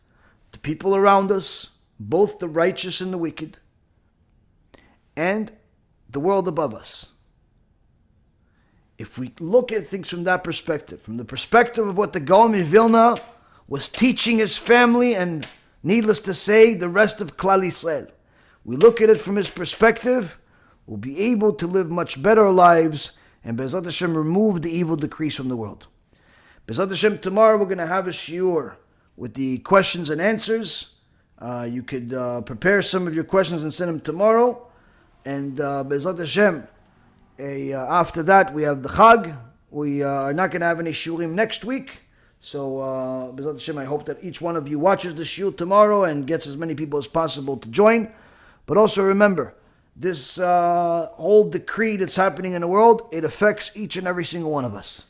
the people around us, both the righteous and the wicked, and the world above us. If we look at things from that perspective, from the perspective of what the Gaón de Vilna was teaching his family, and needless to say, the rest of Klal Yisrael, we look at it from his perspective, we'll be able to live much better lives, and Be'ezrat Hashem remove the evil decrees from the world. Be'ezrat Hashem, tomorrow we're going to have a shiur with the questions and answers. You could prepare some of your questions and send them tomorrow. And Bezat Hashem, after that we have the Chag. We are not going to have any shurim next week. So Bezat Hashem, I hope that each one of you watches the shiur tomorrow and gets as many people as possible to join. But also remember, this whole decree that's happening in the world, it affects each and every single one of us.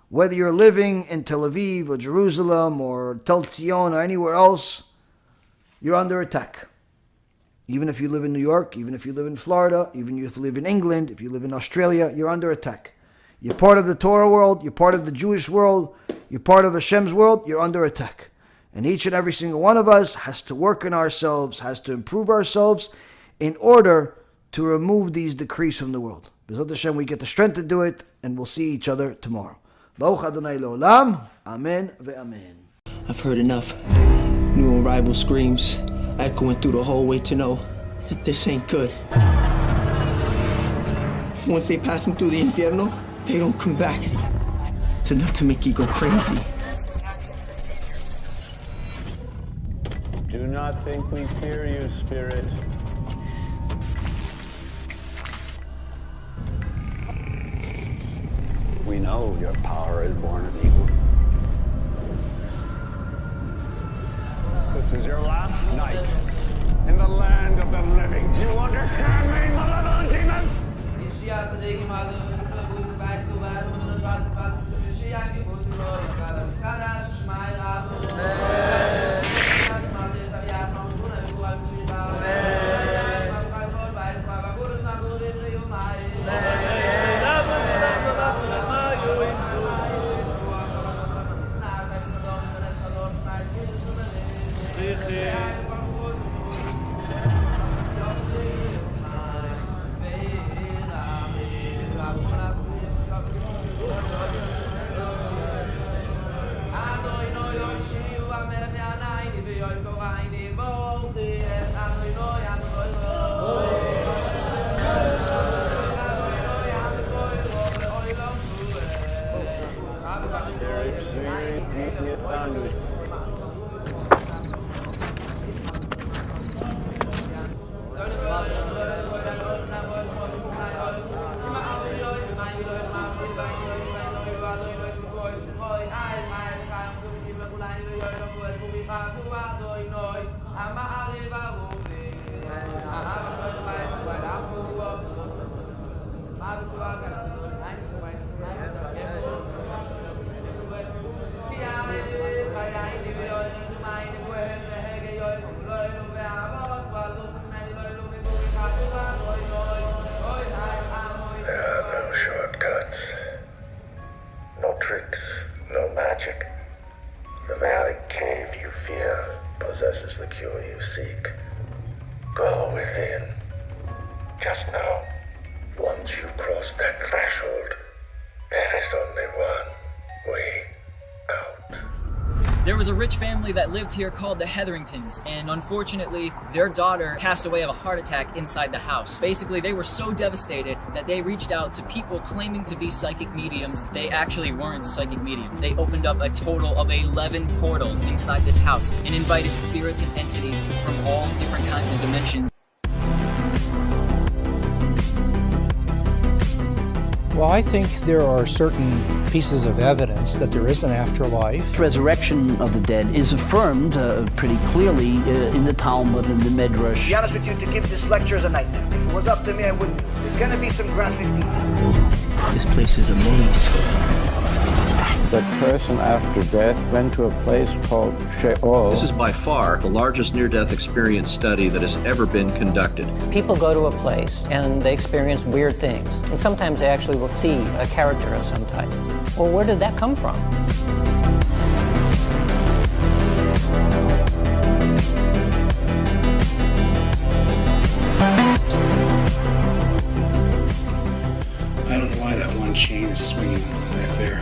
Whether you're living in Tel Aviv or Jerusalem or Tel Zion or anywhere else, you're under attack. Even if you live in New York, even if you live in Florida, even if you live in England, if you live in Australia, you're under attack. You're part of the Torah world, you're part of the Jewish world, you're part of Hashem's world, you're under attack. And each and every single one of us has to work on ourselves, has to improve ourselves in order to remove these decrees from the world. B'ezrat Hashem, we get the strength to do it, and we'll see each other tomorrow. Baruch Adonai Le'olam, Amen ve'amen. I've heard enough. New arrival screams, echoing through the hallway to know that this ain't good. Once they pass me through the infierno, they don't come back. It's enough to make you go crazy. Do not think we fear you, Spirit. We know your power is born of evil. This is your last night in the land of the living. You understand me, malevolent demon? There was a rich family that lived here called the Hetheringtons, and unfortunately, their daughter passed away of a heart attack inside the house. Basically, they were so devastated that they reached out to people claiming to be psychic mediums. They actually weren't psychic mediums. They opened up a total of 11 portals inside this house and invited spirits and entities from all different kinds of dimensions. Well, I think there are certain pieces of evidence that there is an afterlife. Resurrection of the dead is affirmed pretty clearly in the Talmud and the Midrash. To be honest with you, to give this lecture is a nightmare. If it was up to me, I wouldn't. There's going to be some graphic details. This place is a maze. The person after death went to a place called Sheol. This is by far the largest near-death experience study that has ever been conducted. People go to a place and they experience weird things. And sometimes they actually will see a character of some type. Well, where did that come from? I don't know why that one chain is swinging back there.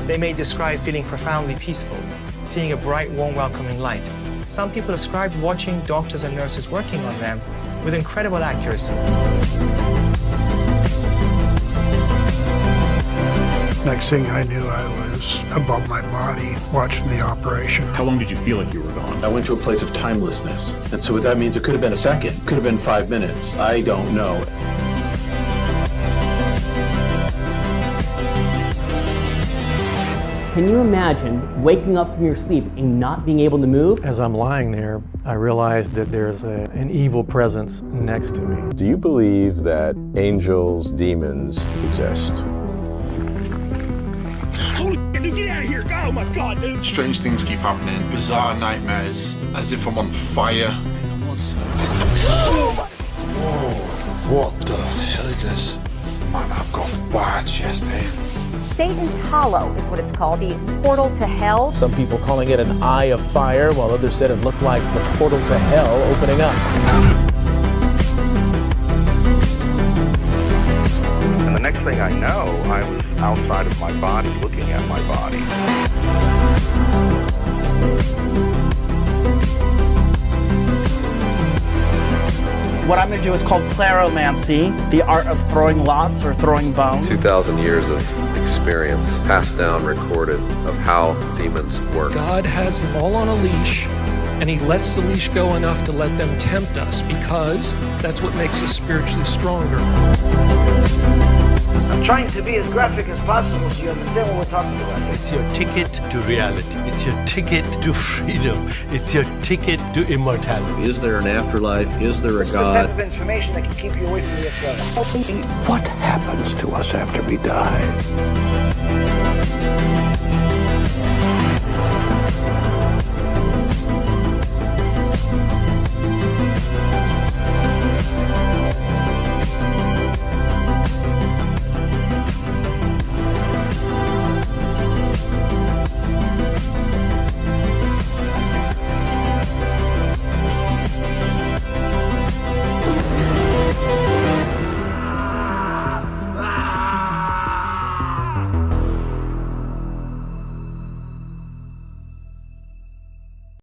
They may describe feeling profoundly peaceful, seeing a bright, warm, welcoming light. Some people describe watching doctors and nurses working on them with incredible accuracy. Next thing I knew, I was was above my body watching the operation. How long did you feel like you were gone? I went to a place of timelessness. And so what that means, it could have been a second, could have been 5 minutes. I don't know. Can you imagine waking up from your sleep and not being able to move? As I'm lying there, I realized that there's an evil presence next to me. Do you believe that angels, demons exist? Holy shit, dude, get out of here! Oh my god, dude! Strange things keep happening, bizarre nightmares, as if I'm on fire. Whoa, what the hell is this? Man, I've got bad chest pain. Satan's Hollow is what it's called, the portal to hell. Some people calling it an eye of fire, while others said it looked like the portal to hell opening up. And the next thing I know, I was outside of my body, looking at my body. What I'm going to do is called claromancy, the art of throwing lots or throwing bones. 2,000 years of experience, passed down, recorded, of how demons work. God has them all on a leash, and he lets the leash go enough to let them tempt us, because that's what makes us spiritually stronger. I'm trying to be as graphic as possible so you understand what we're talking about. It's your ticket to reality. It's your ticket to freedom. It's your ticket to immortality. Is there an afterlife? Is there a It's God? the type of information that can keep you away from the Yetzirah. What happens to us after we die?